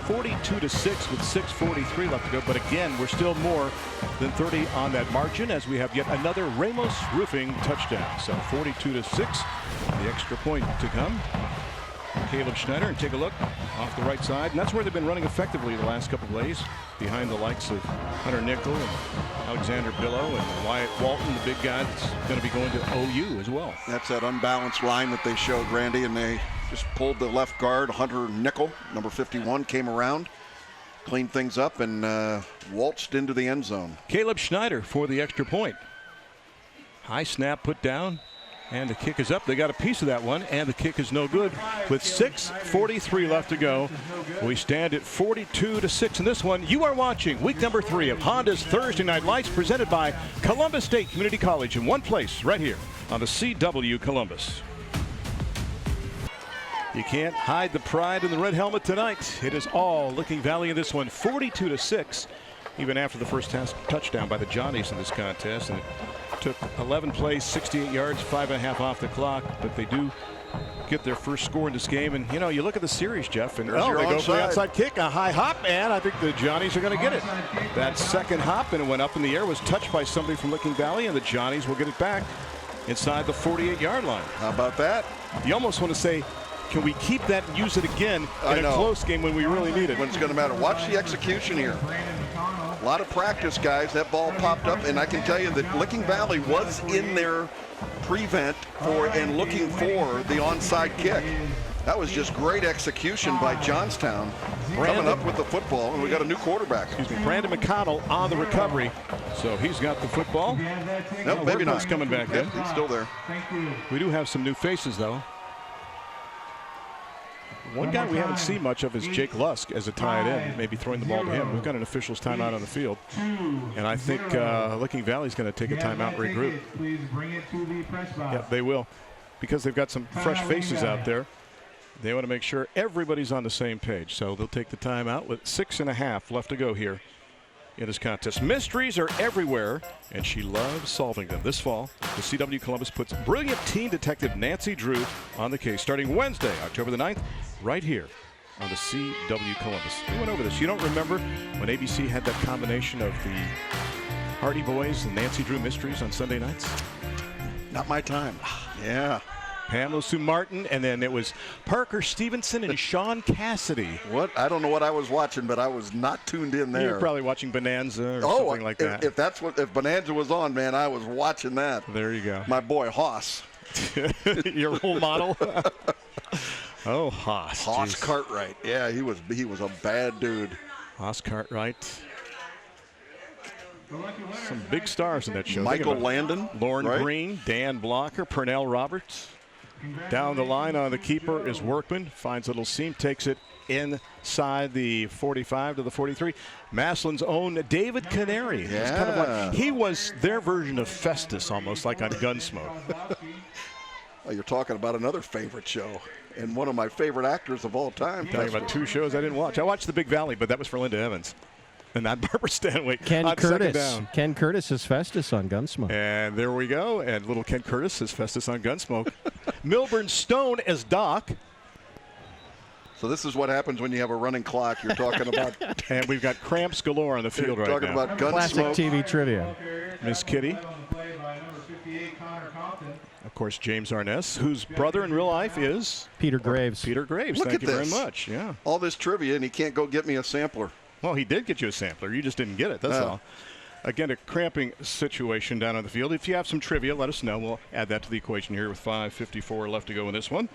42-6 with 6:43 left to go. But again, we're still more than 30 on that margin as we have yet another Ramos Roofing touchdown. So 42-6. The extra point to come. Caleb Schneider, and take a look off the right side. And that's where they've been running effectively the last couple of plays, behind the likes of Hunter Nickel and Alexander Billow and Wyatt Walton, the big guy that's going to be going to OU as well. That's that unbalanced line that they showed, Randy, and they just pulled the left guard. Hunter Nickel, number 51, came around. cleaned things up and waltzed into the end zone. Caleb Schneider for the extra point. High snap put down, and the kick is up. They got a piece of that one, and the kick is no good. With 6:43 left to go, we stand at 42-6 in this one. You are watching week number 3 of Honda's Thursday Night Lights, presented by Columbus State Community College, in one place right here on the CW Columbus. You can't hide the pride in the red helmet tonight. It is all Licking Valley in this one, 42-6, even after the first touchdown by the Johnnies in this contest. And it took 11 plays, 68 yards, 5.5 off the clock, but they do get their first score in this game. And you know, you look at the series, Jeff, and they go for the outside kick, a high hop, and I think the Johnnies are going to get it. That second hop, and it went up in the air, was touched by somebody from Licking Valley, and the Johnnies will get it back inside the 48-yard line. How about that? You almost want to say, can we keep that and use it again in a close game when we really need it? When it's going to matter. Watch the execution here. A lot of practice, guys. That ball popped up, and I can tell you that Licking Valley was in their prevent for and looking for the onside kick. That was just great execution by Johnstown, coming up with the football, and we got a new quarterback. Excuse me, Brandon McConnell on the recovery, so he's got the football. Nope, maybe not. He's coming back in. He's still there. We do have some new faces, though. One guy we haven't seen much of is Jake Lusk as a tight end, maybe throwing the ball to him. We've got an official's timeout on the field, and I think Licking Valley's going to take a timeout and regroup. Yeah, they will, because they've got some fresh faces out there. They want to make sure everybody's on the same page, so they'll take the timeout with 6.5 left to go here in this contest. Mysteries are everywhere, and she loves solving them. This fall, the CW Columbus puts brilliant teen detective Nancy Drew on the case, starting Wednesday, October the 9th, right here on the CW Columbus. We went over this. You don't remember when ABC had that combination of the Hardy Boys and Nancy Drew Mysteries on Sunday nights? Not my time. Yeah. Pamela Sue Martin, and then it was Parker Stevenson and Sean Cassidy. What? I don't know what I was watching, but I was not tuned in there. You were probably watching Bonanza or something like that. If Bonanza was on, man, I was watching that. There you go. My boy Haas. Your role model. Oh, Haas. Haas Cartwright. Yeah, he was a bad dude. Haas Cartwright. Some big stars in that show. Michael Landon. Lauren Green, Dan Blocker, Pernell Roberts. Down the line on the keeper is Workman. Finds a little seam, takes it inside the 45 to the 43. Maslin's own David Canary. Yeah. Kind of like, he was their version of Festus, almost like on Gunsmoke. Well, you're talking about another favorite show and one of my favorite actors of all time. Talking about two shows I didn't watch. I watched The Big Valley, but that was for Linda Evans. And not Barbara Stanwyck. Ken Curtis is Festus on Gunsmoke. And there we go. And little Ken Curtis is Festus on Gunsmoke. Milburn Stone as Doc. So this is what happens when you have a running clock. You're talking about. And we've got cramps galore on the field right now. Talking about Gunsmoke. Classic TV trivia. Miss Kitty. Of course, James Arness, whose brother in real life is Peter Graves. Peter Graves. Look Thank at you this. very much. Yeah. All this trivia, and he can't go get me a sampler. Well, he did get you a sampler. You just didn't get it. That's all. Again, a cramping situation down on the field. If you have some trivia, let us know. We'll add that to the equation here with 5:54 left to go in this one.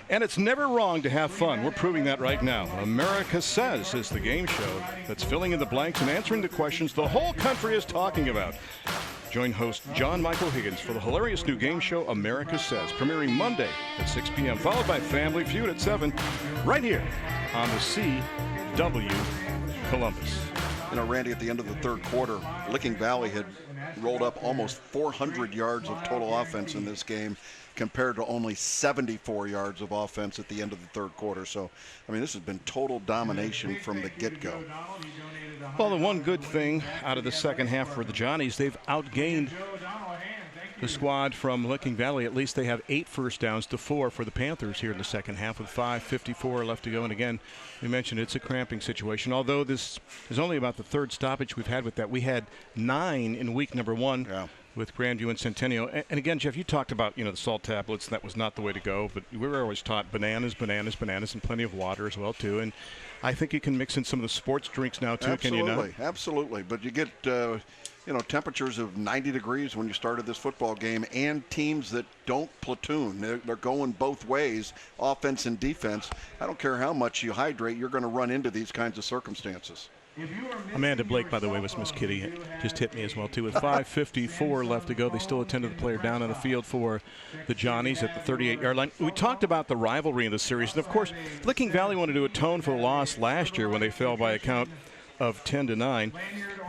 And it's never wrong to have fun. We're proving that right now. America Says is the game show that's filling in the blanks and answering the questions the whole country is talking about. Join host John Michael Higgins for the hilarious new game show America Says, premiering Monday at 6 p.m., followed by Family Feud at 7, right here on the CW Columbus. You know, Randy, at the end of the third quarter, Licking Valley had rolled up almost 400 yards of total offense in this game compared to only 74 yards of offense at the end of the third quarter. So, I mean, this has been total domination from the get-go. Well, the one good thing out of the second half for the Johnnies, they've outgained the squad from Licking Valley. At least they have 8 first downs to 4 for the Panthers here in the second half with 5:54 left to go. And again, we mentioned it's a cramping situation, although this is only about the third stoppage we've had with that. We had 9 in week number 1. Yeah. with Grandview and Centennial. And again, Jeff, you talked about, the salt tablets. That was not the way to go, but we were always taught bananas, and plenty of water as well, too. And I think you can mix in some of the sports drinks now, too, can you not? Absolutely. But you get, temperatures of 90 degrees when you started this football game, and teams that don't platoon. They're going both ways, offense and defense. I don't care how much you hydrate, you're going to run into these kinds of circumstances. Amanda Blake, by the way, was Miss Kitty. Just hit me as well, too. With 5:54 left to go, they still attended the player down on the field for the Johnnies at the 38-yard line. We talked about the rivalry in the series. And, of course, Licking Valley wanted to atone for the loss last year when they fell by a count of 10-9.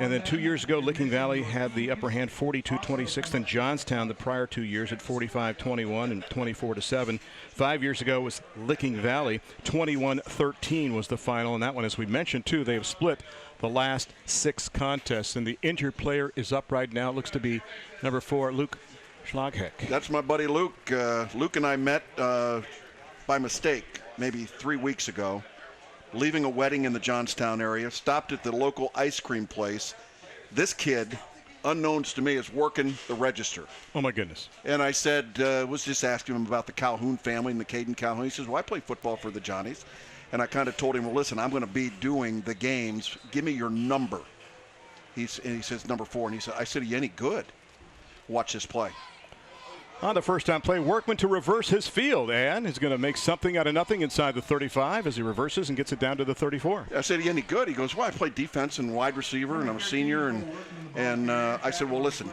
And then 2 years ago, Licking Valley had the upper hand 42-26. Then Johnstown the prior 2 years at 45-21 and 24-7. 5 years ago was Licking Valley. 21-13 was the final. And that one, as we mentioned, too, they have split the last 6 contests. And the injured player is up right now. It looks to be number 4, Luke Schlagheck. That's my buddy Luke. Luke and I met by mistake maybe 3 weeks ago, leaving a wedding in the Johnstown area, stopped at the local ice cream place. This kid, unknowns to me, is working the register. Oh, my goodness. And I said, was just asking him about the Calhoun family and the Caden Calhoun. He says, well, I play football for the Johnnies. And I kind of told him, well, listen, I'm going to be doing the games. Give me your number. And he says, number 4. And he said, I said, are you any good? Watch this play. On the first down play, Workman to reverse his field, and he's going to make something out of nothing inside the 35 as he reverses and gets it down to the 34. I said, are you any good? He goes, well, I play defense and wide receiver, and I'm a senior. And I said, well, listen,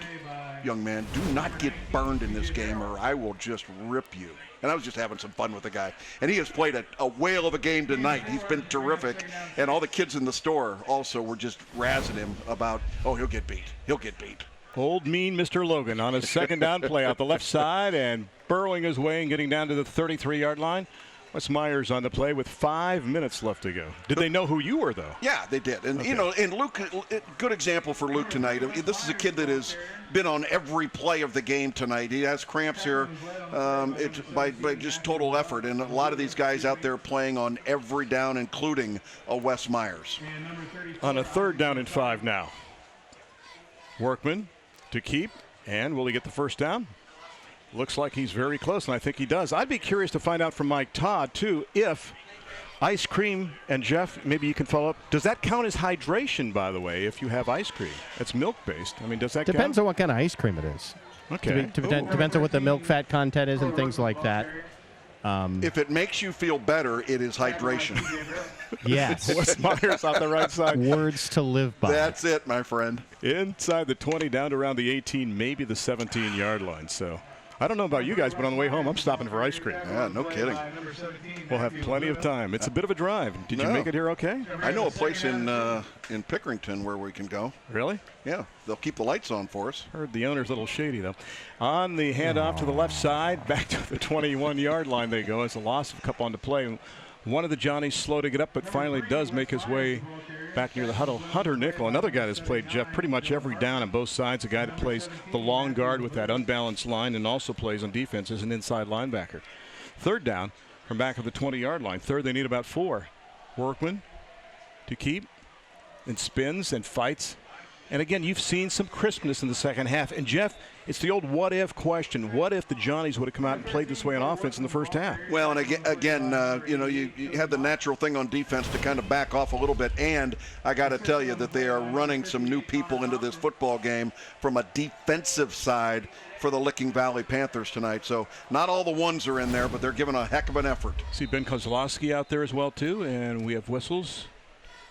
young man, do not get burned in this game or I will just rip you. And I was just having some fun with the guy. And he has played a whale of a game tonight. He's been terrific. And all the kids in the store also were just razzing him about, oh, he'll get beat. He'll get beat. Old mean Mr. Logan on his second down play out the left side and burrowing his way and getting down to the 33-yard line. Wes Myers on the play with 5 minutes left to go. Did they know who you were, though? Yeah, they did. And, okay. And Luke, good example for Luke tonight. This is a kid that has been on every play of the game tonight. He has cramps here it's by just total effort. And a lot of these guys out there playing on every down, including a Wes Myers. On a 3rd down and 5 now. Workman to keep. And will he get the first down? Looks like he's very close, and I think he does. I'd be curious to find out from Mike Todd, too, if ice cream, and Jeff, maybe you can follow up. Does that count as hydration, by the way, if you have ice cream? It's milk-based. I mean, does that Depends count? on what kind of ice cream it is. Okay. Depends on what the milk fat content is and things like that. If it makes you feel better, it is hydration. Yes. Wes Myers on the right side. Words to live by. That's it, my friend. Inside the 20, down to around the 18, maybe the 17-yard line. So I don't know about you guys, but on the way home, I'm stopping for ice cream. Yeah, no kidding. We'll have plenty of time. It's a bit of a drive. Did you make it here okay? I know a place in Pickerington where we can go. Really? Yeah, they'll keep the lights on for us. Heard the owner's a little shady, though. On the handoff to the left side, back to the 21-yard line they go. It's a loss of a couple on the play. One of the Johnnies slow to get up, but finally does make his way back near the huddle. Hunter Nickel, another guy that's played, Jeff, pretty much every down on both sides. A guy that plays the long guard with that unbalanced line and also plays on defense as an inside linebacker. 3rd down from back of the 20-yard line. 3rd, they need about 4. Workman to keep and spins and fights. And again, you've seen some crispness in the second half. And Jeff, it's the old what-if question. What if the Johnnies would have come out and played this way on offense in the first half? Well, and again, you have the natural thing on defense to kind of back off a little bit. And I got to tell you that they are running some new people into this football game from a defensive side for the Licking Valley Panthers tonight. So not all the ones are in there, but they're giving a heck of an effort. See Ben Kozlowski out there as well, too. And we have whistles.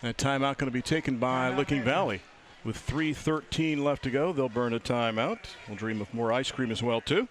And a timeout going to be taken by Licking Valley. With 3:13 left to go, they'll burn a timeout. We'll dream of more ice cream as well, too.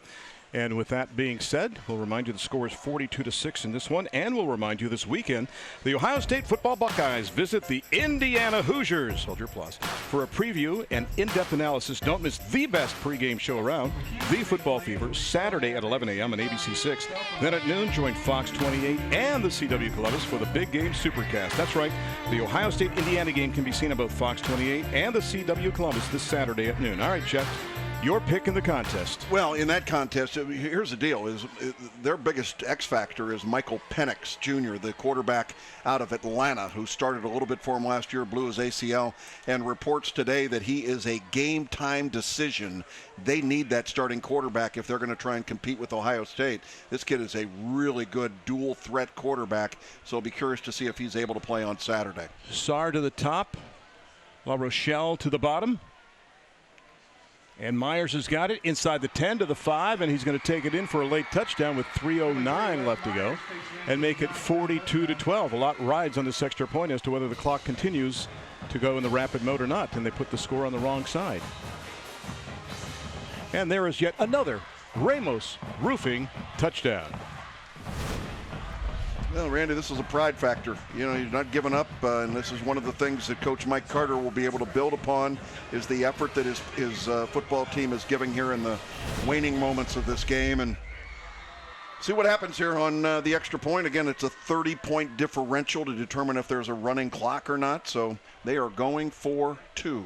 And with that being said, we'll remind you the score is 42-6 in this one. And we'll remind you this weekend, the Ohio State football Buckeyes visit the Indiana Hoosiers. Hold your applause. For a preview and in-depth analysis, don't miss the best pregame show around, The Football Fever, Saturday at 11 a.m. on ABC 6. Then at noon, join Fox 28 and the CW Columbus for the Big Game Supercast. That's right, the Ohio State-Indiana game can be seen on both Fox 28 and the CW Columbus this Saturday at noon. All right, Jeff. your pick in the contest. Well, in that contest, here's the deal: is their biggest X factor is Michael Penix Jr., the quarterback out of Atlanta, who started a little bit for him last year, blew his ACL, and reports today that he is a game-time decision. They need that starting quarterback if they're going to try and compete with Ohio State. This kid is a really good dual-threat quarterback, so I'll be curious to see if he's able to play on Saturday. Sarr to the top, La Rochelle to the bottom. And Myers has got it inside the 10 to the 5, and he's going to take it in for a late touchdown with 3:09 left to go and make it 42-12. A lot rides on this extra point as to whether the clock continues to go in the rapid mode or not, and they put the score on the wrong side. And there is yet another Ramos Roofing touchdown. Well, Randy, this is a pride factor. You know, he's not giving up, and this is one of the things that Coach Mike Carter will be able to build upon, is the effort that his football team is giving here in the waning moments of this game. And see what happens here on the extra point. Again, it's a 30-point differential to determine if there's a running clock or not, so they are going for 2.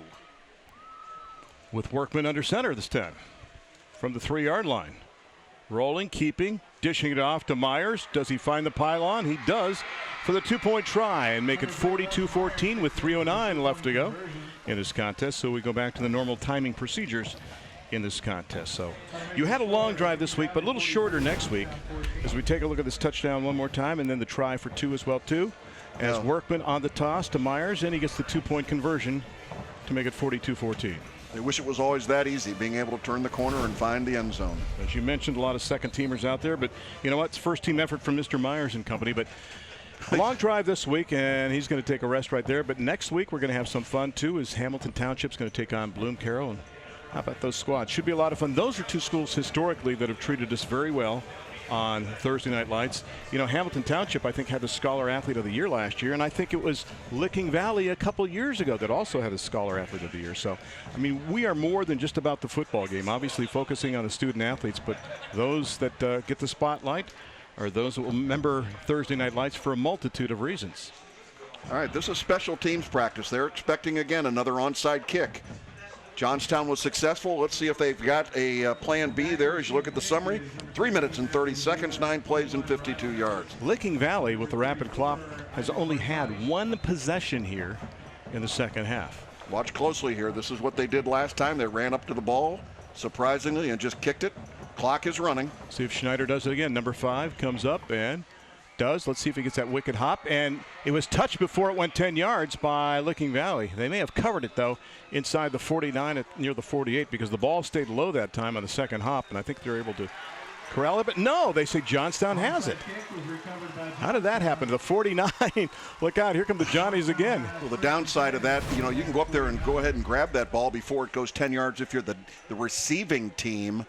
With Workman under center this time from the 3-yard line. Rolling, keeping, dishing it off to Myers. Does he find the pylon? He does for the 2-point try and make it 42-14 with 3:09 left to go in this contest. So we go back to the normal timing procedures in this contest. So you had a long drive this week, but a little shorter next week as we take a look at this touchdown one more time, and then the try for 2 as well too. As Workman on the toss to Myers, and he gets the 2-point conversion to make it 42-14. They wish it was always that easy, being able to turn the corner and find the end zone. As you mentioned, a lot of second-teamers out there, but you know what? It's first-team effort from Mr. Myers and company. But a long drive this week, and he's going to take a rest right there. But next week, we're going to have some fun, too, as Hamilton Township's going to take on Bloom Carroll. And how about those squads? Should be a lot of fun. Those are 2 schools historically that have treated us very well on Thursday Night Lights. You know, Hamilton Township, I think, had the Scholar Athlete of the Year last year, and I think it was Licking Valley a couple years ago that also had a Scholar Athlete of the Year. So, I mean, we are more than just about the football game, obviously focusing on the student athletes, but those that get the spotlight are those that will remember Thursday Night Lights for a multitude of reasons. All right, this is special teams practice. They're expecting, again, another onside kick. Johnstown was successful. Let's see if they've got a plan B there. As you look at the summary, 3 minutes and 30 seconds, 9 plays and 52 yards. Licking Valley, with the rapid clock, has only had 1 possession here in the second half. Watch closely here. This is what they did last time. They ran up to the ball, surprisingly, and just kicked it. Clock is running. See if Schneider does it again. Number 5 comes up and does. Let's see if he gets that wicked hop. And it was touched before it went 10 yards by Licking Valley. They may have covered it, though, inside the 49 near the 48, because the ball stayed low that time on the second hop, and I think they're able to corral it. But no, they say Johnstown has it. How did that happen? The 49. Look out, here come the Johnnies again. Well, the downside of that, you know, you can go up there and go ahead and grab that ball before it goes 10 yards if you're the receiving team.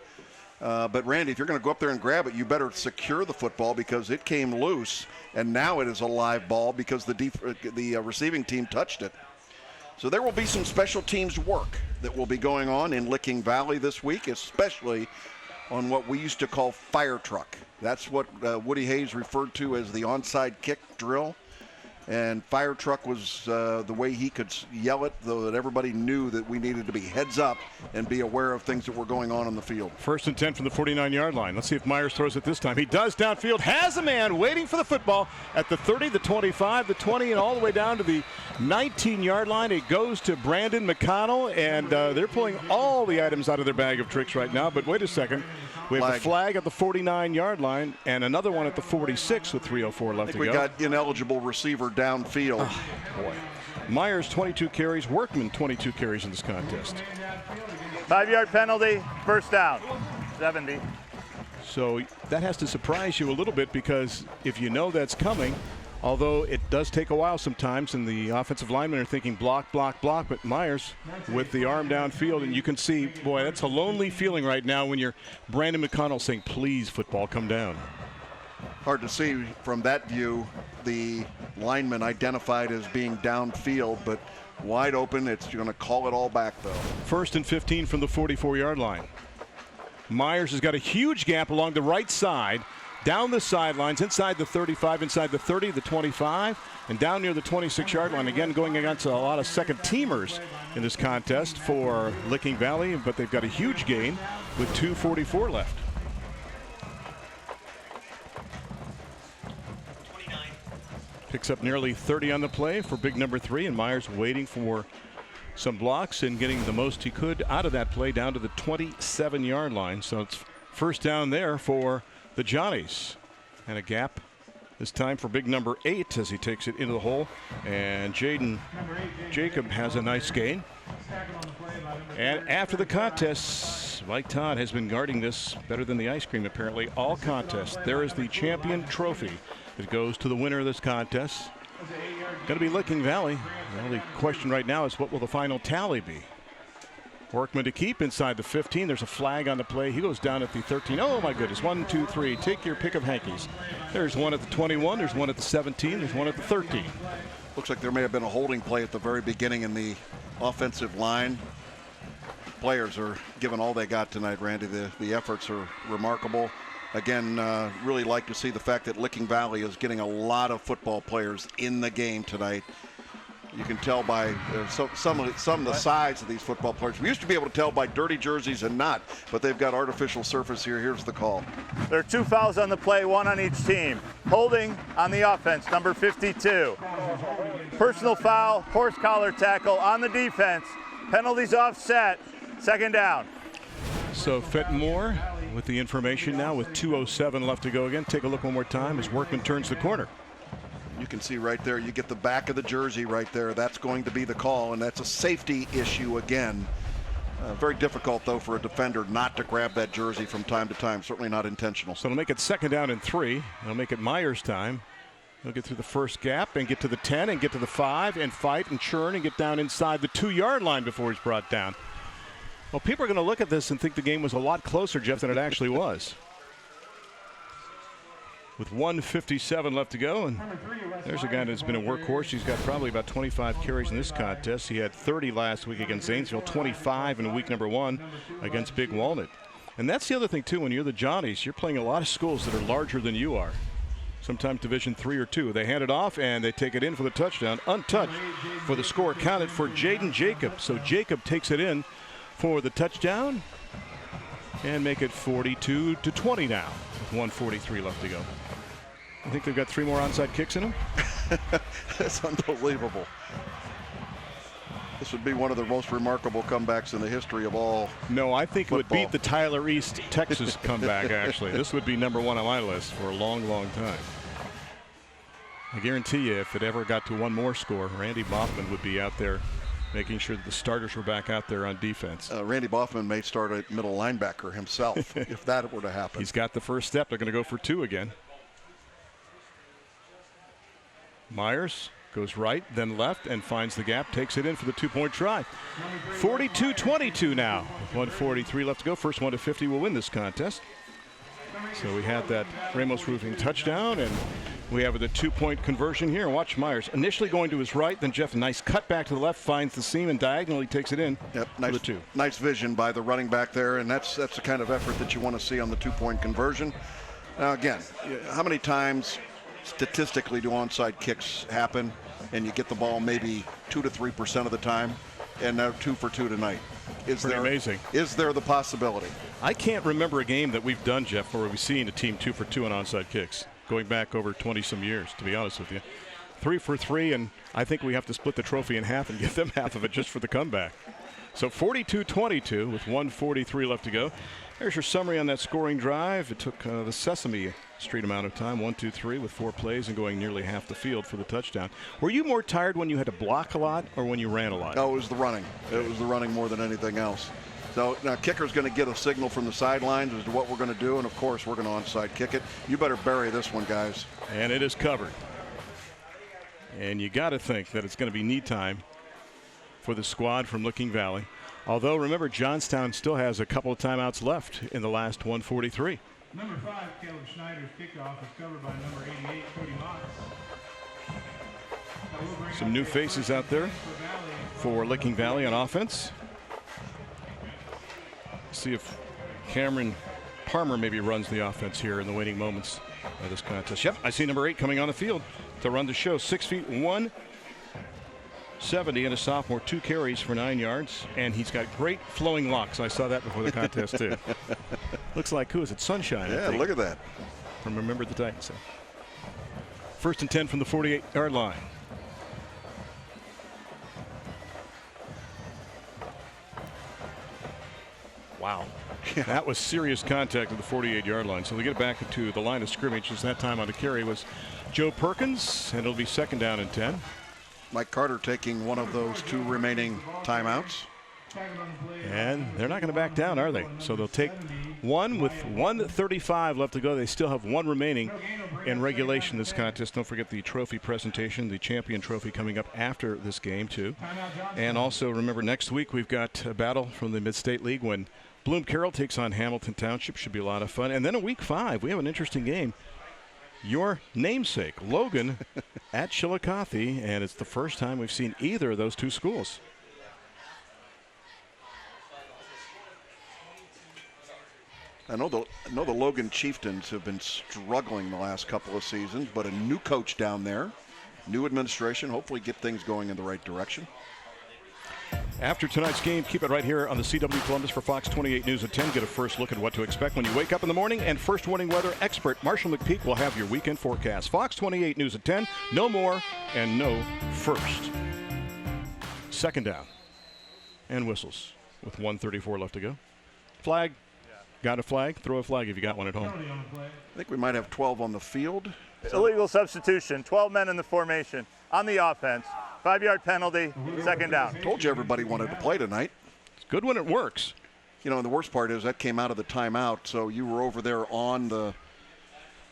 But Randy, if you're going to go up there and grab it, you better secure the football because it came loose, and now it is a live ball because the receiving team touched it. So there will be some special teams work that will be going on in Licking Valley this week, especially on what we used to call fire truck. That's what Woody Hayes referred to as the onside kick drill. And fire truck was the way he could yell it, though that everybody knew that we needed to be heads up and be aware of things that were going on the field. 1st and 10 from the 49-yard line. Let's see if Myers throws it this time. He does downfield, has a man waiting for the football at the 30, the 25, the 20, and all the way down to the 19-yard line. It goes to Brandon McConnell, and they're pulling all the items out of their bag of tricks right now. But wait a second. We have a flag at the 49-yard line and another one at the 46 with 3:04 left to go. We got ineligible receiver downfield. Oh, boy. Myers 22 carries, Workman 22 carries in this contest. 5-yard penalty, first down, 70. So that has to surprise you a little bit, because if you know that's coming, although it does take a while sometimes, and the offensive linemen are thinking block, block, block, but Myers with the arm downfield, and you can see, boy, that's a lonely feeling right now when you're Brandon McConnell saying, please, football, come down. Hard to see from that view, the lineman identified as being downfield, but wide open. It's going to call it all back, though. 1st and 15 from the 44-yard line. Myers has got a huge gap along the right side. down the sidelines, inside the 35, inside the 30, the 25, and down near the 26-yard line. Again, going against a lot of second-teamers in this contest for Licking Valley, but they've got a huge gain with 2:44 left. Picks up nearly 30 on the play for big number 3, and Myers waiting for some blocks and getting the most he could out of that play down to the 27-yard line. So it's first down there for the Johnnies, and a gap this time for big number 8 as he takes it into the hole, and Jaden Jacob has a nice gain. And after the contest, Mike Todd has been guarding this better than the ice cream apparently all contests. There is the champion trophy that goes to the winner of this contest. Going to be Licking Valley. The only question right now is what will the final tally be? Workman to keep inside the 15. There's a flag on the play. He goes down at the 13. Oh my goodness, 1, 2, 3. Take your pick of hankies. There's one at the 21. There's one at the 17. There's one at the 13. Looks like there may have been a holding play at the very beginning in the offensive line. Players are giving all they got tonight, Randy. The efforts are remarkable. Again, really like to see the fact that Licking Valley is getting a lot of football players in the game tonight. You can tell by some of the size of these football players. We used to be able to tell by dirty jerseys and not, but they've got artificial surface here. Here's the call. There are 2 fouls on the play, 1 on each team. Holding on the offense, number 52. Personal foul, horse collar tackle on the defense. Penalties offset, second down. So Fenton-Moore with the information now with 2:07 left to go again. Take a look one more time as Workman turns the corner. You can see right there, you get the back of the jersey right there. That's going to be the call, and that's a safety issue again. Very difficult, though, for a defender not to grab that jersey from time to time. Certainly not intentional. So it'll make it second down and 3. It'll make it Myers' time. He'll get through the first gap and get to the 10 and get to the 5 and fight and churn and get down inside the 2-yard line before he's brought down. Well, people are going to look at this and think the game was a lot closer, Jeff, than it actually was. With 1:57 left to go, and there's a guy that's been a workhorse. He's got probably about 25 carries in this contest. He had 30 last week against Zanesville, 25 in week number 1 against Big Walnut. And that's the other thing, too. When you're the Johnnies, you're playing a lot of schools that are larger than you are. Sometimes Division 3 or 2. They hand it off, and they take it in for the touchdown. Untouched for the score counted for Jaden Jacob. So Jacob takes it in for the touchdown and make it 42-20 now with 1:43 left to go. I think they've got 3 more onside kicks in them. That's unbelievable. This would be one of the most remarkable comebacks in the history of all. No, I think football. It would beat the Tyler East Texas comeback, actually. This would be number 1 on my list for a long, long time. I guarantee you, if it ever got to one more score, Randy Boffman would be out there making sure that the starters were back out there on defense. Randy Boffman may start at middle linebacker himself if that were to happen. He's got the first step. They're going to go for 2 again. Myers goes right, then left, and finds the gap, takes it in for the 2-point try. 42-22 now, with 1:43 left to go. First 1 to 50 will win this contest. So we had that Ramos Roofing touchdown, and we have the 2-point conversion here. Watch Myers initially going to his right, then Jeff, a nice cut back to the left, finds the seam and diagonally takes it in. Yep, for nice, the 2. Nice vision by the running back there, and that's the kind of effort that you want to see on the 2-point conversion. Now again, how many times statistically do onside kicks happen and you get the ball maybe 2 to 3% of the time, and now 2 for 2 tonight? Is Pretty there amazing. Is there the possibility? I can't remember a game that we've done, Jeff, where we've seen a team 2 for 2 on onside kicks, going back over 20-some years, to be honest with you. 3 for 3, and I think we have to split the trophy in half and give them half of it just for the comeback. So 42-22 with 1:43 left to go. There's your summary on that scoring drive. It took the Sesame Street amount of time, 1, 2, 3, with 4 plays and going nearly half the field for the touchdown. Were you more tired when you had to block a lot or when you ran a lot? No, it was the running. It was the running more than anything else. So now kicker's going to get a signal from the sidelines as to what we're going to do, and of course we're going to onside kick it. You better bury this one, guys. And it is covered. And you got to think that it's going to be knee time for the squad from Licking Valley. Although, remember, Johnstown still has a couple of timeouts left in the last 1:43. Number 5, Caleb Schneider's kickoff is covered by number 88, Cody Mox. Some new faces out there for Licking Valley on offense. See if Cameron Parmer maybe runs the offense here in the waiting moments of this contest. Yep, I see number 8 coming on the field to run the show. 6 feet 170 and a sophomore, 2 carries for 9 yards, and he's got great flowing locks. I saw that before the contest too. Looks like, who is it? Sunshine. Yeah, look at that. From Remember the Titans. First and 10 from the 48-yard line. Wow. That was serious contact at the 48-yard line. So they get it back to the line of scrimmage. As that time on the carry was Joe Perkins, and it'll be 2nd down and 10. Mike Carter taking one of those 2 remaining timeouts. And they're not going to back down, are they? So they'll take one with 1:35 left to go. They still have 1 remaining in regulation this contest. Don't forget the trophy presentation, the champion trophy coming up after this game too. And also remember, next week we've got a battle from the Mid-State League when Bloom Carroll takes on Hamilton Township. Should be a lot of fun. And then in week 5 we have an interesting game. Your namesake, Logan, at Chillicothe, and it's the first time we've seen either of those 2 schools. I know the Logan Chieftains have been struggling the last couple of seasons, but a new coach down there, new administration, hopefully get things going in the right direction. After tonight's game, keep it right here on the CW Columbus for Fox 28 News at 10. Get a first look at what to expect when you wake up in the morning. And first warning weather expert Marshall McPeak will have your weekend forecast. Fox 28 News at 10. No more and no first. 2nd down. And whistles with 1:34 left to go. Flag. Got a flag? Throw a flag if you got one at home. I think we might have 12 on the field. Illegal substitution, 12 men in the formation on the offense. 5-yard penalty, 2nd down. Told you everybody wanted to play tonight. It's good when it works. You know, and the worst part is that came out of the timeout, so you were over there on the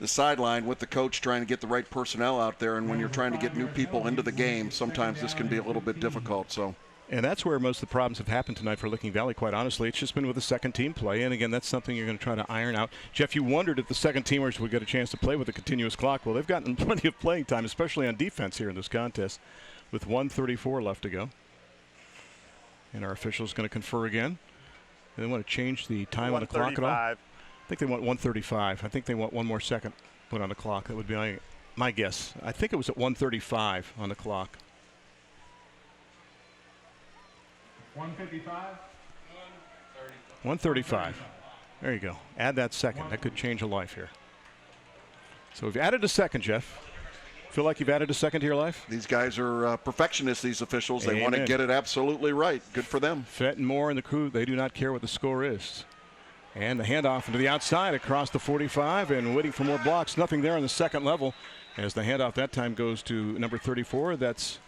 sideline with the coach trying to get the right personnel out there, and when you're trying to get new people into the game, sometimes this can be a little bit difficult. So. And that's where most of the problems have happened tonight for Licking Valley, quite honestly. It's just been with the 2nd team play. And again, that's something you're going to try to iron out. Jeff, you wondered if the 2nd teamers would get a chance to play with a continuous clock. Well, they've gotten plenty of playing time, especially on defense here in this contest, with 1:34 left to go. And our official's going to confer again. And they want to change the time on the clock at all? I think they want 1:35. I think they want 1 more second put on the clock. That would be my guess. I think it was at 1:35 on the clock. 1:55? 1:35. There you go. Add that second. That could change a life here. So we've added a second, Jeff. Feel like you've added a second to your life? These guys are perfectionists, these officials. They want to get it absolutely right. Good for them. Fenton Moore and the crew, they do not care what the score is. And the handoff into the outside across the 45 and waiting for more blocks. Nothing there on the 2nd level as the handoff that time goes to number 34. That's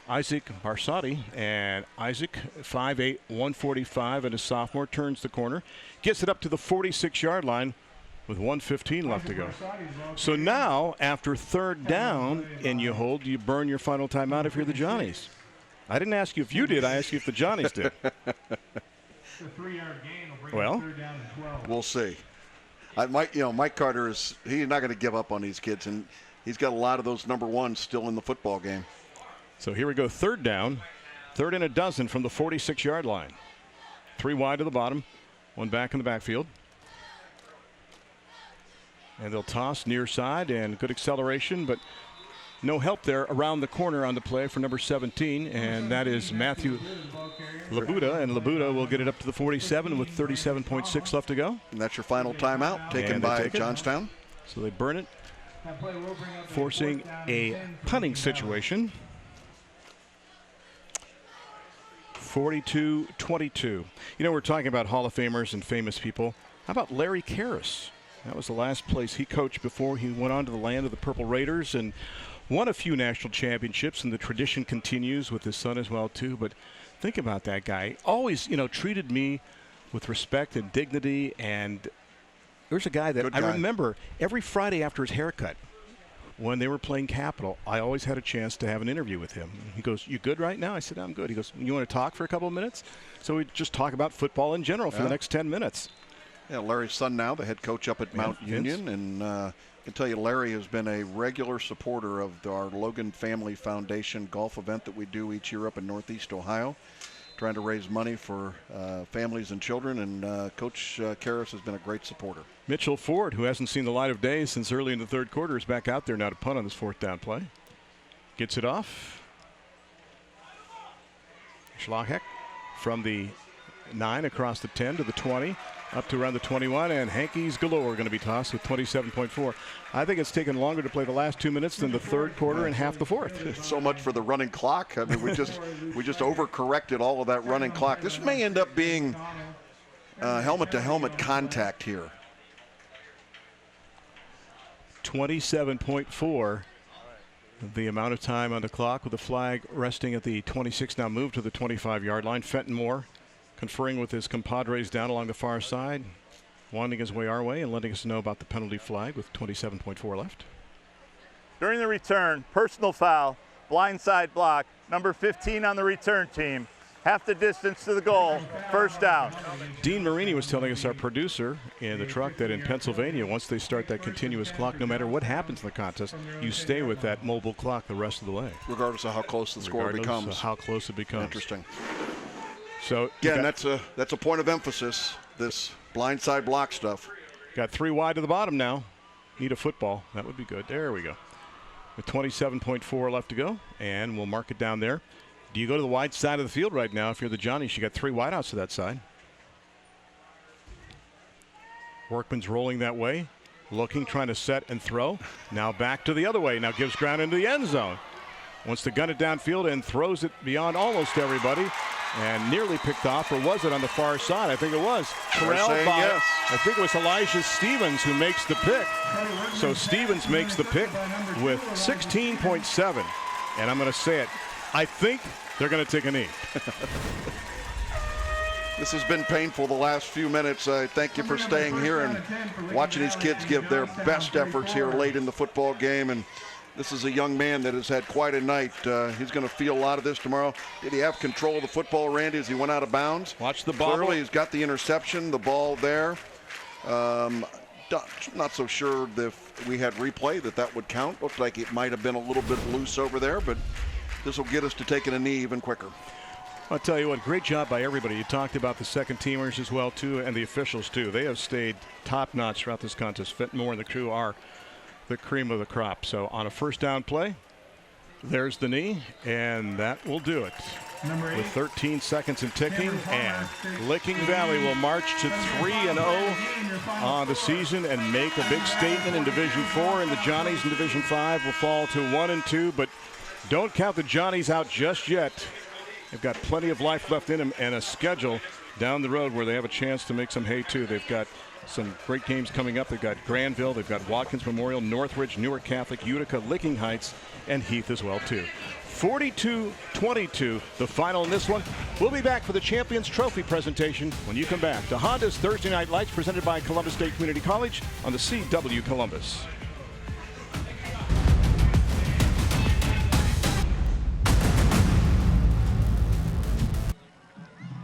Isaac Barsati, and Isaac, 5'8", 145, and a sophomore, turns the corner, gets it up to the 46-yard line with 1:15 left to go. So now, after 3rd down and you hold, you burn your final timeout if you're the Johnnies. I didn't ask you if you did, I asked you if the Johnnies did. Well, we'll see. Mike Carter he's not going to give up on these kids, and he's got a lot of those number 1s still in the football game. So here we go, 3rd down, 3rd and a dozen from the 46-yard line. 3 wide to the bottom, 1 back in the backfield. And they'll toss near side, and good acceleration, but no help there around the corner on the play for number 17, and that is Matthew Labuda, and Labuda will get it up to the 47 with 37.6 left to go. And that's your final timeout taken by Johnstown. So they burn it, forcing a punting situation. 42-22. You know, we're talking about Hall of Famers and famous people. How about Larry Karras? That was the last place he coached before he went on to the land of the Purple Raiders and won a few national championships, and the tradition continues with his son as well, too. But think about that guy. Always, treated me with respect and dignity, and there's a guy that I remember every Friday after his haircut, when they were playing Capital, I always had a chance to have an interview with him. He goes, "You good right now?" I said, "I'm good." He goes, "You want to talk for a couple of minutes?" So we just talk about football in general for the next 10 minutes. Yeah, Larry's son now, the head coach up at Mount Union, and I can tell you Larry has been a regular supporter of our Logan Family Foundation golf event that we do each year up in Northeast Ohio. trying to raise money for families and children, and Coach Karras has been a great supporter. Mitchell Ford, who hasn't seen the light of day since early in the third quarter, is back out there now to punt on this fourth down play. Gets it off. Schlachek from the 9 across the 10 to the 20, up to around the 21, and hankies galore going to be tossed with 27.4. I think it's taken longer to play the last 2 minutes than the third quarter and half the fourth. So much for the running clock. I mean, we just overcorrected all of that running clock. This may end up being helmet-to-helmet contact here. 27.4. The amount of time on the clock with the flag resting at the 26, now moved to the 25-yard line. Fenton Moore conferring with his compadres down along the far side, winding his way our way and letting us know about the penalty flag with 27.4 left. During the return, personal foul, blindside block, number 15 on the return team. Half the distance to the goal, first down. Dean Marini was telling us, our producer in the truck, that in Pennsylvania, once they start that continuous clock, no matter what happens in the contest, you stay with that mobile clock the rest of the way. Regardless of how close the score becomes. How close it becomes. Interesting. So again, that's a point of emphasis, this blindside block stuff. Got 3 wide to the bottom now. Need a football. That would be good. There we go. With 27.4 left to go, and we'll mark it down there. Do you go to the wide side of the field right now if you're the Johnnies? You got 3 wideouts to that side. Workman's rolling that way, looking, trying to set and throw. Now back to the other way. Now gives ground into the end zone. Wants to gun it downfield and throws it beyond almost everybody, and nearly picked off, or was it on the far side? I think it was. Corralled by, yes. I think it was Elijah Stevens who makes the pick. So Stevens makes the pick with 16.7. And I'm going to say it, I think they're going to take a knee. This has been painful the last few minutes. I thank you for staying here and watching these kids give their best efforts here late in the football game. And this is a young man that has had quite a night. He's going to feel a lot of this tomorrow. Did he have control of the football, Randy, as he went out of bounds? Watch the ball. Clearly, he's got the interception, the ball there. Not so sure if we had replay that would count. Looked like it might have been a little bit loose over there, but this will get us to taking a knee even quicker. I'll tell you what, great job by everybody. You talked about the second teamers as well, too, and the officials, too. They have stayed top-notch throughout this contest. Fenton Moore and the crew are the cream of the crop. So on a first down play, there's the knee, and that will do it. With 13 seconds and ticking, and Licking Valley will march to 3-0 on the season and make a big statement in Division 4, and the Johnnies in Division 5 will fall to 1-2, but don't count the Johnnies out just yet. They've got plenty of life left in them and a schedule down the road where they have a chance to make some hay, too. They've got some great games coming up. They've got Granville, they've got Watkins Memorial, Northridge, Newark Catholic, Utica, Licking Heights, and Heath as well, too. 42-22, the final in this one. We'll be back for the Champions Trophy presentation when you come back to Honda's Thursday Night Lights, presented by Columbus State Community College on the CW Columbus.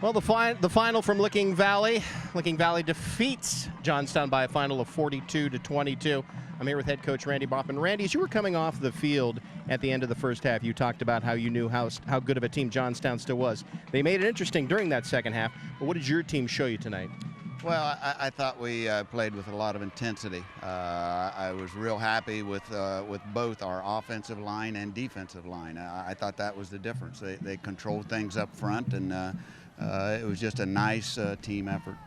Well, the final from Licking Valley. Licking Valley defeats Johnstown by a final of 42-22. I'm here with head coach Randy Boffman. Randy, as you were coming off the field at the end of the first half, you talked about how you knew how good of a team Johnstown still was. They made it interesting during that second half, but what did your team show you tonight? Well, I thought we played with a lot of intensity. I was real happy with both our offensive line and defensive line. I thought that was the difference. They controlled things up front, and it was just a nice team effort.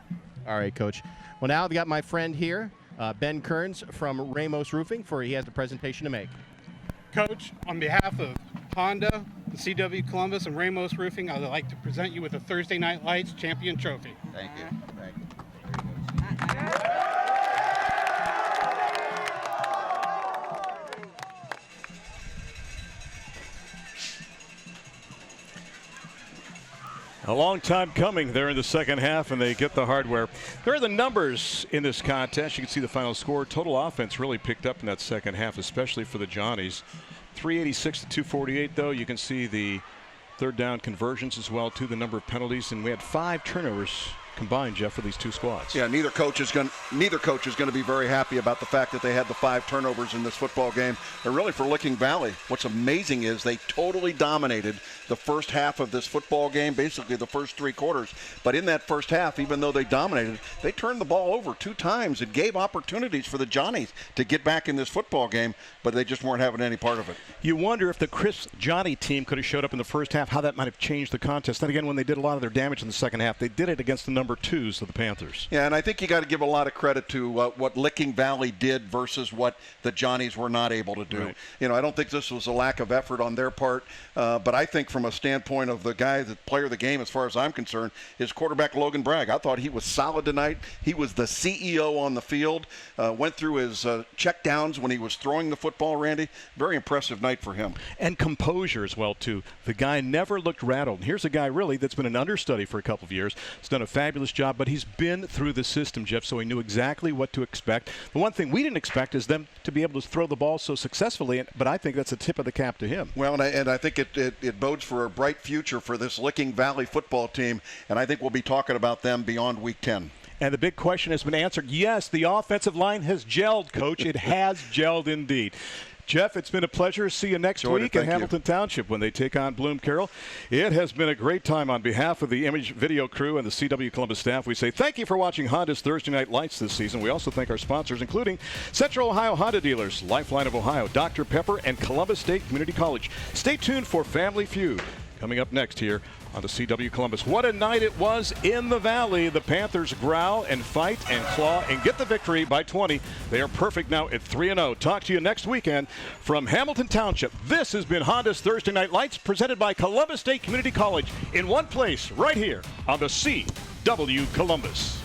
All right, Coach. Well, now I've got my friend here, Ben Kearns from Ramos Roofing, he has a presentation to make. Coach, on behalf of Honda, the CW Columbus, and Ramos Roofing, I would like to present you with a Thursday Night Lights Champion Trophy. Thank you. Thank you. A long time coming there in the second half, and they get the hardware. There are the numbers in this contest. You can see the final score. Total offense really picked up in that second half, especially for the Johnnies. 386 to 248, though. You can see the third down conversions as well, too, the number of penalties. And we had 5 turnovers combined, Jeff, for these two squads. Yeah, neither coach is going to be very happy about the fact that they had the 5 turnovers in this football game. And really, for Licking Valley, what's amazing is they totally dominated the first half of this football game, basically the first 3 quarters. But in that first half, even though they dominated, they turned the ball over 2 times. It gave opportunities for the Johnnies to get back in this football game, but they just weren't having any part of it. You wonder if the Chris Johnny team could have showed up in the first half, how that might have changed the contest. Then again, when they did a lot of their damage in the second half, they did it against the number 2s of the Panthers. Yeah, and I think you got to give a lot of credit to what Licking Valley did versus what the Johnnies were not able to do. Right. You know, I don't think this was a lack of effort on their part, but I think from a standpoint of the guy, the player of the game, as far as I'm concerned, is quarterback Logan Bragg. I thought he was solid tonight. He was the CEO on the field, went through his check downs when he was throwing the football, Randy. Very impressive night for him. And composure as well, too. The guy never looked rattled. And here's a guy, really, that's been an understudy for a couple of years. He's done a fabulous job, but he's been through the system, Jeff, so he knew exactly what to expect. The one thing we didn't expect is them to be able to throw the ball so successfully, but I think that's a tip of the cap to him. Well, and I think it bodes for a bright future for this Licking Valley football team, and I think we'll be talking about them beyond Week 10. And the big question has been answered. Yes, the offensive line has gelled, Coach. It has gelled indeed. Jeff, it's been a pleasure. See you next week at Hamilton Township when they take on Bloom Carroll. It has been a great time. On behalf of the Image Video crew and the CW Columbus staff, we say thank you for watching Honda's Thursday Night Lights this season. We also thank our sponsors, including Central Ohio Honda Dealers, Lifeline of Ohio, Dr. Pepper, and Columbus State Community College. Stay tuned for Family Feud coming up next here on the CW Columbus. What a night it was in the Valley. The Panthers growl and fight and claw and get the victory by 20. They are perfect now at 3-0. Talk to you next weekend from Hamilton Township. This has been Honda's Thursday Night Lights, presented by Columbus State Community College, in one place right here on the CW Columbus.